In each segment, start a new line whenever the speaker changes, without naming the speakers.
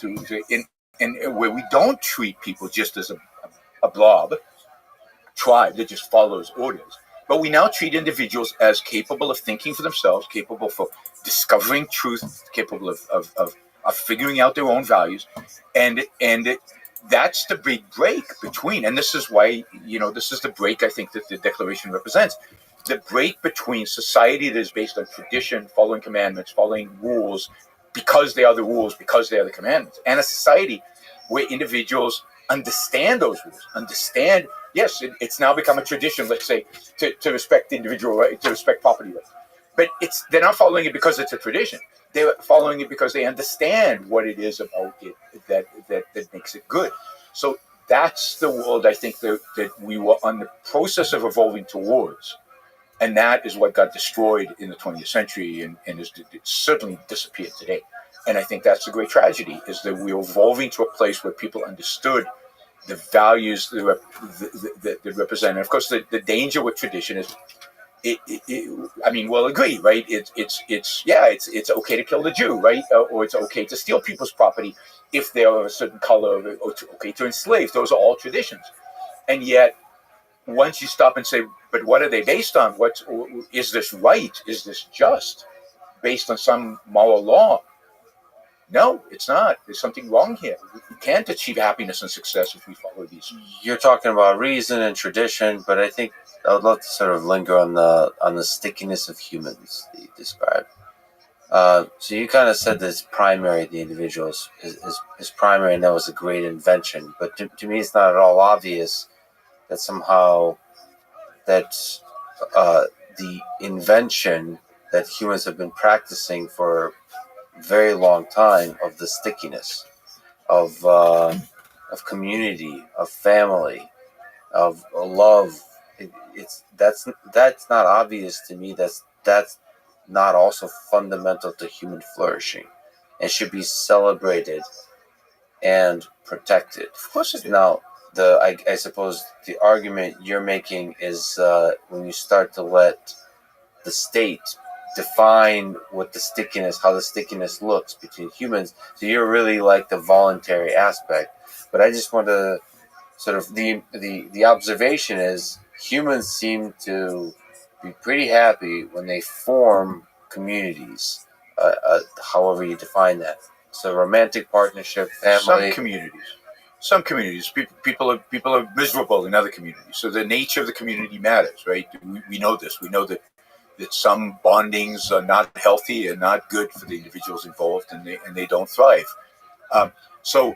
and where we don't treat people just as a blob, tribe that just follows orders, but we now treat individuals as capable of thinking for themselves, capable of discovering truth, capable of figuring out their own values, and that's the big break between, and this is why, this is the break I think that the Declaration represents, the break between society that is based on tradition, following commandments, following rules, because they are the rules, because they are the commandments, and a society where individuals understand those rules, yes, it's now become a tradition, let's say, to respect individual rights, to respect property rights. But they're not following it because it's a tradition. They're following it because they understand what it is about it that makes it good. So that's the world I think that we were on the process of evolving towards. And that is what got destroyed in the 20th century and it certainly disappeared today. And I think that's the great tragedy, is that we're evolving to a place where people understood the values that represent. And of course, the danger with tradition is, we'll agree, right? It's okay to kill the Jew, right? Or it's okay to steal people's property if they are of a certain color, or okay to enslave. Those are all traditions. And yet, once you stop and say, but what are they based on? Is this right? Is this just? Based on some moral law? No, it's not. There's something wrong here. We can't achieve happiness and success if we follow these.
You're talking about reason and tradition, but I think I would love to sort of linger on the stickiness of humans that you described. So you kind of said that it's primary, the individuals is primary, and that was a great invention. But to me, it's not at all obvious that somehow that the invention that humans have been practicing for very long time of the stickiness of community, of family, of love. That's not obvious to me. That's not also fundamental to human flourishing, and should be celebrated and protected.
Of course it is.
Now, I suppose the argument you're making is when you start to let the state define what the stickiness, how the stickiness looks between humans. So you're really like the voluntary aspect. But I just want to sort of, the observation is humans seem to be pretty happy when they form communities, however you define that. So romantic partnership, family.
Some communities, people are miserable in other communities. So the nature of the community matters, right? We know this. We know that some bondings are not healthy and not good for the individuals involved, and they don't thrive. So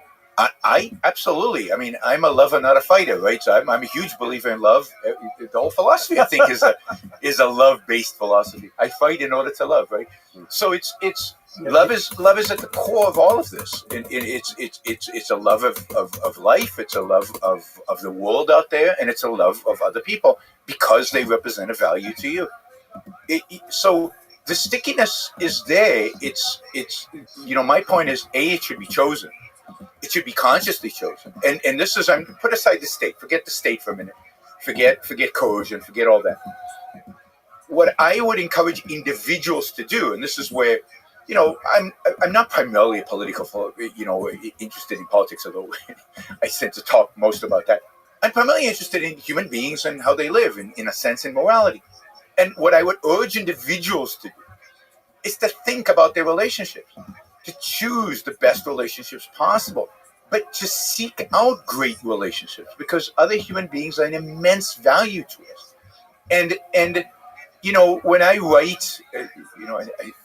I absolutely. I mean, I'm a lover, not a fighter, right? So I'm a huge believer in love. The whole philosophy, I think, is a love-based philosophy. I fight in order to love, right? So it's love is at the core of all of this. And it's a love of life. It's a love of the world out there, and it's a love of other people because they represent a value to you. So the stickiness is there. It's my point is, it should be chosen. It should be consciously chosen. And this is, I'm put aside the state. Forget the state for a minute. Forget coercion. Forget all that. What I would encourage individuals to do, and this is where, I'm not primarily a political, interested in politics, although I tend to talk most about that. I'm primarily interested in human beings and how they live, in a sense, in morality. And what I would urge individuals to do is to think about their relationships, to choose the best relationships possible, but to seek out great relationships, because other human beings are an immense value to us. And when I write,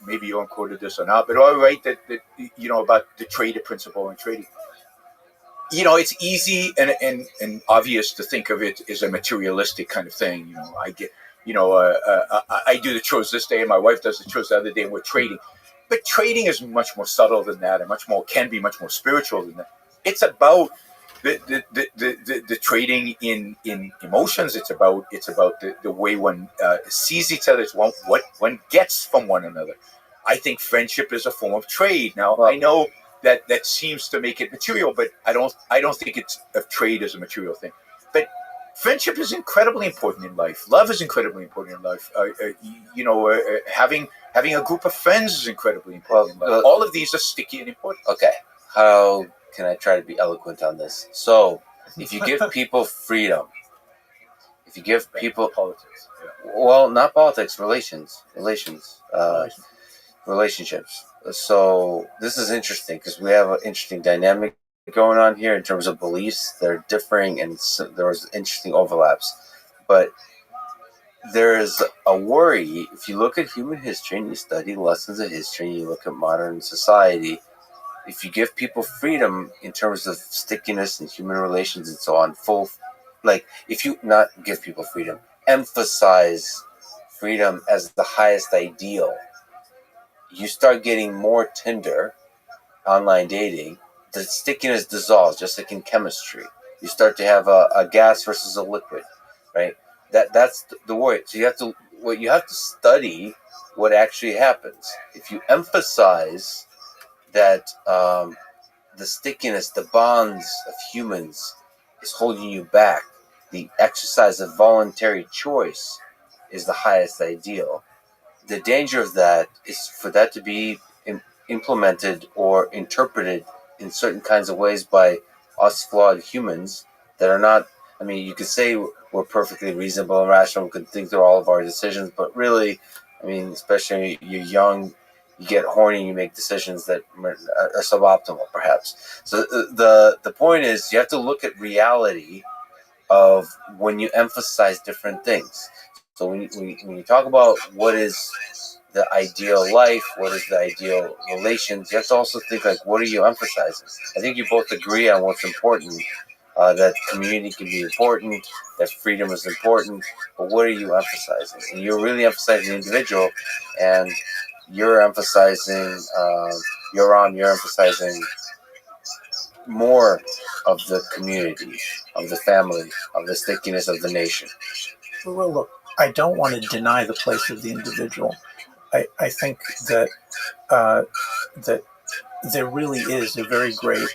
maybe you quoted this or not, but I write that about the trader principle and trading. It's easy and obvious to think of it as a materialistic kind of thing. I get. I do the chores this day, and my wife does the chores the other day, and we're trading. But trading is much more subtle than that, and can be much more spiritual than that. It's about the trading in emotions. It's about the way one sees each other. It's what one gets from one another. I think friendship is a form of trade. Now, I know that seems to make it material, but I don't think it's a trade as a material thing. But friendship is incredibly important in life. Love is incredibly important in life. Having a group of friends is incredibly important in life. All of these are sticky and important.
Okay. how can I try to be eloquent on this? So, if you give people freedom, if you give people
politics,
well, not politics, relationships. So this is interesting because we have an interesting dynamic going on here in terms of beliefs. They're differing, and there's interesting overlaps. But there is a worry if you look at human history and you study lessons of history, and you look at modern society. If you give people freedom in terms of stickiness and human relations and so on, if you not give people freedom, emphasize freedom as the highest ideal, you start getting more Tinder, online dating, the stickiness dissolves, just like in chemistry. You start to have a gas versus a liquid, right? That's the worry. So you have to study what actually happens. If you emphasize that the stickiness, the bonds of humans is holding you back, the exercise of voluntary choice is the highest ideal. The danger of that is for that to be implemented or interpreted in certain kinds of ways by us flawed humans that are not. I mean, you could say we're perfectly reasonable and rational, we can think through all of our decisions, but really, I mean, especially when you're young, you get horny and you make decisions that are suboptimal, perhaps. So the point is, you have to look at reality of when you emphasize different things. So when you talk about what is the ideal life, what is the ideal relations, you have to also think like, what are you emphasizing? I think you both agree on what's important, that community can be important, that freedom is important, but what are you emphasizing? And you're really emphasizing the individual, and you're emphasizing, you're emphasizing more of the community, of the family, of the stickiness of the nation.
Well, look, I don't want to deny the place of the individual. I think that that there really is a very great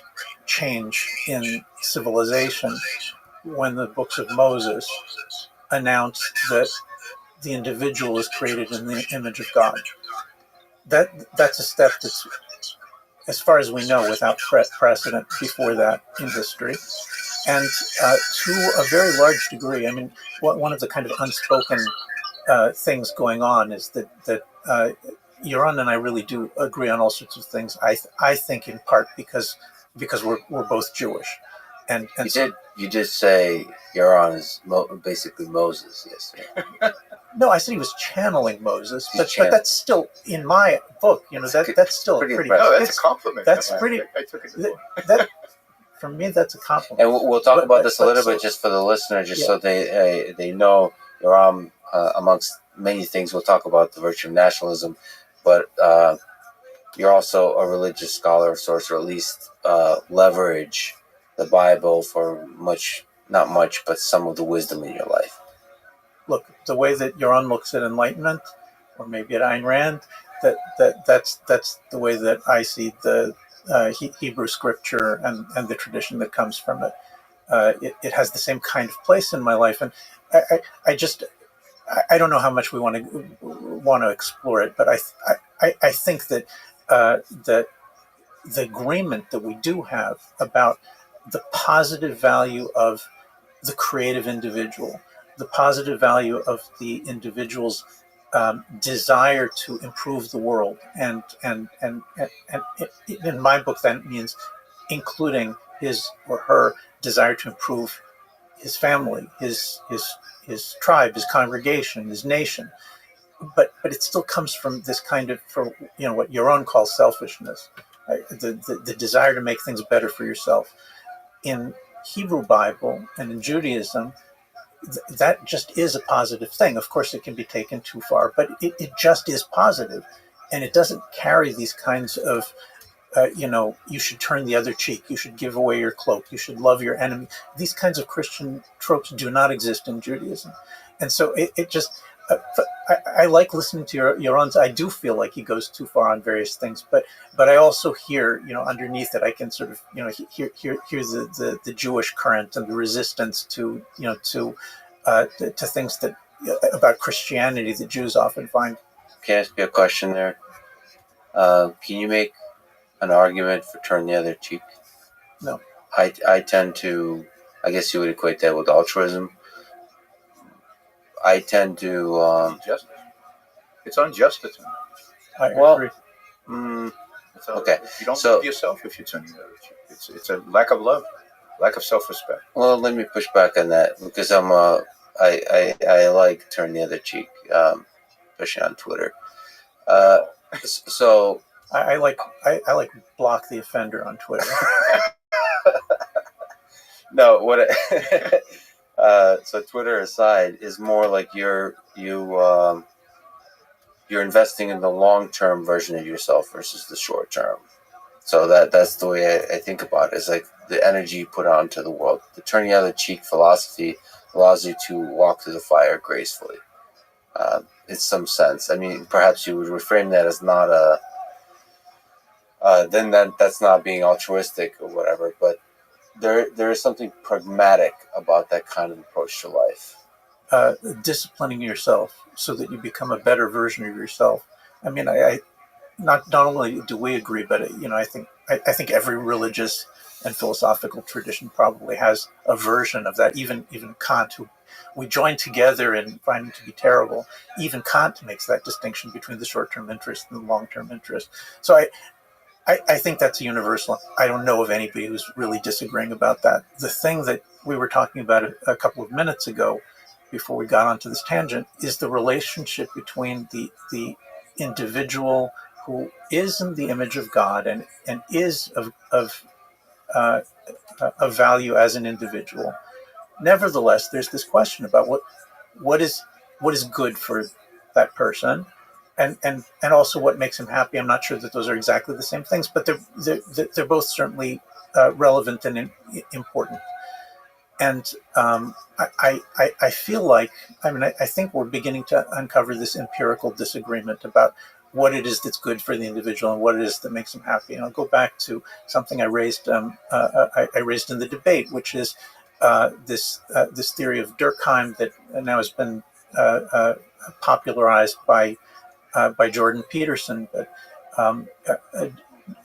change in civilization when the books of Moses announce that the individual is created in the image of God. That's a step that's, as far as we know, without precedent before that in history. And to a very large degree, I mean, one of the kind of unspoken things going on is that Yaron and I really do agree on all sorts of things. I think in part because we're both Jewish, and
you did say Yaron is basically Moses, yes.
No, I said he was channeling Moses, but that's still in my book. You know, that's still pretty.
No, that's a compliment.
That's pretty.
I took it
that for me, that's a compliment.
And we'll talk about this a little bit just for the listener, just so they know. Yaron, amongst many things, we'll talk about the virtue of nationalism, but you're also a religious scholar of sorts, or at least leverage the Bible for not much, but some of the wisdom in your life.
Look, the way that Yaron looks at enlightenment, or maybe at Ayn Rand, that's the way that I see the Hebrew scripture and the tradition that comes from it. It has the same kind of place in my life, and I don't know how much we want to explore it, but I think that that the agreement that we do have about the positive value of the creative individual, the positive value of the individual's desire to improve the world, and in my book that means including his or her desire to improve his family, his tribe, his congregation, his nation. But it still comes from this kind of, what Yaron calls selfishness, right? The desire to make things better for yourself. In Hebrew Bible and in Judaism, that just is a positive thing. Of course, it can be taken too far, but it just is positive, and it doesn't carry these kinds of, you should turn the other cheek, you should give away your cloak, you should love your enemy. These kinds of Christian tropes do not exist in Judaism, and so it just. I like listening to Yaron's. I do feel like he goes too far on various things, but I also hear, underneath it, I can sort of, hear the Jewish current and the resistance to things that about Christianity that Jews often find.
Can I ask you a question there? Can you make an argument for turn the other cheek?
No.
I tend to, I guess you would equate that with altruism. I tend to,
Injustice. It's injustice.
I
Well,
agree.
Okay,
If you don't
so-
love yourself, if you turn the other cheek, it's a lack of love, lack of self-respect.
well, let me push back on that because I like turn the other cheek, especially on Twitter. So
I like block the offender on Twitter.
no, what? So Twitter aside is more like you're investing in the long-term version of yourself versus the short-term. So that's the way I think about it. It's like the energy you put out into the world. The turn the other cheek philosophy allows you to walk through the fire gracefully. In some sense. I mean, perhaps you would reframe that as not then that's not being altruistic or whatever. But there is something pragmatic about that kind of approach to life.
Disciplining yourself so that you become a better version of yourself. I mean, I not only do we agree, but I think every religious and philosophical tradition probably has a version of that. Even Kant, who we join together in finding to be terrible, even Kant makes that distinction between the short-term interest and the long-term interest. So I think that's a universal. I don't know of anybody who's really disagreeing about that. The thing that we were talking about a couple of minutes ago, before we got onto this tangent, is the relationship between the individual who is in the image of God and is of value as an individual. Nevertheless, there's this question about what is good for that person, and also what makes him happy. I'm not sure that those are exactly the same things, but they're both certainly relevant and important. And I feel like, I think we're beginning to uncover this empirical disagreement about what it is that's good for the individual and what it is that makes them happy. And I'll go back to something I raised I raised in the debate, which is this theory of Durkheim that now has been popularized by Jordan Peterson. But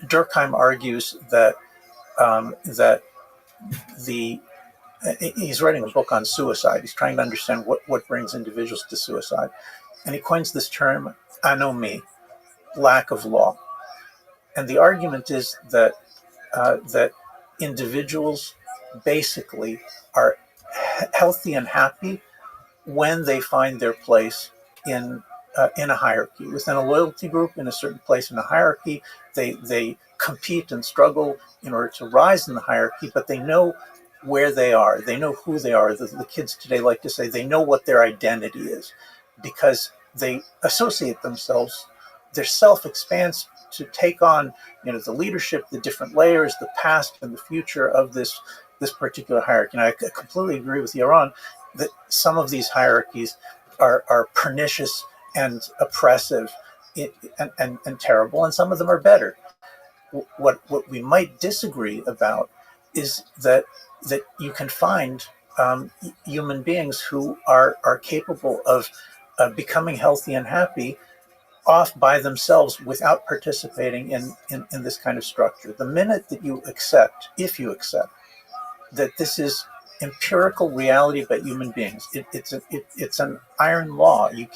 Durkheim argues that he's writing a book on suicide. He's trying to understand what brings individuals to suicide. And he coins this term, anomie, lack of law. And the argument is that individuals basically are healthy and happy when they find their place in a hierarchy. Within a loyalty group, in a certain place in a hierarchy, they compete and struggle in order to rise in the hierarchy, but they know where they are. They know who they are. The kids today like to say they know what their identity is because they associate themselves. Their self expands to take on, the leadership, the different layers, the past and the future of this particular hierarchy. And I completely agree with Yaron that some of these hierarchies are pernicious and oppressive and terrible, and some of them are better. What we might disagree about is that you can find human beings who are capable of becoming healthy and happy off by themselves without participating in this kind of structure. The minute that you accept, if you accept, that this is empirical reality about human beings, it's an iron law. You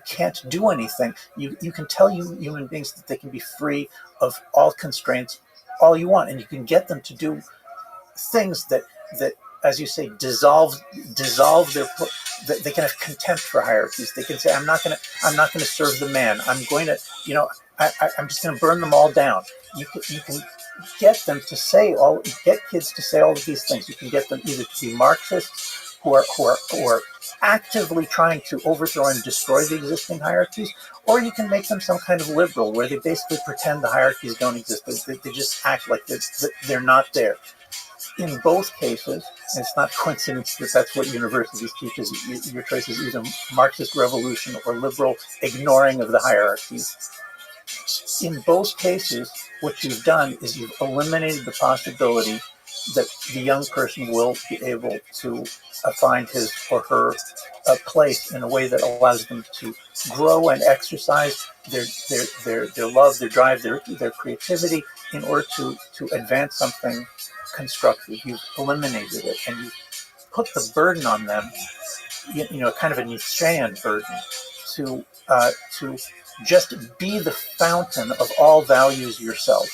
can't do anything. You can tell human beings that they can be free of all constraints all you want, and you can get them to do things that as you say dissolve their, that they can have contempt for hierarchies. They can say, I'm not going to serve the man. I'm going to, I'm just going to burn them all down. You can get them to say get kids to say all of these things. You can get them either to be Marxists who are actively trying to overthrow and destroy the existing hierarchies, or you can make them some kind of liberal where they basically pretend the hierarchies don't exist. They just act like they're not there. In both cases, and it's not coincidence that that's what universities teach, your choice is either Marxist revolution or liberal ignoring of the hierarchies. In both cases, what you've done is you've eliminated the possibility that the young person will be able to find his or her place in a way that allows them to grow and exercise their love, their drive, their creativity in order to advance something constructive. You've eliminated it, and you put the burden on them, kind of a Nietzschean burden, to just be the fountain of all values yourself,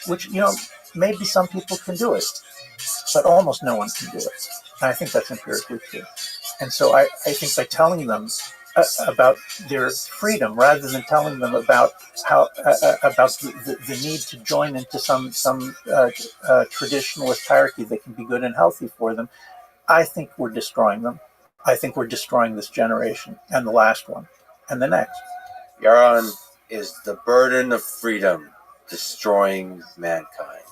which, maybe some people can do it, but almost no one can do it. And I think that's empirically true. And so I think by telling them about their freedom, rather than telling them about about the need to join into some traditionalist hierarchy that can be good and healthy for them, I think we're destroying them. I think we're destroying this generation and the last one and the next.
Yaron, is the burden of freedom destroying mankind?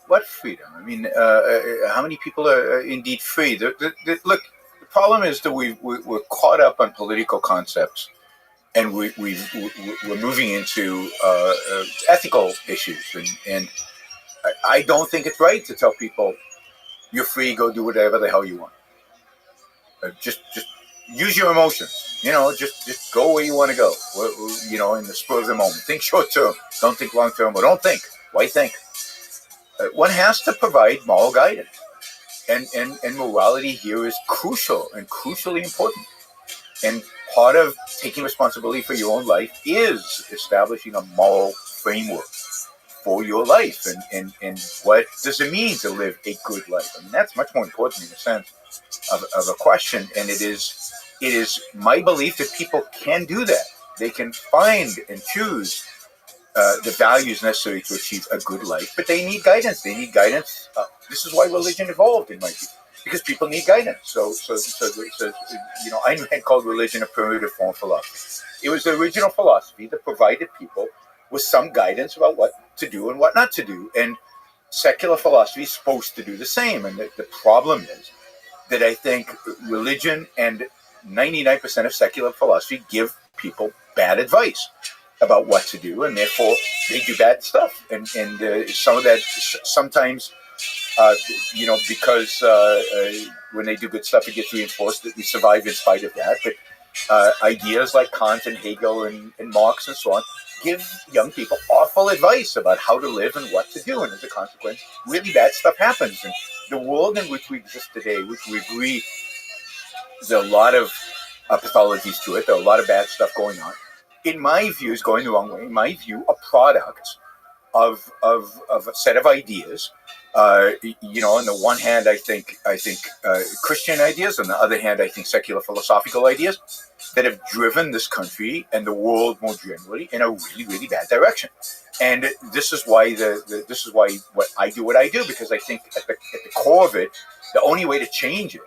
What freedom? I mean, how many people are indeed free? Look, the problem is that we're caught up on political concepts, and we're moving into ethical issues, and I don't think it's right to tell people you're free, go do whatever the hell you want. Just use your emotions. Just go where you want to go. In the spur of the moment. Think short term. Don't think long term. Or don't think. Why think? One has to provide moral guidance, and morality here is crucial and crucially important. And part of taking responsibility for your own life is establishing a moral framework for your life, and what does it mean to live a good life? I mean, that's much more important in the sense of a question, and it is my belief that people can do that. They can find and choose the values necessary to achieve a good life, but they need guidance. They need guidance. This is why religion evolved, in my view, because people need guidance. So Ayn Rand called religion a primitive form of philosophy. It was the original philosophy that provided people with some guidance about what to do and what not to do. And secular philosophy is supposed to do the same. And the problem is that I think religion and 99% of secular philosophy give people bad advice about what to do, and therefore they do bad stuff. And some of that sometimes, because when they do good stuff, it gets reinforced that we survive in spite of that. But ideas like Kant and Hegel and Marx and so on give young people awful advice about how to live and what to do. And as a consequence, really bad stuff happens. And the world in which we exist today, which we agree there are a lot of pathologies to it, there are a lot of bad stuff going on, in my view, is going the wrong way. In my view, a product of a set of ideas. On the one hand, I think Christian ideas. On the other hand, I think secular philosophical ideas that have driven this country and the world more generally in a really, really bad direction. And this is why what I do, because I think at the core of it, the only way to change it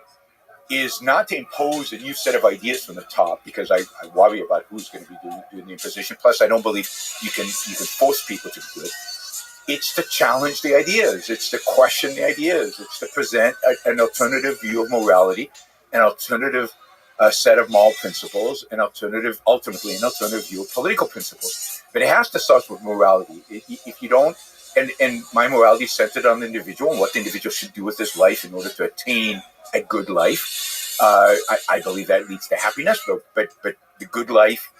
is not to impose a new set of ideas from the top, because I worry about who's going to be doing the imposition. Plus, I don't believe you can force people to be good. It's to challenge the ideas. It's to question the ideas. It's to present an alternative view of morality, an alternative set of moral principles, ultimately an alternative view of political principles. But it has to start with morality. If you don't, and my morality is centered on the individual and what the individual should do with his life in order to attain a good life. I believe that leads to happiness, but the good life,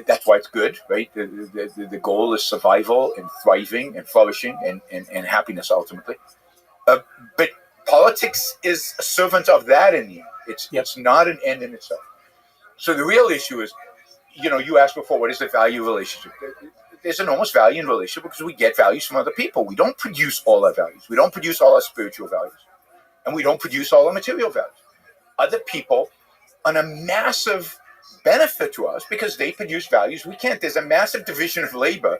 that's why it's good, right? The goal is survival and thriving and flourishing and happiness ultimately. But politics is a servant of that in the end. It's not an end in itself. So the real issue is, you asked before, what is the value of relationship? There's enormous value in relationship because we get values from other people. We don't produce all our values. We don't produce all our spiritual values. And we don't produce all our material values. Other people, on a massive benefit to us because they produce values we can't. There's a massive division of labor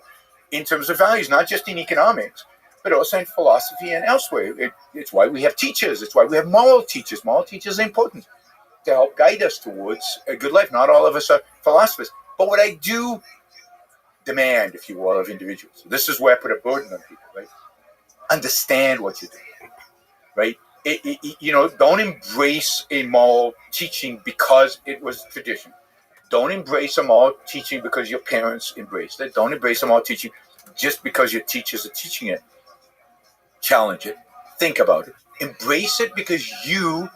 in terms of values, not just in economics, but also in philosophy and elsewhere. It's why we have teachers. It's why we have moral teachers. Moral teachers are important to help guide us towards a good life. Not all of us are philosophers. But what I do demand, if you will, of individuals, this is where I put a burden on people, right? Understand what you're doing, right? Don't embrace a moral teaching because it was tradition. Don't embrace a moral teaching because your parents embraced it. Don't embrace a moral teaching just because your teachers are teaching it. Challenge it. think about it. Embrace it because you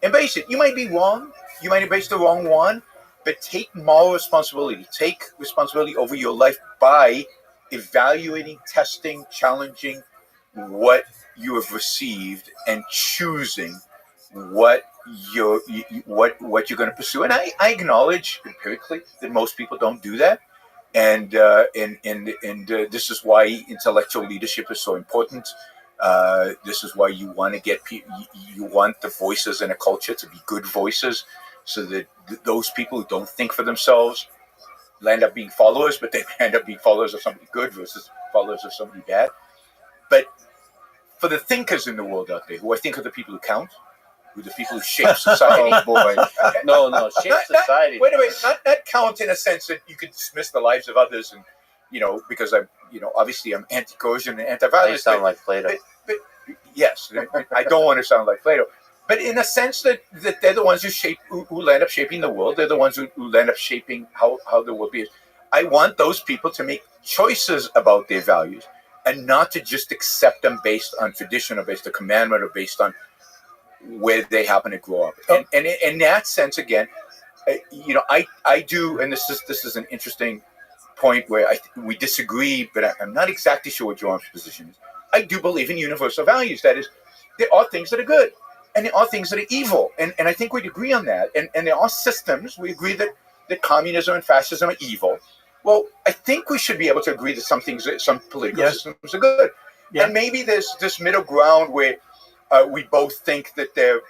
embrace it. You might be wrong. You might embrace the wrong one, but take moral responsibility. Take responsibility over your life by evaluating, testing, challenging what you have received and choosing what what you're going to pursue. And I acknowledge empirically that most people don't do that. And this is why intellectual leadership is so important. This is why you want to get you want the voices in a culture to be good voices, so that those people who don't think for themselves end up being followers, but they end up being followers of somebody good versus followers of somebody bad. But for the thinkers in the world out there, who I think are the people who count, who are the people who shape society.
Oh boy, no, shape society.
Wait a minute, not count in a sense that you could dismiss the lives of others, and because I'm obviously I'm anti-coercion and anti-violence.
You sound like Plato.
But yes, I don't want to sound like Plato, but in a sense that they're the ones who end up shaping the world. They're the ones who end up shaping how the world is. I want those people to make choices about their values, and not to just accept them based on tradition or based on commandment or based on where they happen to grow up. And in that sense, again, I do, and this is an interesting point where we disagree, but I'm not exactly sure what Joram's position is. I do believe in universal values. That is, there are things that are good, and there are things that are evil, and I think we'd agree on that. And there are systems. We agree that communism and fascism are evil. Well, I think we should be able to agree that some political systems are good. Yeah. And maybe there's this middle ground where we both think that they're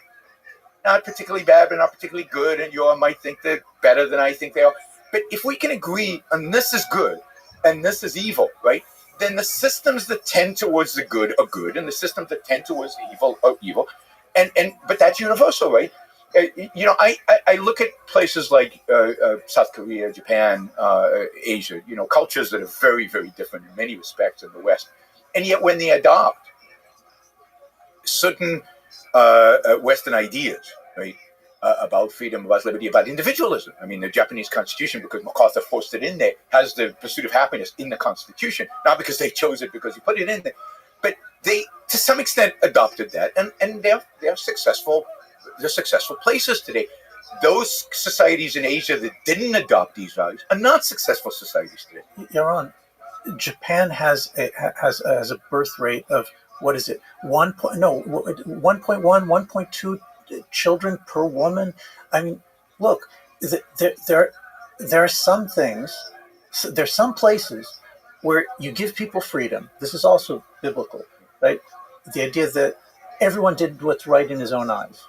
not particularly bad, but not particularly good, and you all might think they're better than I think they are. But if we can agree on this is good and this is evil, right, then the systems that tend towards the good are good, and the systems that tend towards the evil are evil. But that's universal, right? I look at places like South Korea, Japan, Asia, cultures that are very, very different in many respects in the West. And yet when they adopt certain Western ideas, right, about freedom, about liberty, about individualism. I mean, the Japanese Constitution, because MacArthur forced it in there, has the pursuit of happiness in the Constitution, not because they chose it, because he put it in there. But they, to some extent, adopted that, and they're successful. They're successful places today. Those societies in Asia that didn't adopt these values are not successful societies today.
Yaron, Japan has a birth rate of, what is it? 1.1, 1.2 children per woman. I mean, look, there are some things. There's some places where you give people freedom. This is also biblical, right? The idea that everyone did what's right in his own eyes.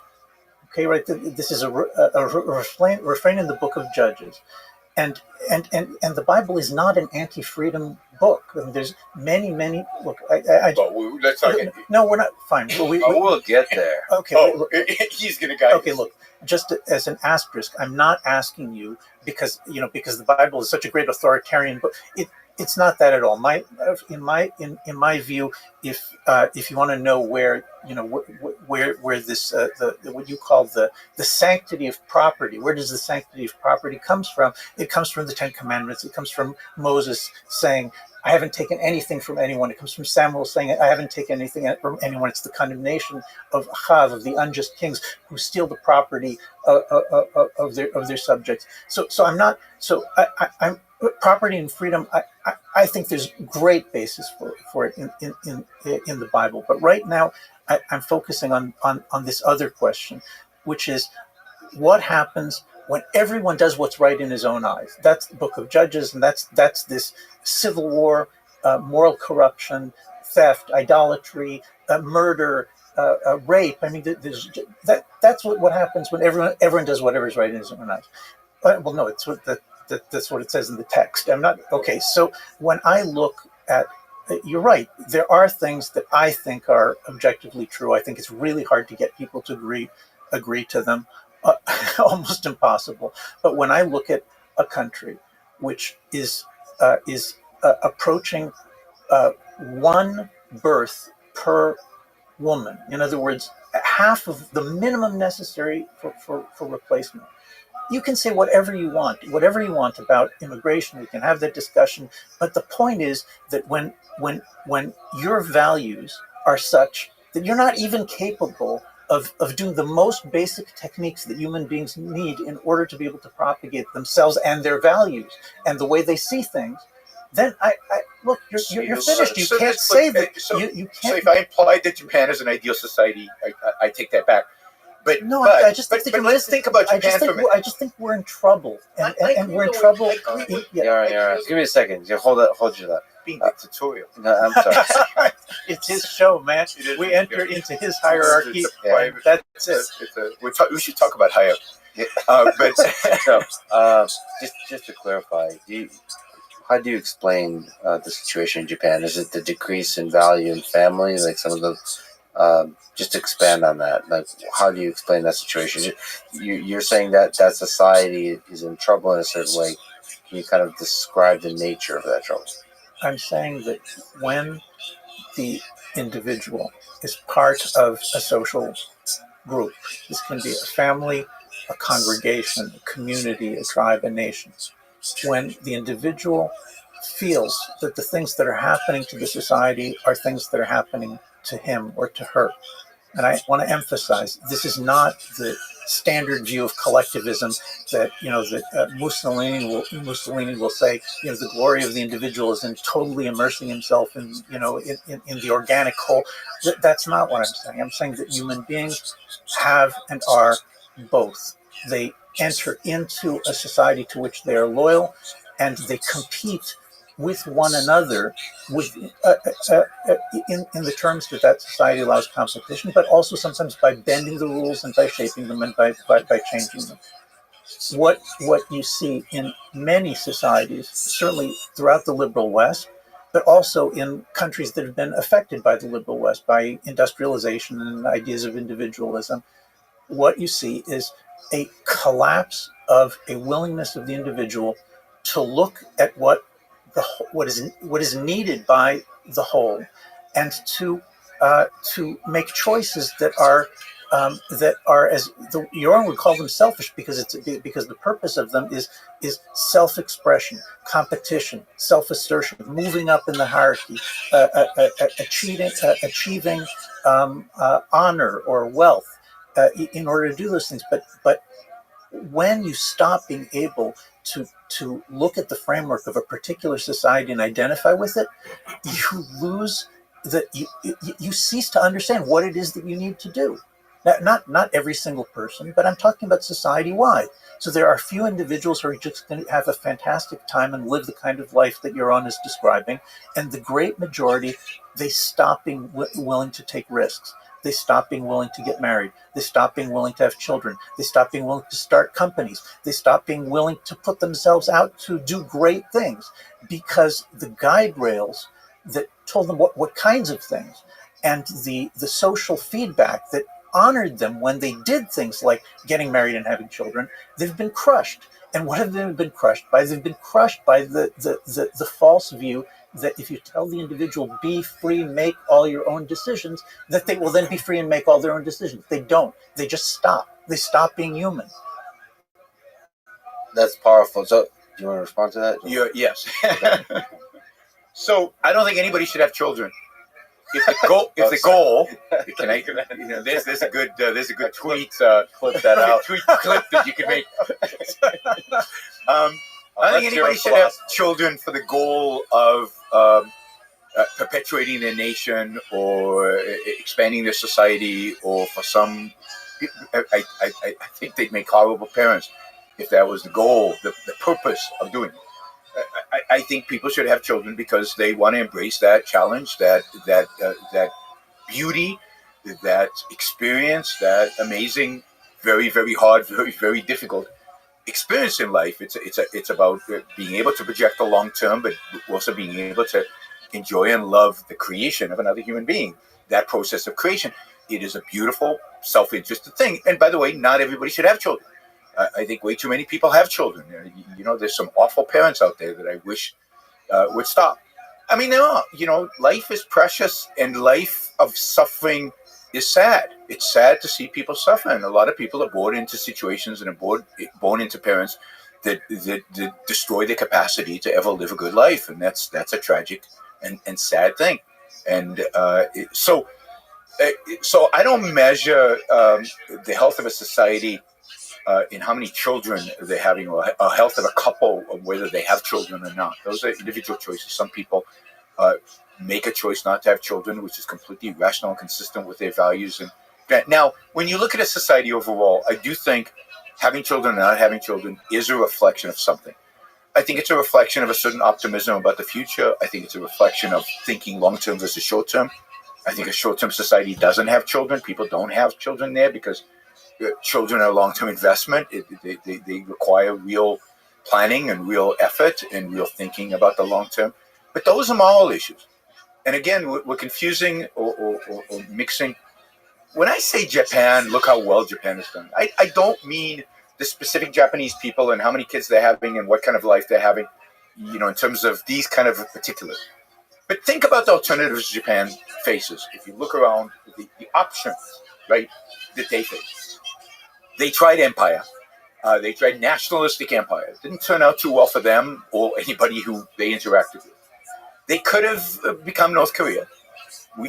Okay, right. This is a refrain in the book of Judges, and the Bible is not an anti-freedom book. I mean, there's many. Look,
let's not get.
No, we're not. Fine.
We'll get there.
Okay.
He's going to guide.
Okay, look. Just as an asterisk, I'm not asking you because the Bible is such a great authoritarian book. It's not that at all. In my view, if you want to know where this what you call the sanctity of property, where does the sanctity of property comes from? It comes from the Ten Commandments. It comes from Moses saying, "I haven't taken anything from anyone." It comes from Samuel saying, "I haven't taken anything from anyone." It's the condemnation of Achav, of the unjust kings who steal the property of their subjects. I'm property and freedom. I think there's great basis for it in the Bible. But right now, I'm focusing on this other question, which is what happens when everyone does what's right in his own eyes. That's the book of Judges, and that's this civil war, moral corruption, theft, idolatry, murder, rape. I mean, that's what happens when everyone does whatever's right in his own eyes. Well, no, that's what it says in the text. I'm not okay. So when I look at, you're right. There are things that I think are objectively true. I think it's really hard to get people to agree to them. Almost impossible. But when I look at a country which is approaching one birth per woman, in other words, half of the minimum necessary for replacement. You can say whatever you want about immigration. We can have that discussion. But the point is that when your values are such that you're not even capable of doing the most basic techniques that human beings need in order to be able to propagate themselves and their values and the way they see things, then I look, you're finished. You can't say that. You
So
can't.
if I implied that Japan is an ideal society, I take that back. But
No,
but,
I just think
but let's think about Japan for a minute.
I just think we're in trouble, and we're in trouble.
Give me a second. Hold your thought.
Being dictatorial.
No, I'm sorry.
It's his show, man. We enter into his hierarchy.
Yeah.
That's it.
We should talk about hierarchy. But
So, just to clarify, how do you explain the situation in Japan? Is it the decrease in value in family, like some of the? Just to expand on that, like how do you explain that situation? You're saying that society is in trouble in a certain way. Can you kind of describe the nature of that trouble?
I'm saying that when the individual is part of a social group, this can be a family, a congregation, a community, a tribe, a nation. When the individual feels that the things that are happening to the society are things that are happening to him or to her. And I want to emphasize, this is not the standard view of collectivism that, Mussolini will say, the glory of the individual is in totally immersing himself in the organic whole. That's not what I'm saying. I'm saying that human beings have and are both. They enter into a society to which they are loyal, and they compete with one another with in the terms that society allows competition, but also sometimes by bending the rules and by shaping them and by changing them. What you see in many societies, certainly throughout the liberal West, but also in countries that have been affected by the liberal West, by industrialization and ideas of individualism, what you see is a collapse of a willingness of the individual to look at what is needed by the whole, and to make choices that are as Jorn would call them selfish, because the purpose of them is self-expression, competition, self-assertion, moving up in the hierarchy, achieving honor or wealth in order to do those things. But when you stop being able to look at the framework of a particular society and identify with it, you lose you cease to understand what it is that you need to do. Not every single person, but I'm talking about society-wide. So there are a few individuals who are just going to have a fantastic time and live the kind of life that Yaron is describing, and the great majority, they stop being willing to take risks. They stop being willing to get married. They stop being willing to have children. They stop being willing to start companies. They stop being willing to put themselves out to do great things, because the guide rails that told them what kinds of things, and the social feedback that honored them when they did things like getting married and having children, they've been crushed. And what have they been crushed by? They've been crushed by the false view that if you tell the individual, be free, make all your own decisions, that they will then be free and make all their own decisions. They don't. They just stop. They stop being human.
That's powerful. So, do you want to respond to that?
Yes. So I don't think anybody should have children. If the goal, can I? There's a good tweet.
Clip that out.
Tweet clip that you can make. I think anybody should have children for the goal of perpetuating their nation or expanding their society, or for some, I think they'd make horrible parents if that was the goal, the purpose of doing it. I think people should have children because they want to embrace that challenge, that beauty, that experience, that amazing, very, very hard, very, very difficult experience in life. It's about being able to project the long term, but also being able to enjoy and love the creation of another human being. That process of creation, it is a beautiful, self-interested thing. And by the way, not everybody should have children. I think way too many people have children. There's some awful parents out there that I wish would stop. I mean, there are. Life is precious, and life of suffering is sad. It's sad to see people suffer, and a lot of people are born into situations and are born into parents that destroy their capacity to ever live a good life, and that's a tragic and sad thing. And so So I don't measure the health of a society in how many children they're having, or a health of a couple, or whether they have children or not. Those are individual choices. Some people uh, make a choice not to have children, which is completely rational and consistent with their values. And now, when you look at a society overall, I do think having children or not having children is a reflection of something. I think it's a reflection of a certain optimism about the future. I think it's a reflection of thinking long term versus short term. I think a short term society doesn't have children. People don't have children there because children are a long term investment. They require real planning and real effort and real thinking about the long term. But those are moral issues. And again, we're confusing or mixing. When I say Japan, look how well Japan has done. I don't mean the specific Japanese people and how many kids they're having and what kind of life they're having, in terms of these kind of particulars. But think about the alternatives Japan faces. If you look around, the options, right, that they face. They tried empire. They tried nationalistic empire. It didn't turn out too well for them or anybody who they interacted with. They could have become North Korea.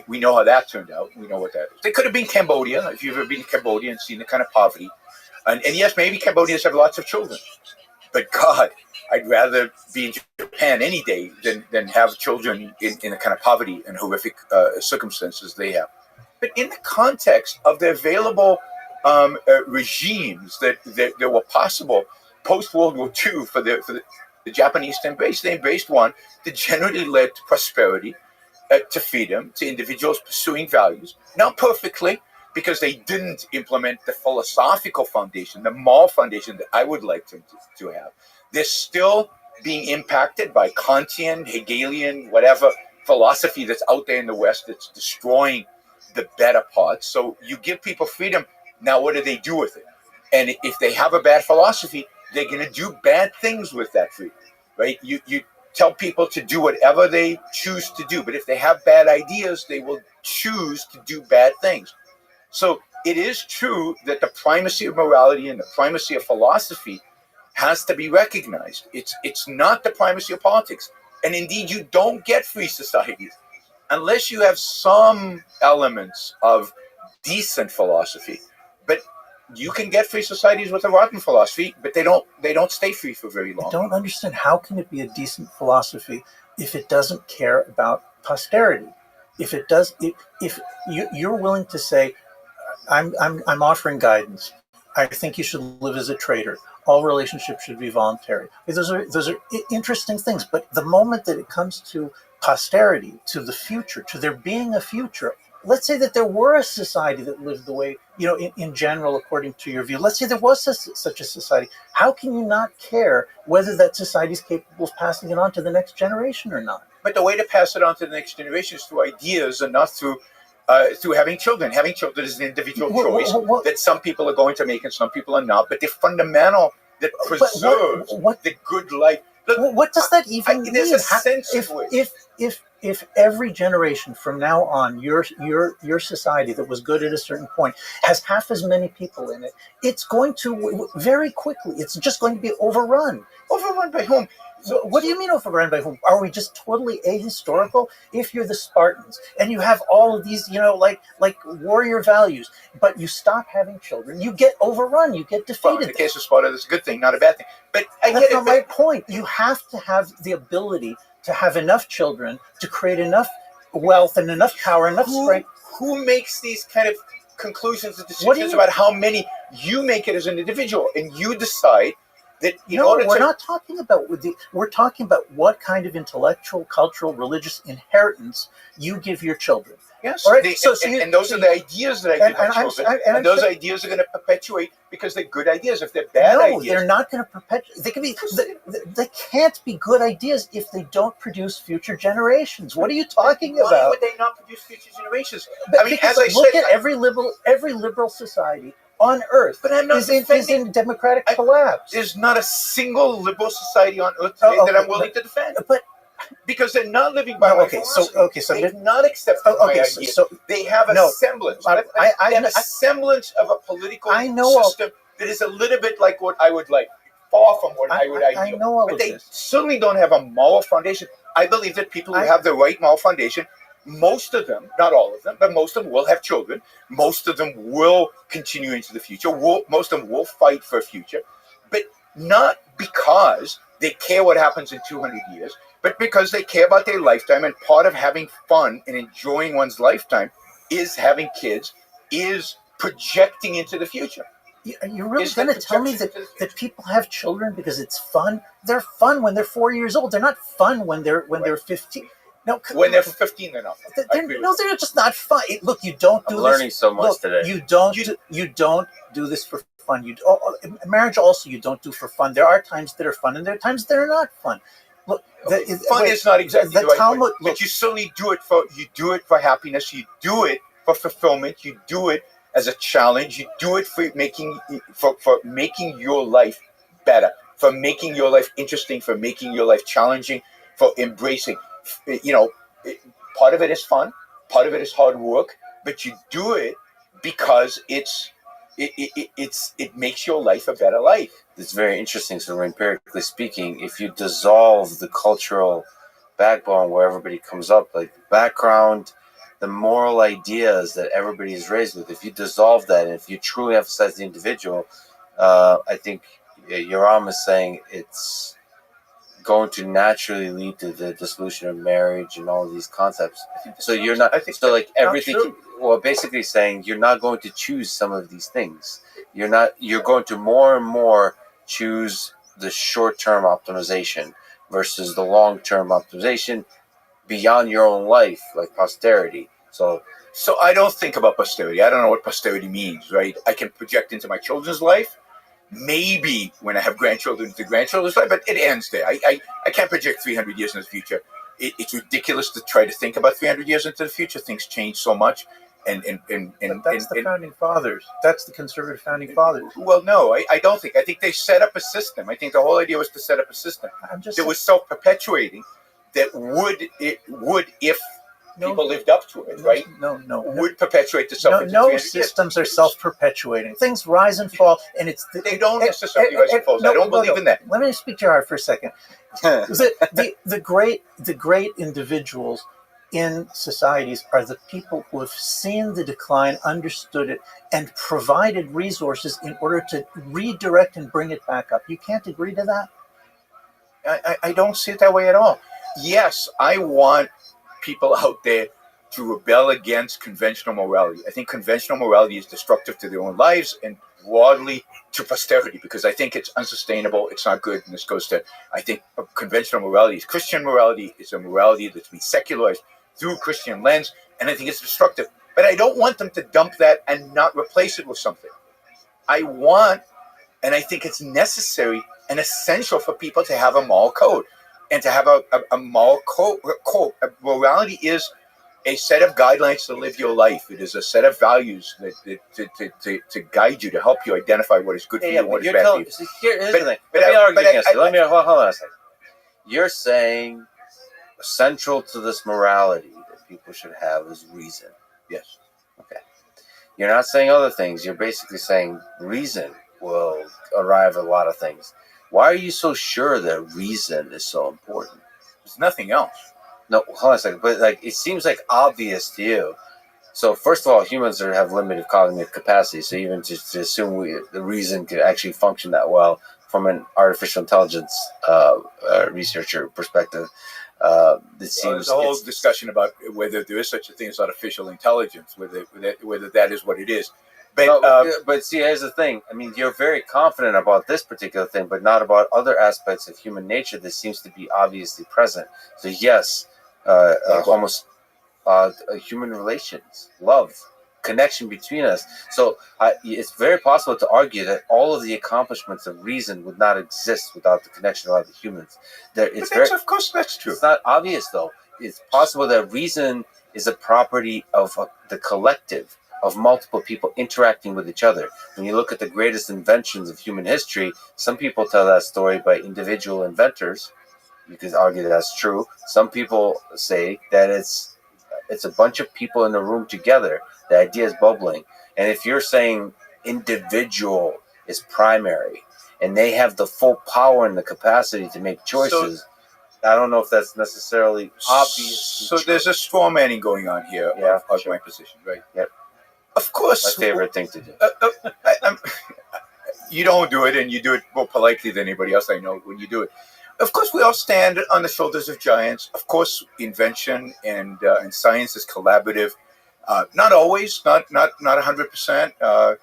We know how that turned out. We know what that is. They could have been Cambodia, if you've ever been to Cambodia and seen the kind of poverty. And yes, maybe Cambodians have lots of children. But God, I'd rather be in Japan any day than have children in the kind of poverty and horrific circumstances they have. But in the context of the available regimes that were possible post-World War II for the Japanese to embrace, they embraced one that generally led to prosperity, to freedom, to individuals pursuing values. Not perfectly, because they didn't implement the philosophical foundation, the moral foundation that I would like them to have. They're still being impacted by Kantian, Hegelian, whatever philosophy that's out there in the West that's destroying the better parts. So you give people freedom. Now, what do they do with it? And if they have a bad philosophy, they're going to do bad things with that freedom, right? You tell people to do whatever they choose to do. But if they have bad ideas, they will choose to do bad things. So it is true that the primacy of morality and the primacy of philosophy has to be recognized. It's not the primacy of politics. And indeed, you don't get free societies unless you have some elements of decent philosophy. But you can get free societies with a rotten philosophy, but they don't stay free for very long.
I don't understand, how can it be a decent philosophy if it doesn't care about posterity? If it does, if you're willing to say, I'm offering guidance. I think you should live as a trader. All relationships should be voluntary. Those are interesting things. But the moment that it comes to posterity, to the future, to there being a future, let's say that there were a society that lived the way, in general, according to your view. Let's say there was such a society. How can you not care whether that society is capable of passing it on to the next generation or not?
But the way to pass it on to the next generation is through ideas and not through having children. Having children is an individual choice that some people are going to make and some people are not. But they're fundamental that preserves the good life. Look,
what does that even mean?
There's a sense
if every generation from now on, your society that was good at a certain point has half as many people in it, it's going to very quickly. It's just going to be overrun.
Overrun by whom?
So, what do you mean overrun by whom? Are we just totally ahistorical? If you're the Spartans and you have all of these, like warrior values, but you stop having children, you get overrun, you get defeated.
Well, in the case of Sparta, that's a good thing, not a bad thing. But
that's not my point. You have to have the ability to have enough children to create enough wealth and enough power, enough strength.
Who makes these kind of conclusions and decisions about how many? You make it as an individual, and you decide.
We're not talking about we're talking about what kind of intellectual, cultural, religious inheritance you give your children.
Yes,
right?
And those are the ideas that I give my children, and those ideas are going to perpetuate because they're good ideas. If they're bad ideas,
they're not going to perpetuate. They can be. They can't be good ideas if they don't produce future generations. What are you talking about?
Why would they not produce future generations?
Look at every liberal society on Earth,
but I'm not
is in democratic collapse.
There's not a single liberal society on Earth today that I'm willing to defend.
But
because they're not living by my philosophy.
So
they've not accepted my ideas. So they have a semblance. They have a semblance of a political system that is a little bit like what I would like, far from what I would ideal. But they certainly don't have a moral foundation. I believe that people who have the right moral foundation most of them, not all of them, but most of them will have children. Most of them will continue into the future. Most of them will fight for a future, but not because they care what happens in 200 years, but because they care about their lifetime. And part of having fun and enjoying one's lifetime is having kids, is projecting into the future.
You're really going to tell me that people have children because it's fun? They're fun when they're 4 years old. They're not fun when they're 15. No,
when they're 15, they're not fun.
They're just not fun. Look, you don't do
I'm
this.
learning so much today.
You don't do this for fun. Marriage also you don't do for fun. There are times that are fun, and there are times that are not fun. Look,
fun is not exactly the right
Talmud,
word, but you certainly do it for happiness. You do it for fulfillment. You do it as a challenge. You do it for making your life better, for making your life interesting, for making your life challenging, for embracing. Part of it is fun, part of it is hard work, but you do it because it makes your life a better life.
It's very interesting. So, empirically speaking, if you dissolve the cultural backbone where everybody comes up, like the background, the moral ideas that everybody is raised with, if you dissolve that, and if you truly emphasize the individual, I think Yoram is saying it's going to naturally lead to the dissolution of marriage and all of these concepts. So you're not, so like everything, well, basically saying you're not going to choose some of these things. You're going to more and more choose the short-term optimization versus the long-term optimization beyond your own life, like posterity. So
I don't think about posterity. I don't know what posterity means, right? I can project into my children's life. Maybe when I have grandchildren, into grandchildren's life, but it ends there. I can't project 300 years into the future. It's ridiculous to try to think about 300 years into the future. Things change so much. And
that's the founding fathers. That's the conservative founding fathers.
Well, no, I don't think. I think they set up a system. I think the whole idea was to set up a system that was self-perpetuating, that would if people lived up to it, right?
No.
Would perpetuate the self.
No systems are self-perpetuating. Things rise and fall, and
they don't necessarily rise and fall. I don't believe in that.
Let me speak to your heart for a second. the great individuals in societies are the people who have seen the decline, understood it, and provided resources in order to redirect and bring it back up. You can't agree to that?
I don't see it that way at all. Yes, I want people out there to rebel against conventional morality. I think conventional morality is destructive to their own lives and broadly to posterity, because I think it's unsustainable. It's not good. And this goes to, I think conventional morality is Christian morality. It's a morality that's been secularized through Christian lens, and I think it's destructive. But I don't want them to dump that and not replace it with something. I want, and I think it's necessary and essential for people to have a moral code, and to have a moral code. Morality is a set of guidelines to live your life. It is a set of values that to guide you, to help you identify what is good for you and what is bad for you.
Here's the thing. Let me argue against you. Hold on a second. You're saying central to this morality that people should have is reason.
Yes.
Okay. You're not saying other things. You're basically saying reason will arrive at a lot of things. Why are you so sure that reason is so important?
There's nothing else.
No, hold on a second. But like, it seems like obvious to you. So first of all, humans have limited cognitive capacity. So even to assume the reason could actually function that well from an artificial intelligence researcher perspective, it seems
there's a whole discussion about whether there is such a thing as artificial intelligence, whether that is what it is.
But see, here's the thing. I mean, you're very confident about this particular thing, but not about other aspects of human nature that seems to be obviously present. So yes, almost human relations, love, connection between us. So it's very possible to argue that all of the accomplishments of reason would not exist without the connection of other humans.
Of course, that's true.
It's not obvious, though. It's possible that reason is a property of the collective, of multiple people interacting with each other. When you look at the greatest inventions of human history, some people tell that story by individual inventors. You could argue that that's true. Some people say that it's a bunch of people in a room together. The idea is bubbling. And if you're saying individual is primary and they have the full power and the capacity to make choices, I don't know if that's necessarily obvious.
So there's a straw manning going on here of my position, right?
Yep.
Of course.
My favorite thing to do.
You don't do it, and you do it more politely than anybody else I know when you do it. Of course, we all stand on the shoulders of giants. Of course, invention and science is collaborative. Not always, not 100%.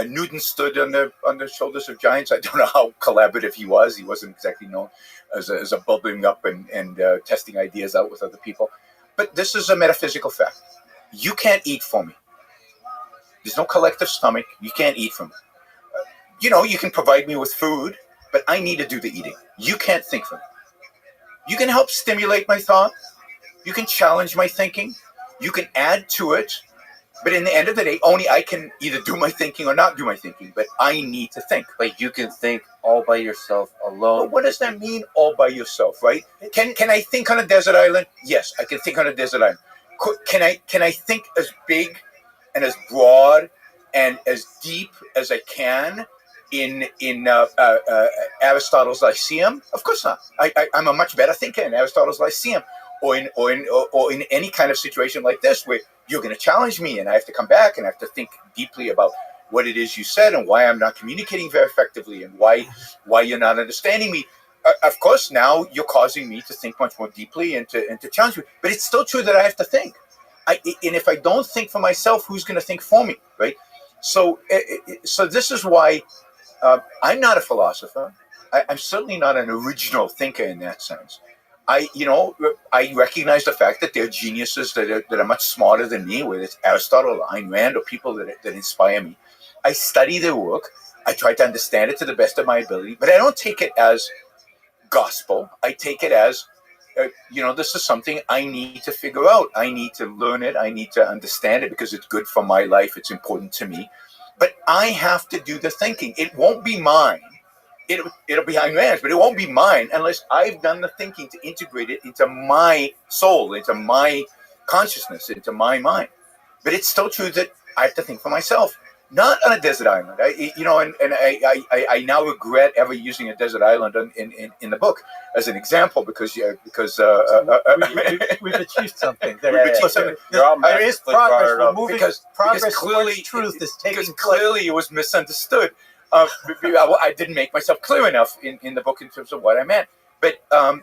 Newton stood on the shoulders of giants. I don't know how collaborative he was. He wasn't exactly known as a bubbling up and testing ideas out with other people. But this is a metaphysical fact. You can't eat for me. There's no collective stomach. You can't eat from me. You can provide me with food, but I need to do the eating. You can't think for me. You can help stimulate my thought. You can challenge my thinking. You can add to it. But in the end of the day, only I can either do my thinking or not do my thinking. But I need to think.
But you can think all by yourself alone.
But what does that mean, all by yourself, right? Can I think on a desert island? Yes, I can think on a desert island. Can I think as big and as broad and as deep as I can in Aristotle's Lyceum? Of course not. I'm a much better thinker in Aristotle's Lyceum, or in any kind of situation like this where you're going to challenge me and I have to come back and I have to think deeply about what it is you said and why I'm not communicating very effectively and why you're not understanding me. Of course, now you're causing me to think much more deeply and to challenge me. But it's still true that I have to think. And if I don't think for myself, who's going to think for me, right? So this is why I'm not a philosopher. I'm certainly not an original thinker in that sense. I recognize the fact that there are geniuses that are much smarter than me, whether it's Aristotle or Ayn Rand or people that inspire me. I study their work. I try to understand it to the best of my ability, but I don't take it as gospel. I take it as, this is something I need to figure out. I need to learn it. I need to understand it because it's good for my life. It's important to me. But I have to do the thinking. It won't be mine. It'll be Ayn Rand's, but it won't be mine unless I've done the thinking to integrate it into my soul, into my consciousness, into my mind. But it's still true that I have to think for myself, not on a desert island. I now regret ever using a desert island in the book as an example because we've
achieved something.
There
is progress. We're moving. Progress
clearly,
towards truth is taking place.
Clearly, it was misunderstood. I didn't make myself clear enough in the book in terms of what I meant. But I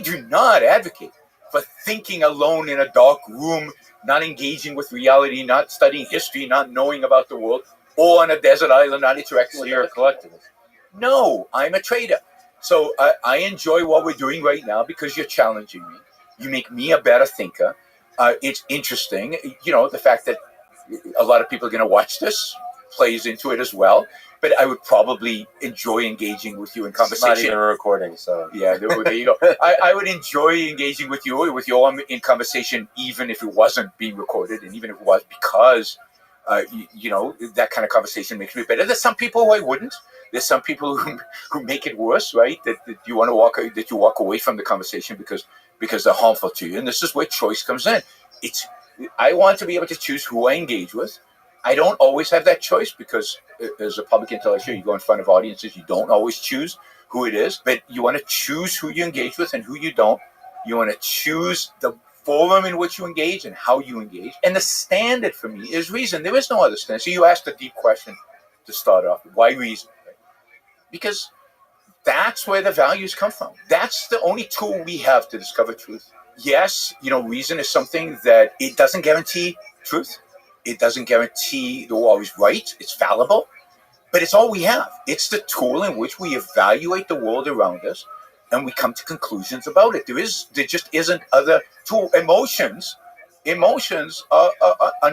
do not advocate for thinking alone in a dark room, not engaging with reality, not studying history, not knowing about the world, or on a desert island, not interacting with
you're a collectivist.
No, I'm a trader. So I enjoy what we're doing right now because you're challenging me. You make me a better thinker. It's interesting. The fact that a lot of people are going to watch this plays into it as well. But I would probably enjoy engaging with you in conversation.
It's not even a recording, so
yeah, there you go. I would enjoy engaging with you all in conversation, even if it wasn't being recorded, and even if it was, because that kind of conversation makes me better. There's some people who I wouldn't. There's some people who make it worse, right? That you want to walk away from the conversation because they're harmful to you, and this is where choice comes in. I want to be able to choose who I engage with. I don't always have that choice because as a public intellectual, you go in front of audiences, you don't always choose who it is, but you want to choose who you engage with and who you don't. You want to choose the forum in which you engage and how you engage. And the standard for me is reason. There is no other standard. So you asked a deep question to start off. Why reason? Right? Because that's where the values come from. That's the only tool we have to discover truth. Yes, reason is something that it doesn't guarantee truth. It doesn't guarantee that we're always right. It's fallible, but it's all we have. It's the tool in which we evaluate the world around us and we come to conclusions about it. There just isn't other tool. Emotions are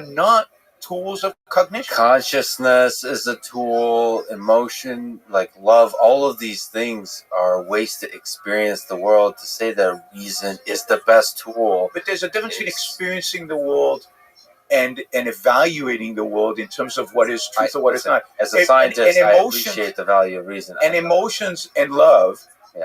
not tools of cognition.
Consciousness is a tool, emotion, like love, all of these things are ways to experience the world. To say that reason is the best tool.
But there's a difference between experiencing the world and evaluating the world in terms of what is truth or what is not.
As a scientist, I appreciate the value of reason.
And emotions and love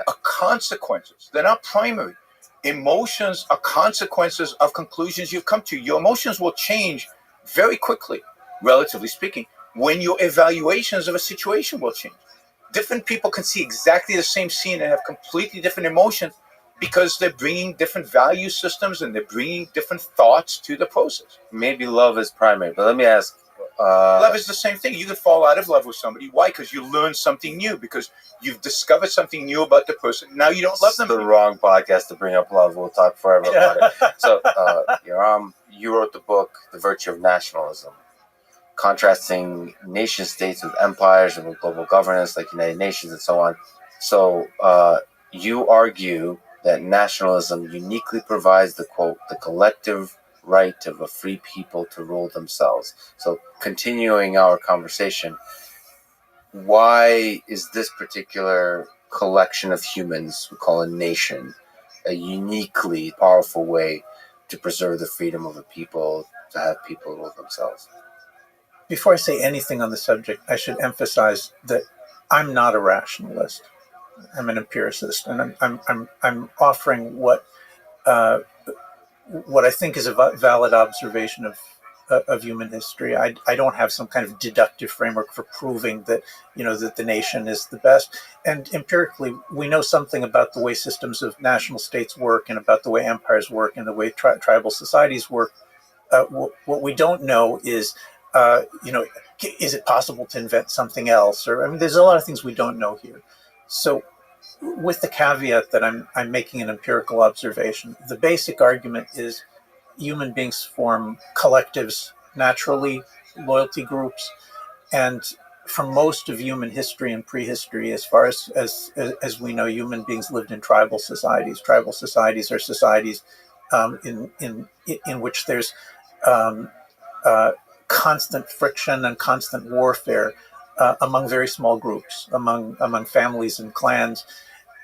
are consequences. They're not primary. Emotions are consequences of conclusions you've come to. Your emotions will change very quickly, relatively speaking, when your evaluations of a situation will change. different people can see exactly the same scene and have completely different emotions because they're bringing different value systems and they're bringing different thoughts to the process.
Maybe love is primary, but let me ask.
Love is the same thing. You can fall out of love with somebody. Why? Because you learned something new. Because you've discovered something new about the person. Now you don't love them.
The wrong podcast to bring up love. We'll talk forever about it. So, you wrote the book, The Virtue of Nationalism, contrasting nation states with empires and with global governance like United Nations and so on. So, you argue that nationalism uniquely provides the, quote, the collective right of a free people to rule themselves. So, continuing our conversation, why is this particular collection of humans, we call a nation, a uniquely powerful way to preserve the freedom of a people, to have people rule themselves?
Before I say anything on the subject, I should emphasize that I'm not a rationalist. I'm an empiricist, and I'm offering what I think is a valid observation of human history. I don't have some kind of deductive framework for proving that that the nation is the best. And empirically, we know something about the way systems of national states work, and about the way empires work, and the way tribal societies work. What we don't know is, is it possible to invent something else? Or there's a lot of things we don't know here. So, with the caveat that I'm making an empirical observation, the basic argument is human beings form collectives naturally, loyalty groups, and for most of human history and prehistory, as far as we know, human beings lived in tribal societies. Tribal societies are societies in which there's constant friction and constant warfare among very small groups, among families and clans.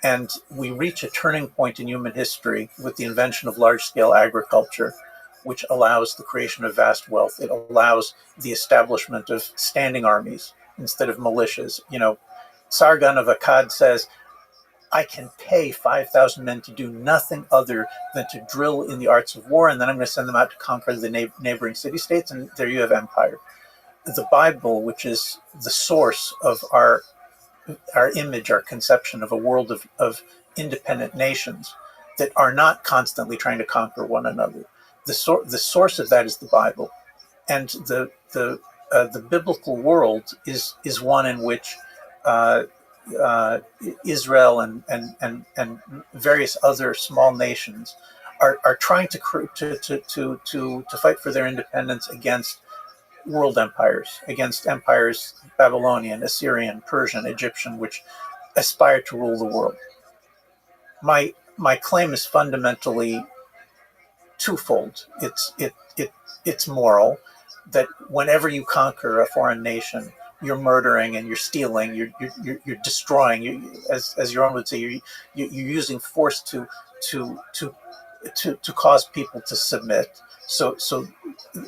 And we reach a turning point in human history with the invention of large-scale agriculture, which allows the creation of vast wealth. It allows the establishment of standing armies instead of militias. Sargon of Akkad says, I can pay 5,000 men to do nothing other than to drill in the arts of war, and then I'm going to send them out to conquer the neighboring city-states, and there you have empire. The Bible, which is the source of our image, our conception of a world of independent nations that are not constantly trying to conquer one another. The source of that is the Bible, and the biblical world is one in which Israel and various other small nations are trying to fight for their independence against world empires, against empires Babylonian, Assyrian, Persian, Egyptian, which aspire to rule the world. My claim is fundamentally twofold. It's moral, that whenever you conquer a foreign nation, you're murdering and you're stealing, you're destroying. As your own would say, you're using force to cause people to submit. So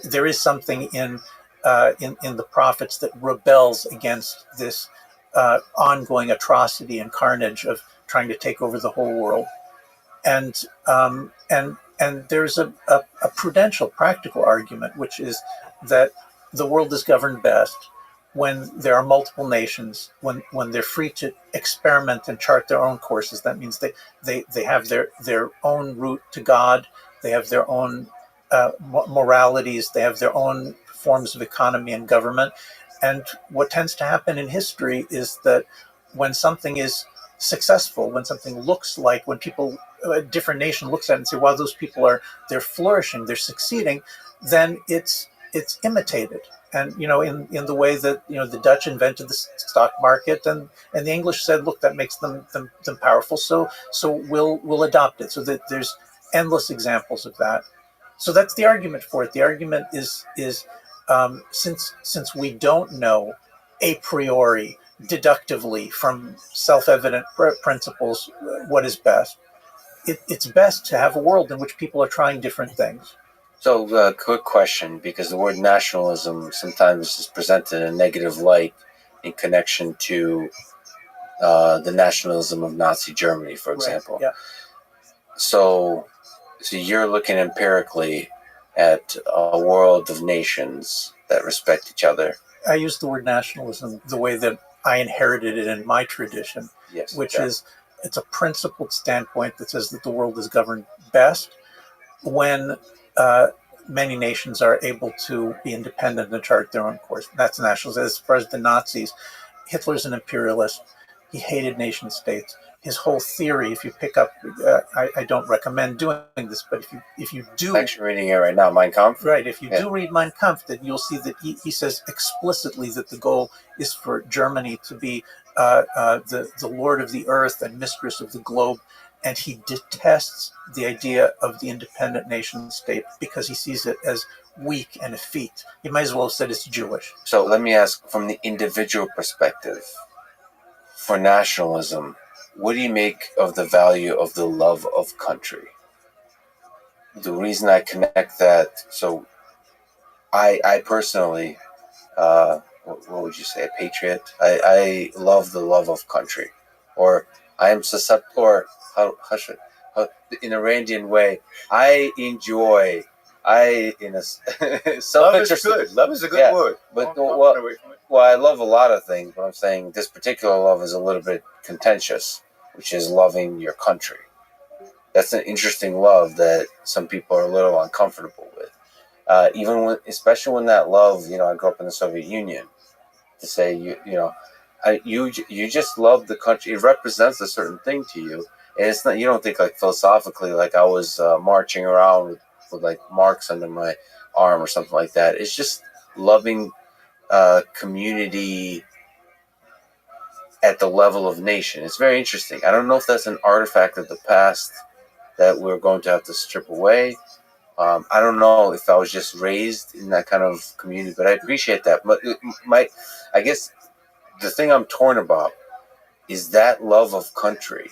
there is something in the prophets that rebels against this ongoing atrocity and carnage of trying to take over the whole world. And there's a prudential, practical argument, which is that the world is governed best when there are multiple nations, when they're free to experiment and chart their own courses. That means they have their own route to God, they have their own moralities, they have their own forms of economy and government. And what tends to happen in history is that when something is successful, when something looks like, when people, a different nation looks at it and say, wow, those people they're flourishing, they're succeeding, then it's imitated. And in the way that the Dutch invented the stock market, and the English said, look, that makes them powerful, so we'll adopt it. So that there's endless examples of that. So that's the argument for it. The argument is since we don't know a priori, deductively, from self-evident principles what is best, it's best to have a world in which people are trying different things.
So, quick question, because the word nationalism sometimes is presented in a negative light in connection to the nationalism of Nazi Germany, for example.
Right, yeah.
So you're looking empirically at a world of nations that respect each other.
I use the word nationalism the way that I inherited it in my tradition,
Yes.
which
yeah.
is it's a principled standpoint that says that the world is governed best when many nations are able to be independent and chart their own course. That's nationalism. As far as the Nazis, Hitler's an imperialist. He hated nation states. His whole theory, if you pick up, I don't recommend doing this, but if you do,
I'm actually reading it right now, Mein Kampf.
right, if you
Yeah.
do read Mein Kampf, then you'll see that he says explicitly that the goal is for Germany to be the lord of the earth and mistress of the globe, and he detests the idea of the independent nation state because he sees it as weak and effete. He might as well have said it's Jewish.
So let me ask, from the individual perspective, for nationalism, what do you make of the value of the love of country? The reason I connect that, so I personally, what would you say, a patriot? I love the love of country, or I am susceptible, or in a Randian way, I enjoy. In a
Love is good. Love is a good word.
But
Don't away from it.
well, I love a lot of things, but I'm saying this particular love is a little bit contentious, which is loving your country. That's an interesting love that some people are a little uncomfortable with. Even when, especially when that love, I grew up in the Soviet Union. To say you just love the country. It represents a certain thing to you, and it's not. You don't think like philosophically, like I was marching around with like marks under my arm or something like that. It's just loving community at the level of nation. It's very interesting. I don't know if that's an artifact of the past that we're going to have to strip away. I don't know if I was just raised in that kind of community, but I appreciate that. But I guess the thing I'm torn about is that love of country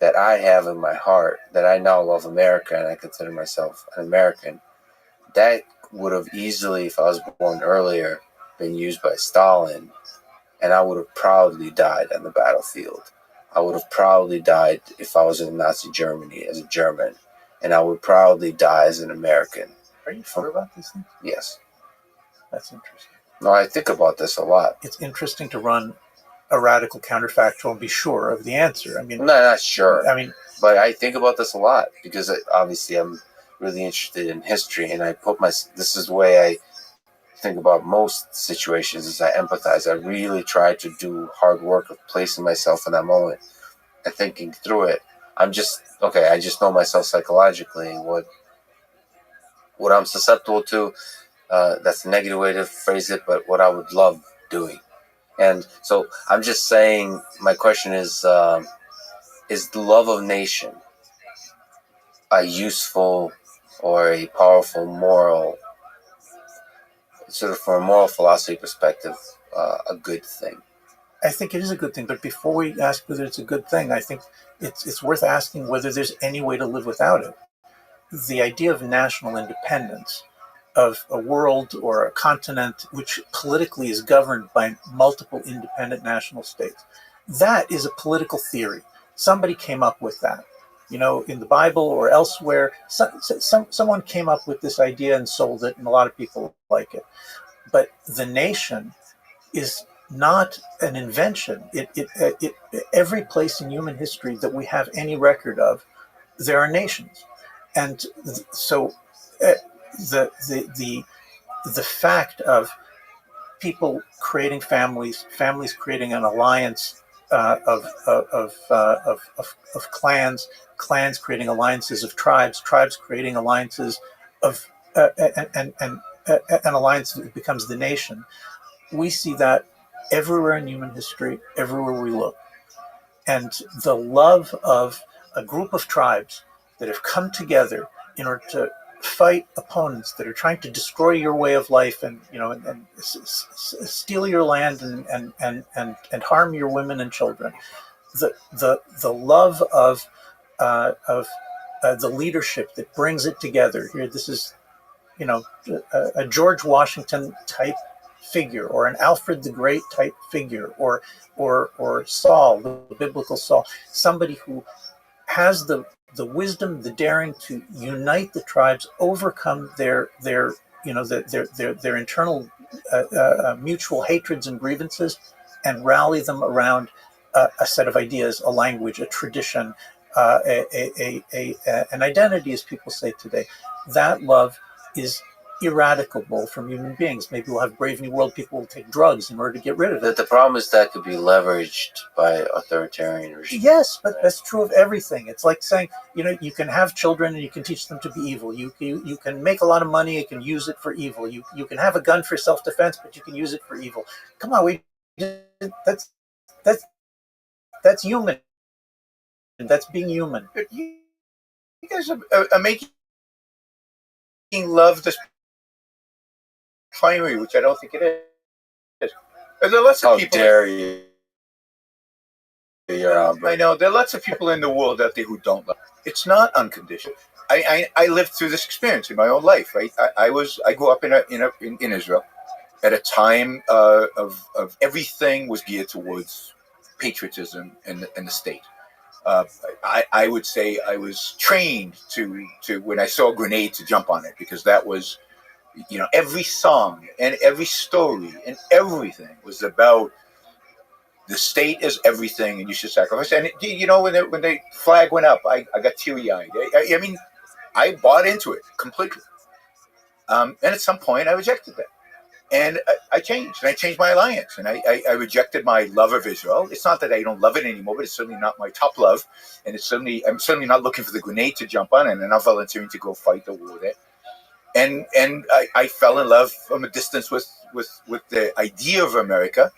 that I have in my heart, that I now love America and I consider myself an American. That would have easily, if I was born earlier, been used by Stalin, and I would have proudly died on the battlefield. I would have proudly died if I was in Nazi Germany as a German, and I would proudly die as an American.
Are you sure about these things?
Yes.
That's interesting.
No, I think about this a lot.
It's interesting to run a radical counterfactual and be sure of the answer. I mean,
I'm not sure.
But
I think about this a lot because obviously I'm really interested in history, and this is the way I think about most situations is I empathize. I really try to do hard work of placing myself in that moment and thinking through it. I just know myself psychologically, what I'm susceptible to. That's a negative way to phrase it, but what I would love doing. And so I'm just saying, my question is the love of nation a useful or a powerful moral, sort of from a moral philosophy perspective, a good thing?
I think it is a good thing, but before we ask whether it's a good thing, I think it's worth asking whether there's any way to live without it. The idea of national independence, of a world or a continent which politically is governed by multiple independent national states, that is a political theory. Somebody came up with that. In the Bible or elsewhere, someone came up with this idea and sold it, and a lot of people like it. But the nation is not an invention. Every place in human history that we have any record of, there are nations, and so the fact of people creating families creating an alliance of clans creating alliances of tribes creating alliances of and an alliance that becomes the nation. We see that everywhere in human history, everywhere we look. And the love of a group of tribes that have come together in order to fight opponents that are trying to destroy your way of life and steal your land and harm your women and children. The love of the leadership that brings it together. Here, this is a George Washington type figure, or an Alfred the Great type figure, or Saul, the biblical Saul, somebody who has the wisdom, the daring to unite the tribes, overcome their internal mutual hatreds and grievances, and rally them around a set of ideas, a language, a tradition, an identity, as people say today. That love is eradicable from human beings. Maybe we'll have Brave New World people will take drugs in order to get rid of it.
The problem is that could be leveraged by authoritarian regimes.
Yes, but that's true of everything. It's like saying, you can have children and you can teach them to be evil. You can make a lot of money, you can use it for evil. You can have a gun for self-defense, but you can use it for evil. Come on, that's human. That's being human.
But you guys are making love this primary, which I don't think it is. There are lots of people.
How dare you?
I know there are lots of people in the world out there who don't love. It's not unconditional. I lived through this experience in my own life. Right? I grew up in Israel at a time of everything was geared towards patriotism and the state. I would say I was trained to when I saw a grenade to jump on it, because that was, every song and every story and everything was about the state is everything and you should sacrifice. And when the flag went up, I got teary-eyed. I mean, I bought into it completely. And at some point I rejected that. And I changed. And I changed my alliance. And I rejected my love of Israel. It's not that I don't love it anymore, but it's certainly not my top love. And I'm certainly not looking for the grenade to jump on, and I'm not volunteering to go fight the war there. And I fell in love from a distance with the idea of America.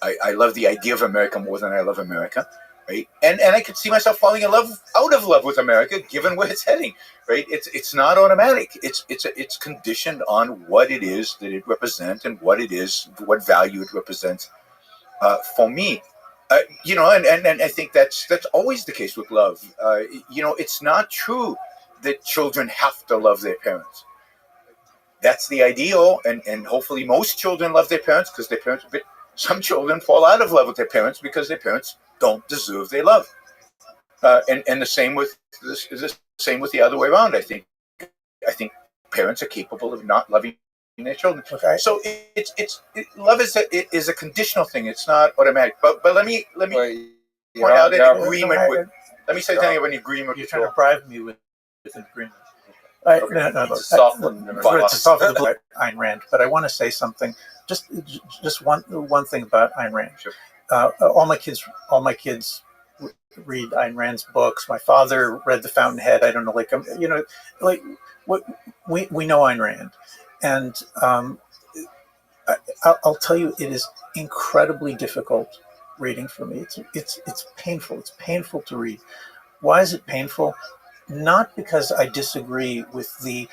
I love the idea of America more than I love America. Right. And I could see myself falling in love, out of love with America, given where it's heading. Right. It's not automatic. It's conditioned on what it is that it represents and what value it represents for me. And I think that's always the case with love. It's not true that children have to love their parents. That's the ideal, and hopefully most children love their parents because their parents. But some children fall out of love with their parents because their parents don't deserve their love, and the same with this is the same with the other way around. I think parents are capable of not loving their children.
Okay.
So love is a conditional thing. It's not automatic. But let me point out an agreement with. Let me say something about an agreement.
You're trying to bribe me with an agreement. No.
To soften
the blow at Ayn Rand, but I want to say something. Just one thing about Ayn Rand.
Sure.
All my kids read Ayn Rand's books. My father read The Fountainhead. I don't know, what we know Ayn Rand, and I'll tell you, it is incredibly difficult reading for me. It's painful. It's painful to read. Why is it painful? Not because I disagree with the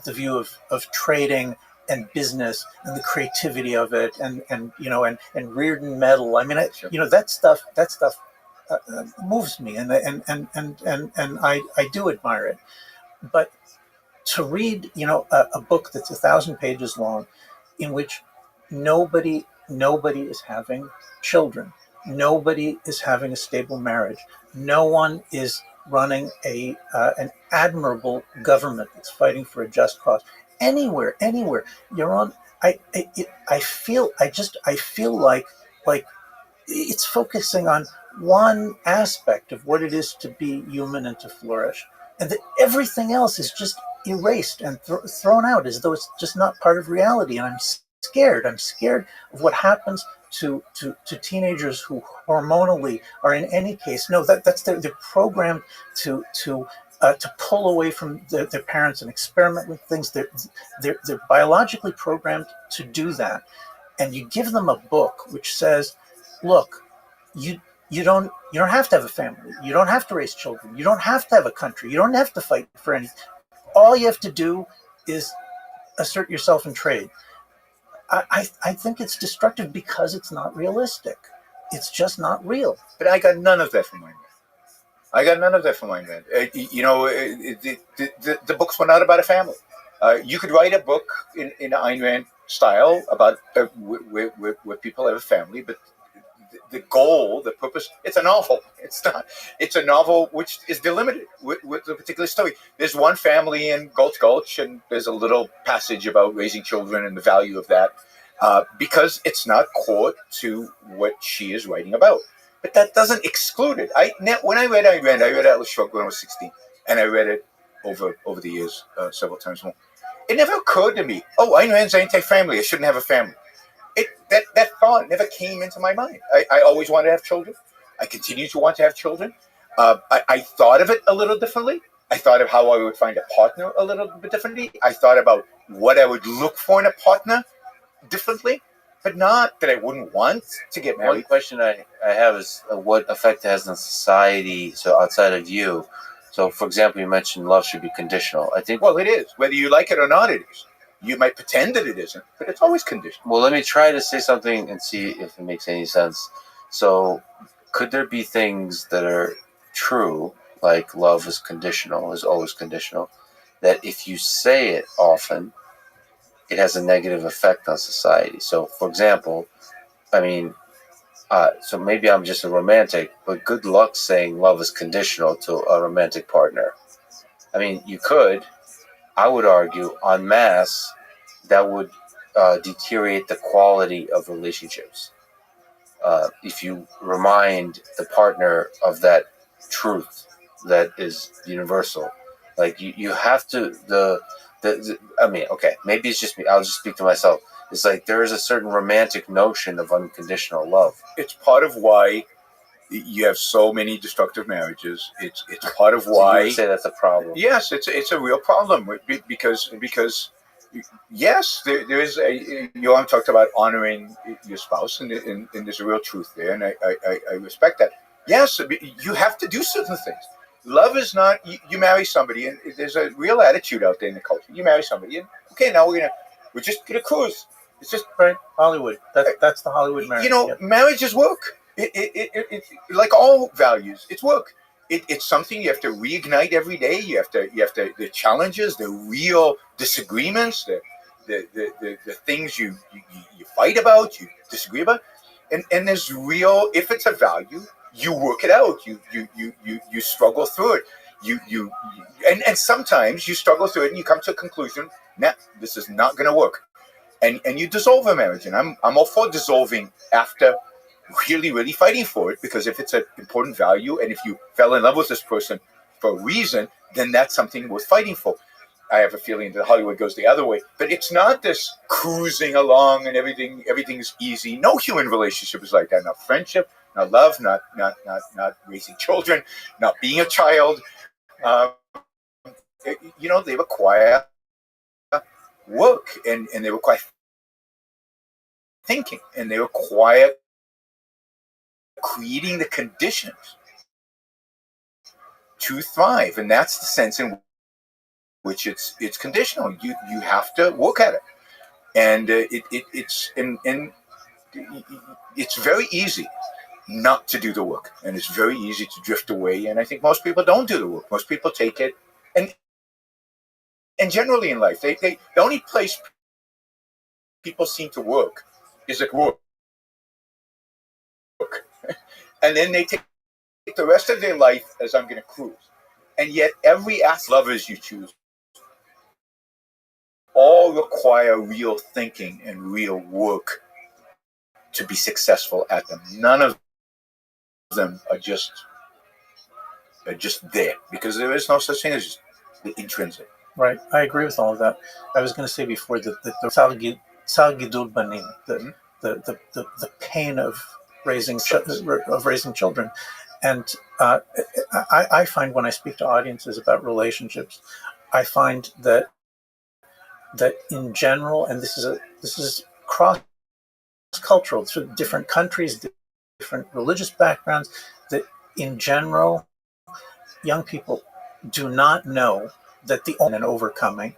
view of trading and business and the creativity of it, and Reardon Metal. I mean, that stuff moves me, and I do admire it. But to read, a book that's 1,000 pages long, in which nobody is having children, nobody is having a stable marriage, no one is running an admirable government that's fighting for a just cause. Anywhere, you're on. I feel like it's focusing on one aspect of what it is to be human and to flourish, and that everything else is just erased and thrown out as though it's just not part of reality. And I'm scared. I'm scared of what happens to teenagers who hormonally are, in any case, they're programmed to pull away from their parents and experiment with things. They're biologically programmed to do that. And you give them a book which says, look, you don't have to have a family. You don't have to raise children. You don't have to have a country. You don't have to fight for anything. All you have to do is assert yourself in trade. I think it's destructive because it's not realistic. It's just not real.
But I got none of that from Ayn Rand. The books were not about a family. You could write a book in Ayn Rand style about where people have a family, but the goal, the purpose, it's a novel. It's a novel which is delimited with a particular story. There's one family in Gulch, and there's a little passage about raising children and the value of that. because it's not core to what she is writing about. But that doesn't exclude it. When I read Atlas Shrugged when I was 16, and I read it over the years several times more. It never occurred to me, oh, Ayn Rand's anti-family. I shouldn't have a family. That thought never came into my mind. I always wanted to have children. I continue to want to have children. I thought of it a little differently. I thought of how I would find a partner a little bit differently. I thought about what I would look for in a partner differently, but not that I wouldn't want to get married.
One question I have is what effect it has on society, so outside of you. So, for example, you mentioned love should be conditional. I think.
Well, it is. Whether you like it or not, it is. You might pretend that it isn't, but it's always conditional.
Well, let me try to say something and see if it makes any sense. So, could there be things that are true, like love is conditional, is always conditional, that if you say it often, it has a negative effect on society? So, for example, I mean, so maybe I'm just a romantic, but good luck saying love is conditional to a romantic partner. I mean, you could. I would argue, en masse, that would deteriorate the quality of relationships. If you remind the partner of that truth that is universal, like you have to I mean, okay, maybe it's just me. I'll just speak to myself. It's like there is a certain romantic notion of unconditional love.
It's part of why you have so many destructive marriages. It's part of why.
So you would say that's a problem.
Yes, it's a real problem because yes, there is a. Yoram talked about honoring your spouse, and there's a real truth there, and I respect that. Yes, you have to do certain things. Love is not you marry somebody, and there's a real attitude out there in the culture. You marry somebody, and okay, now we're just gonna cruise. It's just
Right, Hollywood. That's the Hollywood marriage. Yep.
Marriage is work. It like all values, it's work. It's something you have to reignite every day. You have to the challenges, the real disagreements, the things you fight about, you disagree about, and there's real. If it's a value, you work it out. You struggle through it. And sometimes you struggle through it, and you come to a conclusion. Nah, this is not going to work. And you dissolve a marriage, and I'm all for dissolving after really fighting for it, because if it's an important value, and if you fell in love with this person for a reason, then that's something worth fighting for. I have a feeling that Hollywood goes the other way, but it's not this cruising along and everything's easy. No human relationship is like that. Not friendship, not love, not raising children, not being a child. They require work, and they require thinking, and they require creating the conditions to thrive, and that's the sense in which it's conditional. You have to work at it, and it's very easy not to do the work, and it's very easy to drift away. And I think most people don't do the work. Most people take it, and generally in life, the only place people seem to work is at work. And then they take the rest of their life as I'm going to cruise. And yet every lovers you choose all require real thinking and real work to be successful at them. None of them are just there, because there is no such thing as the intrinsic.
Right, I agree with all of that. I was going to say before that the Tzar Gidul Banim, the pain of raising children, and I find when I speak to audiences about relationships, I find that in general, and this is cross-cultural, through different countries, different religious backgrounds, that in general, young people do not know that the only and overcoming,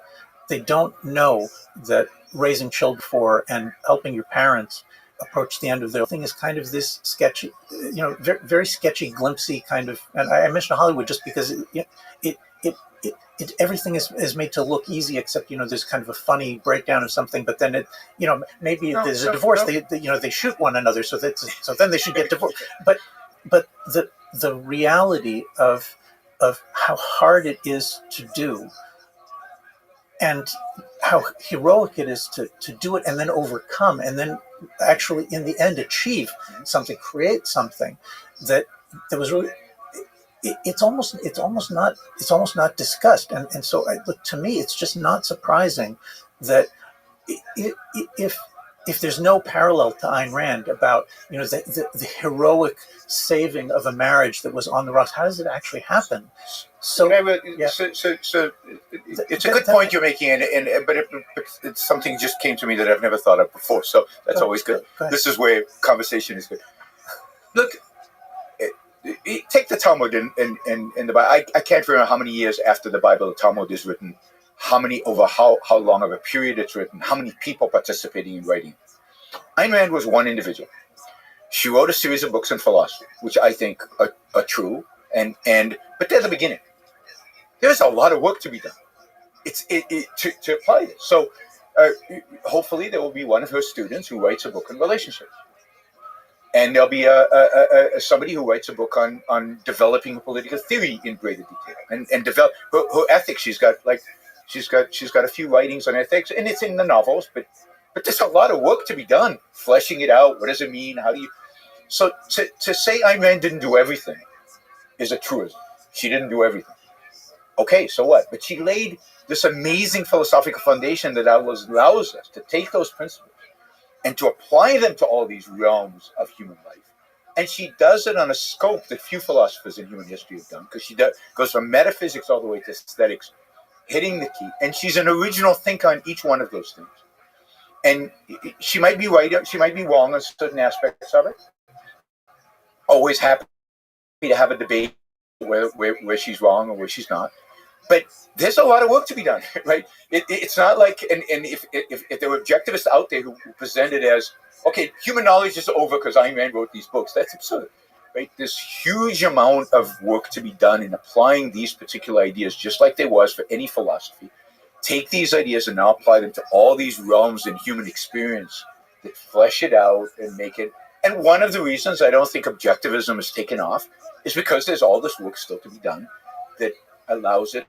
they don't know that raising children for and helping your parents approach the end of their thing is kind of this sketchy, very, very sketchy, glimpsy kind of. And I mentioned Hollywood just because everything is made to look easy, except there's kind of a funny breakdown of something, but then maybe there's a divorce. They shoot one another, so then they should get divorced. But the reality of how hard it is to do, and how heroic it is to do it and then overcome and then actually in the end achieve something, create something that was really. It's almost not discussed, and so look, to me, it's just not surprising that if there's no parallel to Ayn Rand about the heroic saving of a marriage that was on the rocks, how does it actually happen? So
it's a good point you're making, but it's something just came to me that I've never thought of before. So that's always good. This is where conversation is good. Look. Take the Talmud and the Bible. I can't remember how many years after the Bible the Talmud is written, how long of a period it's written, how many people participating in writing. Ayn Rand was one individual. She wrote a series of books in philosophy, which I think are true, but they're the beginning. There's a lot of work to be done. To apply this. So hopefully there will be one of her students who writes a book on relationships. And there'll be somebody who writes a book on developing political theory in greater detail and develop her ethics. She's got a few writings on ethics, and it's in the novels. But there's a lot of work to be done, fleshing it out. What does it mean? How do you? So to say Ayn Rand didn't do everything is a truism. She didn't do everything. Okay, so what? But she laid this amazing philosophical foundation that allows us to take those principles and to apply them to all these realms of human life. And she does it on a scope that few philosophers in human history have done, because goes from metaphysics all the way to aesthetics, hitting the key. And she's an original thinker on each one of those things. And she might be right, she might be wrong on certain aspects of it. Always happy to have a debate where she's wrong or where she's not. But there's a lot of work to be done, right? It's not like, and if there were objectivists out there who present it as, okay, human knowledge is over because Ayn Rand wrote these books, that's absurd, right? There's huge amount of work to be done in applying these particular ideas, just like there was for any philosophy. Take these ideas and now apply them to all these realms in human experience that flesh it out and make it. And one of the reasons I don't think objectivism is taken off is because there's all this work still to be done that allows it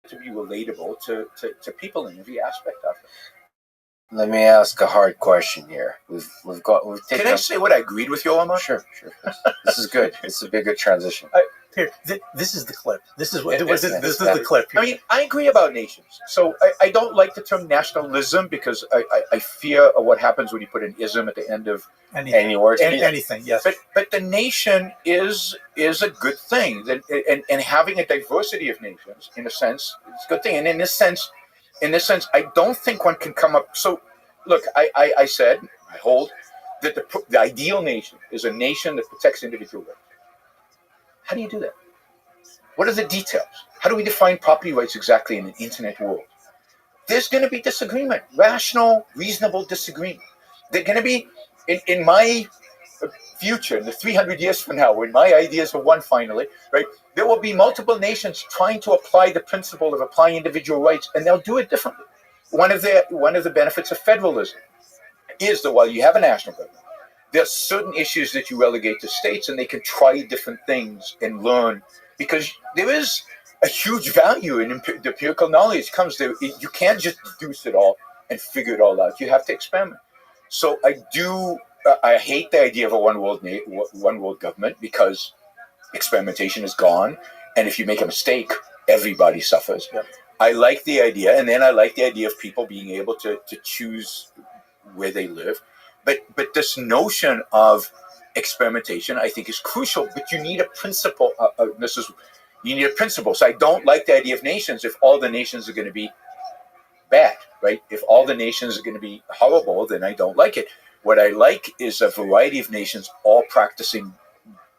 to be relatable to people in every aspect of it.
Let me ask a hard question here. We've taken.
Can I say what I agreed with you on?
Sure. This is good. This would be a good transition.
Here, this is the clip. This is the clip.
I mean, I agree about nations. So I don't like the term nationalism because I fear what happens when you put an ism at the end of
any
word.
Anything, yes.
But the nation is a good thing. And having a diversity of nations, in a sense, it's a good thing. And in this sense, I don't think one can come up. So, look, I said, I hold, that the ideal nation is a nation that protects individual rights. How do you do that? What are the details? How do we define property rights exactly in an internet world? There's going to be disagreement, rational, reasonable disagreement. They're going to be, in my future, in the 300 years from now, when my ideas are won finally, right, there will be multiple nations trying to apply the principle of applying individual rights, and they'll do it differently. One of the benefits of federalism is that while you have a national government, there are certain issues that you relegate to states, and they can try different things and learn, because there is a huge value in the empirical knowledge comes there. You can't just deduce it all and figure it all out. You have to experiment. So I hate the idea of a one world government, because experimentation is gone, and if you make a mistake, everybody suffers.
Yep.
I like the idea, and then I like the idea of people being able to choose where they live. But this notion of experimentation, I think, is crucial. But you need a principle. You need a principle. So I don't like the idea of nations if all the nations are going to be bad, right? If all the nations are going to be horrible, then I don't like it. What I like is a variety of nations all practicing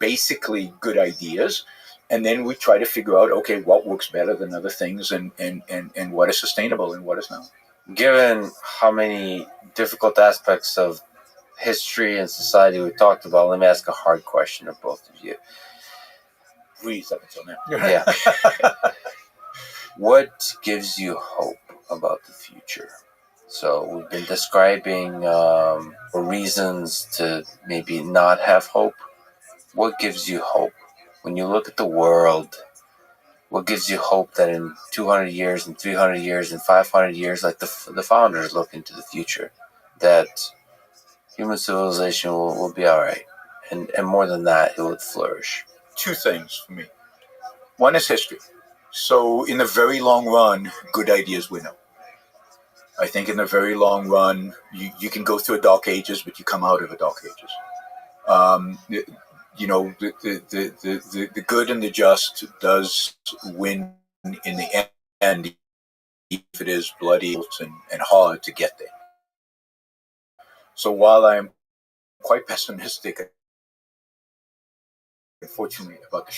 basically good ideas, and then we try to figure out, okay, what works better than other things, and what is sustainable and what is not.
Given how many difficult aspects of history and society we talked about, let me ask a hard question of both of you.
Breathe up until now.
Yeah. What gives you hope about the future? So we've been describing reasons to maybe not have hope. What gives you hope? When you look at the world, what gives you hope that in 200 years, and 300 years, and 500 years, like the founders look into the future, that human civilization will be all right, and more than that, it would flourish?
Two things for me. One is history. So in the very long run, good ideas win out. I think in the very long run, you can go through a dark ages, but you come out of a dark ages. The good and the just does win in the end, if it is bloody and hard to get there. So while I'm quite pessimistic, unfortunately, about the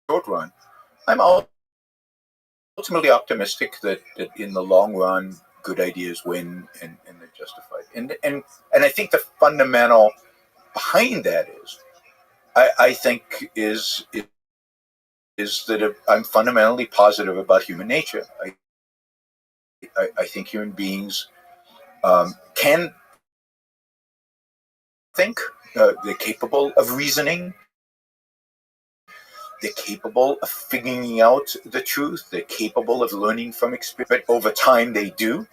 short run, I'm ultimately optimistic that in the long run, good ideas win and they're justified. And I think the fundamental behind that I think is that I'm fundamentally positive about human nature. I think human beings can think. They're capable of reasoning. They're capable of figuring out the truth. They're capable of learning from experience. But over time, they do.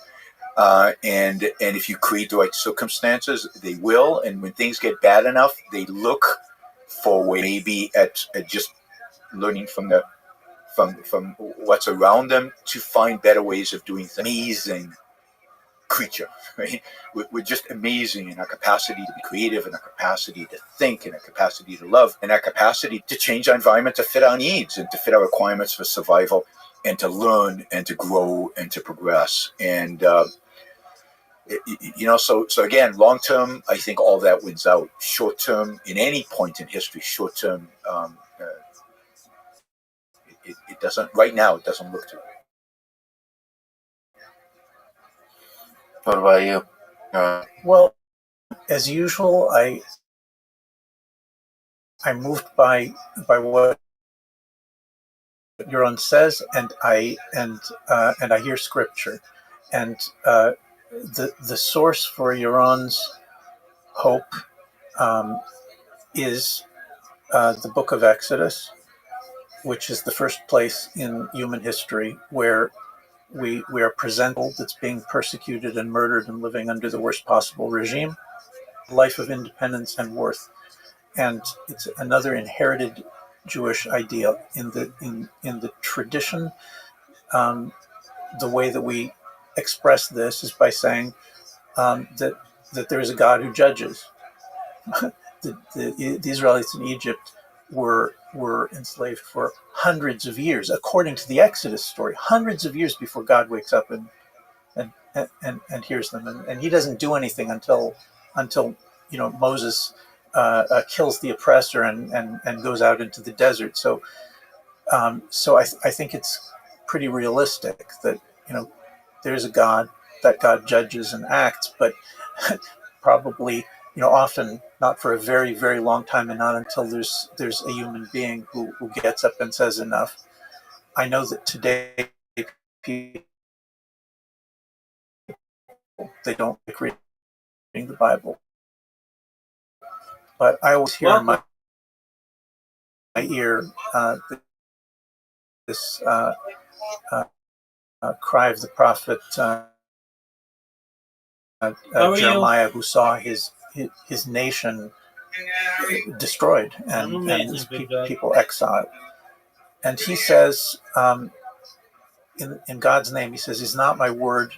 And if you create the right circumstances, they will. And when things get bad enough, they look for maybe at just learning from what's around them to find better ways of doing things. Amazing creature, right? We're just amazing in our capacity to be creative, in our capacity to think, in our capacity to love, in our capacity to change our environment to fit our needs and to fit our requirements for survival, and to learn and to grow and to progress. And so again, long term, I think all that wins out. Short term, in any point in history, short term, it doesn't. Right now, it doesn't look to.
What about you?
Well, as usual, I'm moved by what Yaron says, and I hear scripture, and the source for Yaron's hope is the book of Exodus, which is the first place in human history where we are presented that's being persecuted and murdered and living under the worst possible regime, life of independence and worth. And it's another inherited Jewish ideal in the tradition. The way that we express this is by saying that there is a God who judges. the Israelites in Egypt were enslaved for hundreds of years, according to the Exodus story, hundreds of years before God wakes up and hears them, and he doesn't do anything until Moses kills the oppressor and goes out into the desert. So I think it's pretty realistic that there's a God, that God judges and acts, but probably often not for a very, very long time, and not until there's a human being who gets up and says enough. I know that today people, they don't like reading the Bible, but I always hear in my ear this cry of the prophet Jeremiah, who saw his nation destroyed and his people exiled. And he says, in God's name, he says, "Is not my word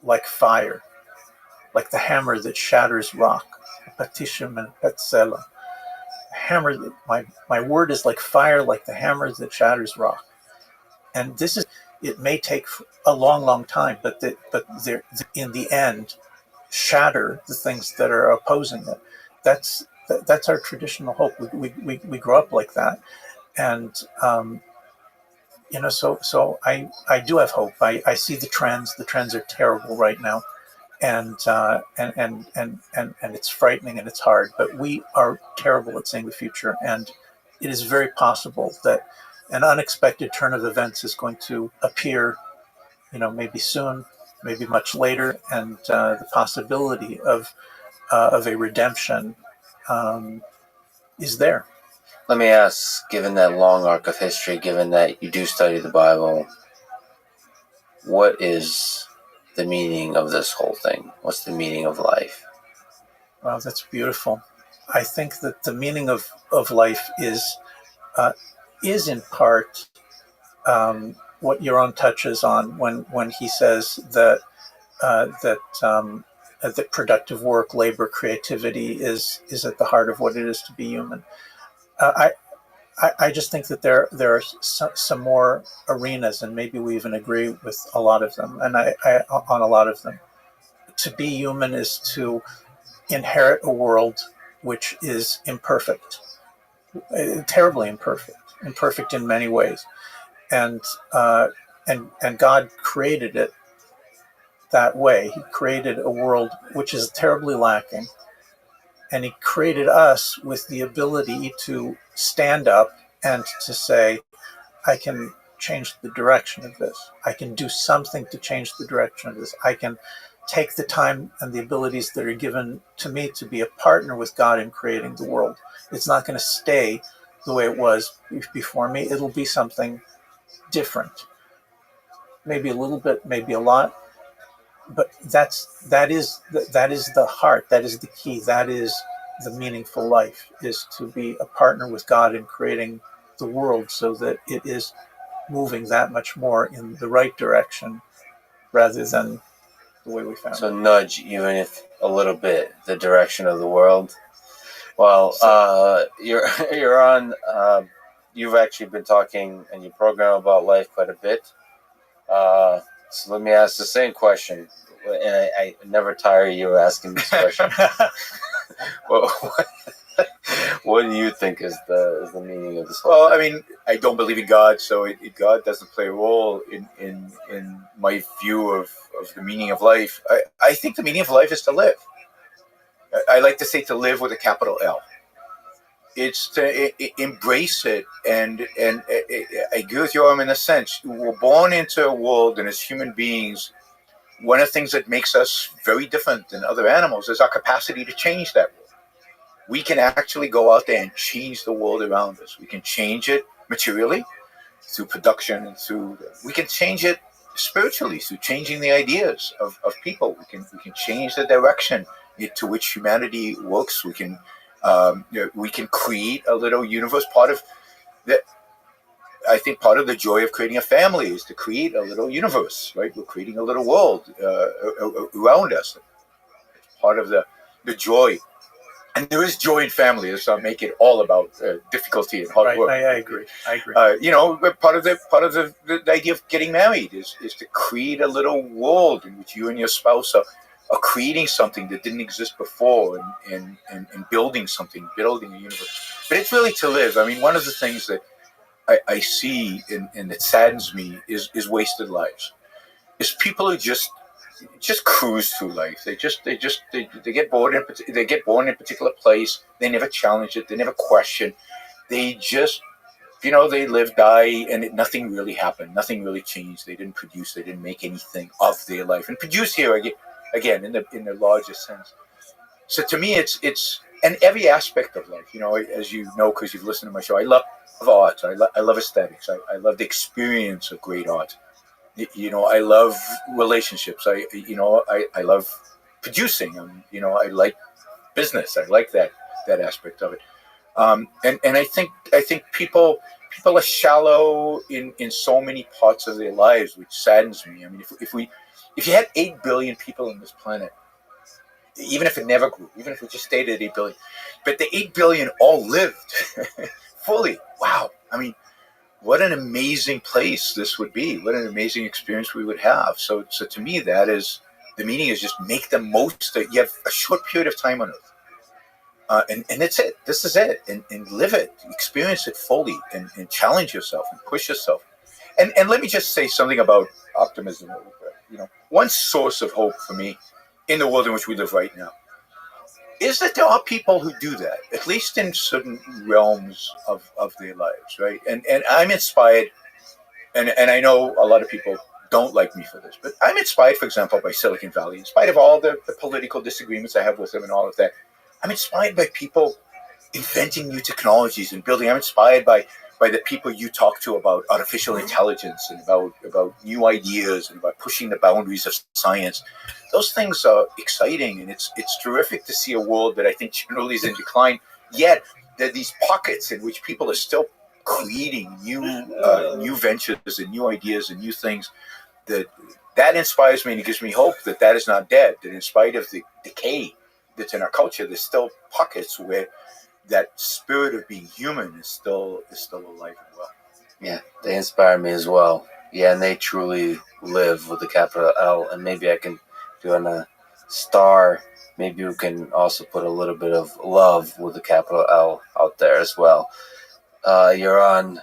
like fire, like the hammer that shatters rock, patishim and petzela? Hammer, my word is like fire, like the hammer that shatters rock." And this is, it may take a long, long time, but they're in the end shatter the things that are opposing it. That's our traditional hope. We grow up like that, and so I do have hope. I see the trends. The trends are terrible right now, and it's frightening and it's hard. But we are terrible at seeing the future, and it is very possible that an unexpected turn of events is going to appear, maybe soon, maybe much later, and the possibility of a redemption is there.
Let me ask, given that long arc of history, given that you do study the Bible, what is the meaning of this whole thing? What's the meaning of life?
Wow, that's beautiful. I think that the meaning of life is in part what Yaron touches on when he says that productive work, labor, creativity is at the heart of what it is to be human. I just think that there are some more arenas, and maybe we even agree with a lot of them, and I on a lot of them. To be human is to inherit a world which is imperfect, terribly imperfect in many ways, and and God created it that way. He created a world which is terribly lacking, and he created us with the ability to stand up and to say, I can change the direction of this. I can do something to change the direction of this. I can take the time and the abilities that are given to me to be a partner with God in creating the world. It's not going to stay the way it was before me. It'll be something different. Maybe a little bit, maybe a lot, but that is the heart. That is the key. That is the meaningful life, is to be a partner with God in creating the world so that it is moving that much more in the right direction rather than the way we found
So
it.
nudge, even if a little bit, the direction of the world. Well, you're on. You've actually been talking in your program about life quite a bit. So let me ask the same question, and I never tire you asking this question. Well, what do you think is the meaning of this whole
Well,
thing?
I mean, I don't believe in God, so God doesn't play a role in my view of the meaning of life. I think the meaning of life is to live. I like to say to live with a capital L. It's to embrace it, and I agree with you in a sense. We're born into a world, and as human beings, one of the things that makes us very different than other animals is our capacity to change that world. We can actually go out there and change the world around us. We can change it materially through production, and through we can change it spiritually through changing the ideas of people. We can change the direction to which humanity works. We can create a little universe. Part of the I think part of the joy of creating a family is to create a little universe, right? We're creating a little world around us. It's part of the joy. And there is joy in family. Let's not make it all about difficulty and hard
Right,
work.
I agree.
Part of the idea of getting married is to create a little world in which you and your spouse are creating something that didn't exist before, and building something, building a universe. But it's really to live. I mean, one of the things that I see and that saddens me is wasted lives. Is people who just cruise through life. They get bored they get born in a particular place. They never challenge it. They never question. They just they live, die, and nothing really happened. Nothing really changed. They didn't produce. They didn't make anything of their life. And produce here again in the largest sense. So to me, it's and every aspect of life. As you know, because you've listened to my show, I love art. I love aesthetics. I love the experience of great art. I love relationships. I love producing. I like business. I like that aspect of it. And I think people are shallow in so many parts of their lives, which saddens me. I mean, if you had 8 billion people on this planet, even if it never grew, even if it just stayed at 8 billion, but the 8 billion all lived fully. Wow. I mean, what an amazing place this would be. What an amazing experience we would have. So to me, that is the meaning, is just make the most that you have a short period of time on earth. And that's it. This is it. And live it, experience it fully, and challenge yourself and push yourself. And let me just say something about optimism. One source of hope for me in the world in which we live right now is that there are people who do that, at least in certain realms of their lives, right? And I'm inspired, and I know a lot of people don't like me for this, but I'm inspired, for example, by Silicon Valley. In spite of all the political disagreements I have with them and all of that, I'm inspired by people inventing new technologies and building. I'm inspired by the people you talk to about artificial intelligence and about new ideas and about pushing the boundaries of science. Those things are exciting, and it's terrific to see a world that I think generally is in decline. Yet there are these pockets in which people are still creating new ventures and new ideas and new things. That inspires me and it gives me hope that is not dead. That in spite of the decay that's in our culture, there's still pockets where that spirit of being human is still alive and well.
Yeah, they inspire me as well. Yeah, and they truly live with the capital L. And maybe I can do on a star. Maybe we can also put a little bit of love with the capital L out there as well. You're on.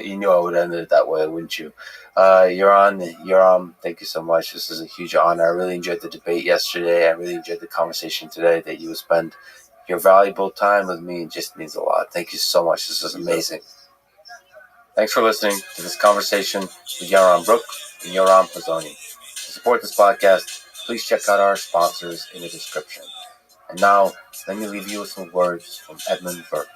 You knew I would end it that way, wouldn't you? You're on. Thank you so much. This is a huge honor. I really enjoyed the debate yesterday. I really enjoyed the conversation today. That you would spend your valuable time with me. It just means a lot. Thank you so much. This is amazing. Thanks for listening to this conversation with Yaron Brook and Yoram Hazoni. To support this podcast, please check out our sponsors in the description. And now, let me leave you with some words from Edmund Burke.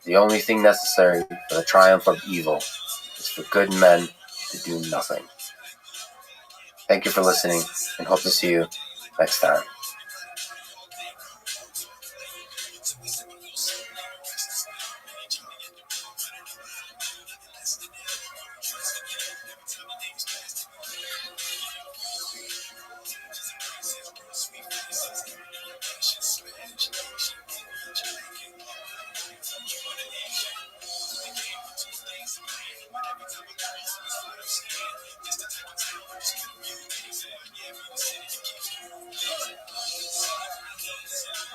The only thing necessary for the triumph of evil is for good men to do nothing. Thank you for listening, and hope to see you next time.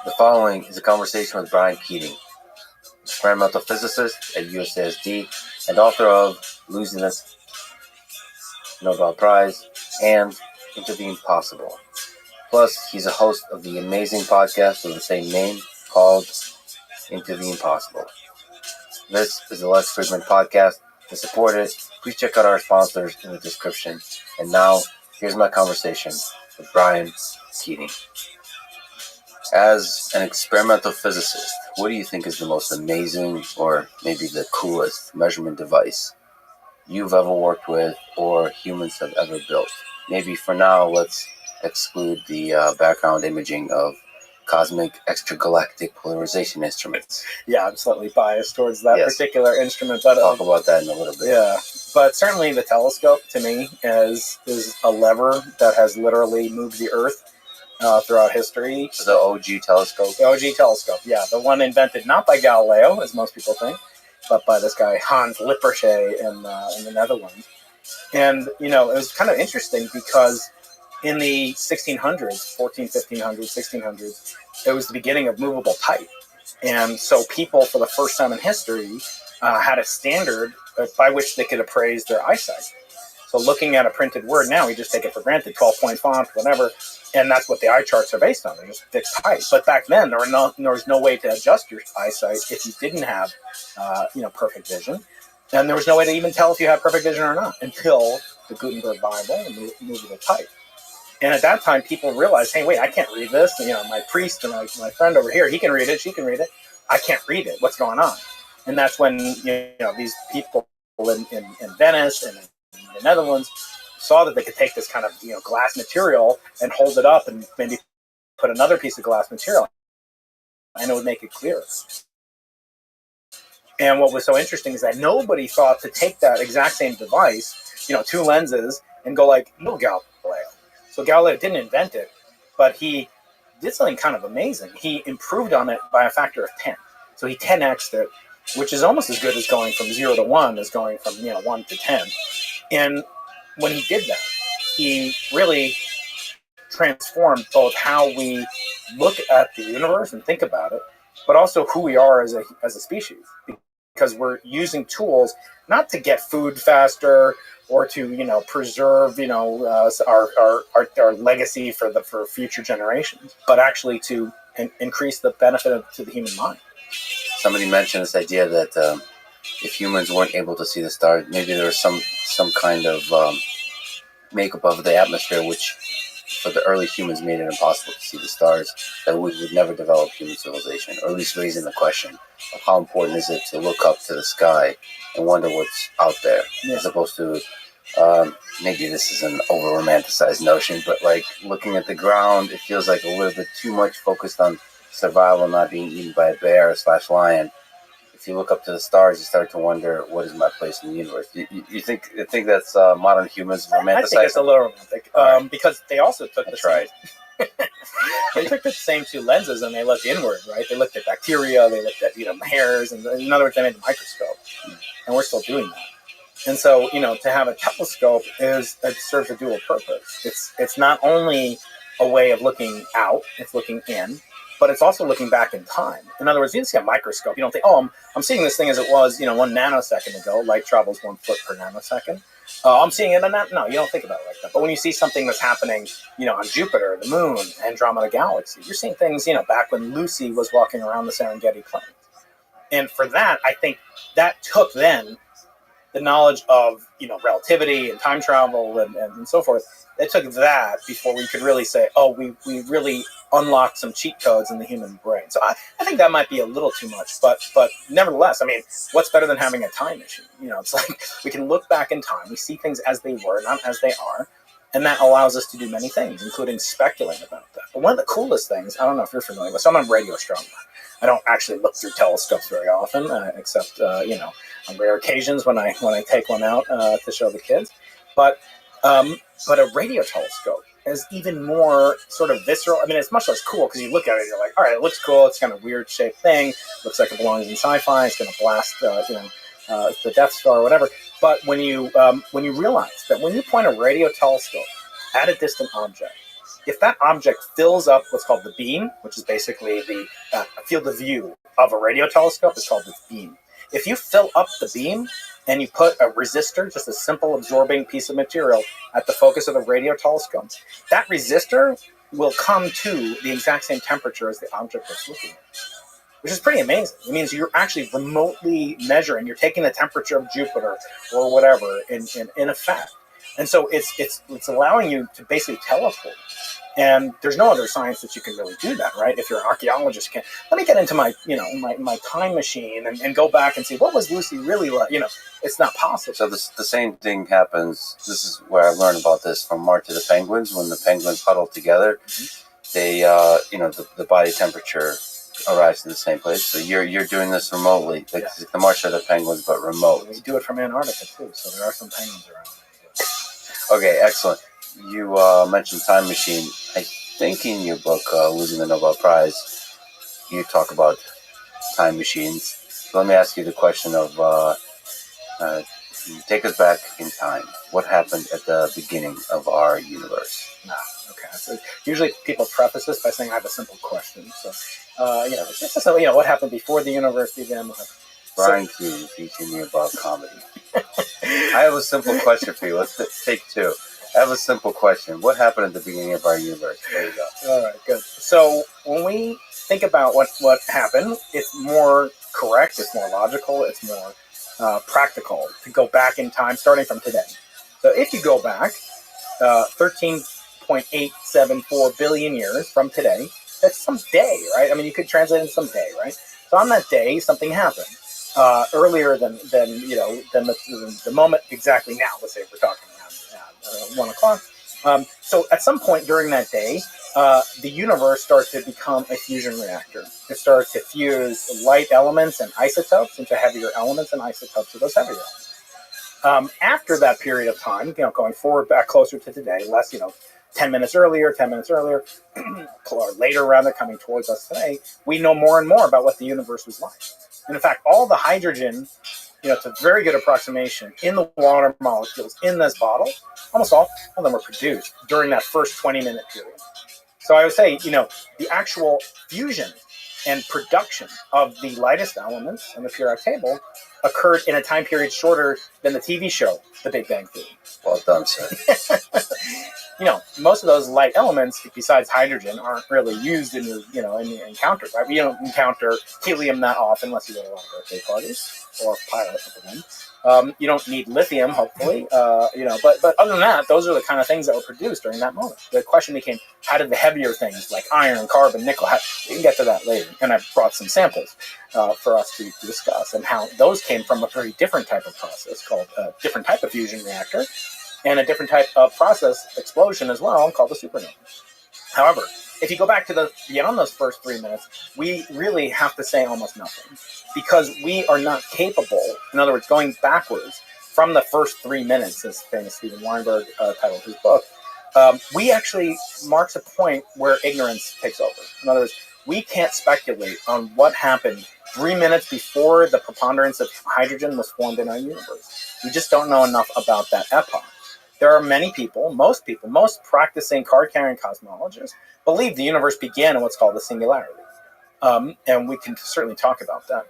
The following is a conversation with Brian Keating, experimental physicist at USASD and author of Losing the Nobel Prize and Into the Impossible. Plus, he's a host of the amazing podcast with the same name called Into the Impossible. This is the Les Friedman podcast. To support it, please check out our sponsors in the description. And now, here's my conversation with Brian Keating. As an experimental physicist, what do you think is the most amazing or maybe the coolest measurement device you've ever worked with or humans have ever built? Maybe for now, let's exclude the background imaging of cosmic extragalactic polarization instruments.
Yeah, I'm slightly biased towards that particular instrument. But
talk about that in a little bit.
Yeah, but certainly the telescope to me is a lever that has literally moved the Earth throughout history.
The OG telescope?
The OG telescope, yeah. The one invented not by Galileo, as most people think, but by this guy Hans Lippershey in the Netherlands. And, it was kind of interesting because in the 1600s, 1500s, 1600s, it was the beginning of movable type. And so people, for the first time in history, had a standard by which they could appraise their eyesight. So looking at a printed word now, we just take it for granted, 12-point font, whatever, and that's what the eye charts are based on. They're just fixed type. But back then, there was no way to adjust your eyesight if you didn't have, perfect vision. And there was no way to even tell if you had perfect vision or not until the Gutenberg Bible and movable type. And at that time, people realized, hey, wait, I can't read this. My priest and my friend over here, he can read it, she can read it. I can't read it. What's going on? And that's when, these people in Venice and in the Netherlands saw that they could take this kind of, glass material and hold it up and maybe put another piece of glass material and it would make it clearer. And what was so interesting is that nobody thought to take that exact same device, two lenses, and go like, no, Galileo. So Galileo didn't invent it, but he did something kind of amazing. He improved on it by a factor of 10. So he 10x'd it, which is almost as good as going from 0 to 1 as going from 1 to 10. And when he did that, he really transformed both how we look at the universe and think about it, but also who we are as a species. Because we're using tools not to get food faster or to preserve our legacy for future generations, but actually to increase the benefit to the human mind.
Somebody mentioned this idea that if humans weren't able to see the stars, maybe there was some kind of makeup of the atmosphere which for the early humans made it impossible to see the stars, that we would never develop human civilization, or at least raising the question of how important is it to look up to the sky and wonder what's out there, as opposed to maybe this is an over romanticized notion, but like looking at the ground, it feels like a little bit too much focused on survival, not being eaten by a bear / lion. If you look up to the stars, you start to wonder, what is my place in the universe? You think that's modern humans romanticize?
I think it's a little romantic, because they also took they took the same two lenses and they looked inward, right? They looked at bacteria, they looked at hairs, and in other words, they made a microscope, and we're still doing that. And so, to have a telescope it serves a dual purpose. It's not only a way of looking out; it's looking in. But it's also looking back in time. In other words, you see a microscope. You don't think, I'm seeing this thing as it was, 1 nanosecond ago. Light travels 1 foot per nanosecond. I'm seeing it in that. No, you don't think about it like that. But when you see something that's happening, on Jupiter, the moon, Andromeda Galaxy, you're seeing things, back when Lucy was walking around the Serengeti Plains. And for that, I think that took then the knowledge of, relativity and time travel and so forth. It took that before we could really say, we really unlocked some cheat codes in the human brain. So I think that might be a little too much, but nevertheless, what's better than having a time machine? It's like we can look back in time, we see things as they were, not as they are, and that allows us to do many things, including speculate about that. But one of the coolest things, I don't know if you're familiar with, so I'm a radio astronomer. I don't actually look through telescopes very often, except on rare occasions when I take one out to show the kids. But a radio telescope is even more sort of visceral. It's much less cool because you look at it and you're like, all right, it looks cool. It's kind of weird shaped thing. Looks like it belongs in sci-fi. It's going to blast, the Death Star or whatever. But when you realize that when you point a radio telescope at a distant object, if that object fills up what's called the beam, which is basically the field of view of a radio telescope, is called the beam. If you fill up the beam and you put a resistor, just a simple absorbing piece of material, at the focus of the radio telescope, that resistor will come to the exact same temperature as the object that's looking at, which is pretty amazing. It means you're actually remotely measuring. You're taking the temperature of Jupiter or whatever in effect. And so it's allowing you to basically teleport. And there's no other science that you can really do that, right? If you're an archaeologist, let me get into my time machine and go back and see what was Lucy really like. It's not possible.
So the same thing happens. This is where I learned about this from March of the Penguins. When the penguins huddle together, they, the body temperature arrives in the same place. So you're doing this remotely. Like the March of the Penguins, but remote.
We do it from Antarctica too, so there are some penguins around.
Okay, excellent. You mentioned time machine. I think in your book, Losing the Nobel Prize, you talk about time machines. So let me ask you the question of, take us back in time. What happened at the beginning of our universe?
Okay. So usually people preface this by saying I have a simple question. So, what happened before the universe began?
Brian Keating teaching me about comedy. I have a simple question for you. Let's take two. I have a simple question. What happened at the beginning of our universe? There you go.
All right, good. So when we think about what happened, it's more correct, it's more logical, it's more practical to go back in time starting from today. So if you go back 13.874 billion years from today, that's some day, right? You could translate it some day, right? So on that day, something happened. Earlier than the moment exactly now. Let's say we're talking 1 o'clock. So at some point during that day, the universe starts to become a fusion reactor. It starts to fuse light elements and isotopes into heavier elements and isotopes to those heavier elements. After that period of time, going forward back closer to today, less 10 minutes earlier, or later rather, coming towards us today, we know more and more about what the universe was like. And in fact, all the hydrogen, it's a very good approximation, in the water molecules in this bottle, almost all of them were produced during that first 20-minute period. So I would say, the actual fusion and production of the lightest elements in the periodic table occurred in a time period shorter than the TV show, The Big Bang Theory.
Well done, sir.
most of those light elements, besides hydrogen, aren't really used in the encounter. Right? We don't encounter helium that often unless you go to a lot of birthday parties or pilot up again. You don't need lithium, hopefully. But other than that, those are the kind of things that were produced during that moment. The question became, how did the heavier things like iron, carbon, nickel, we can get to that later. And I brought some samples for us to discuss, and how those came from a very different type of process called a different type of fusion reactor, and a different type of process explosion as well called the supernova. However, if you go back to beyond those first 3 minutes, we really have to say almost nothing, because we are not capable, in other words, going backwards from the first 3 minutes, as famous Steven Weinberg titled his book, we actually marks a point where ignorance takes over. In other words, we can't speculate on what happened 3 minutes before the preponderance of hydrogen was formed in our universe. We just don't know enough about that epoch. There are many people, most practicing card-carrying cosmologists, believe the universe began in what's called the singularity. And we can certainly talk about that.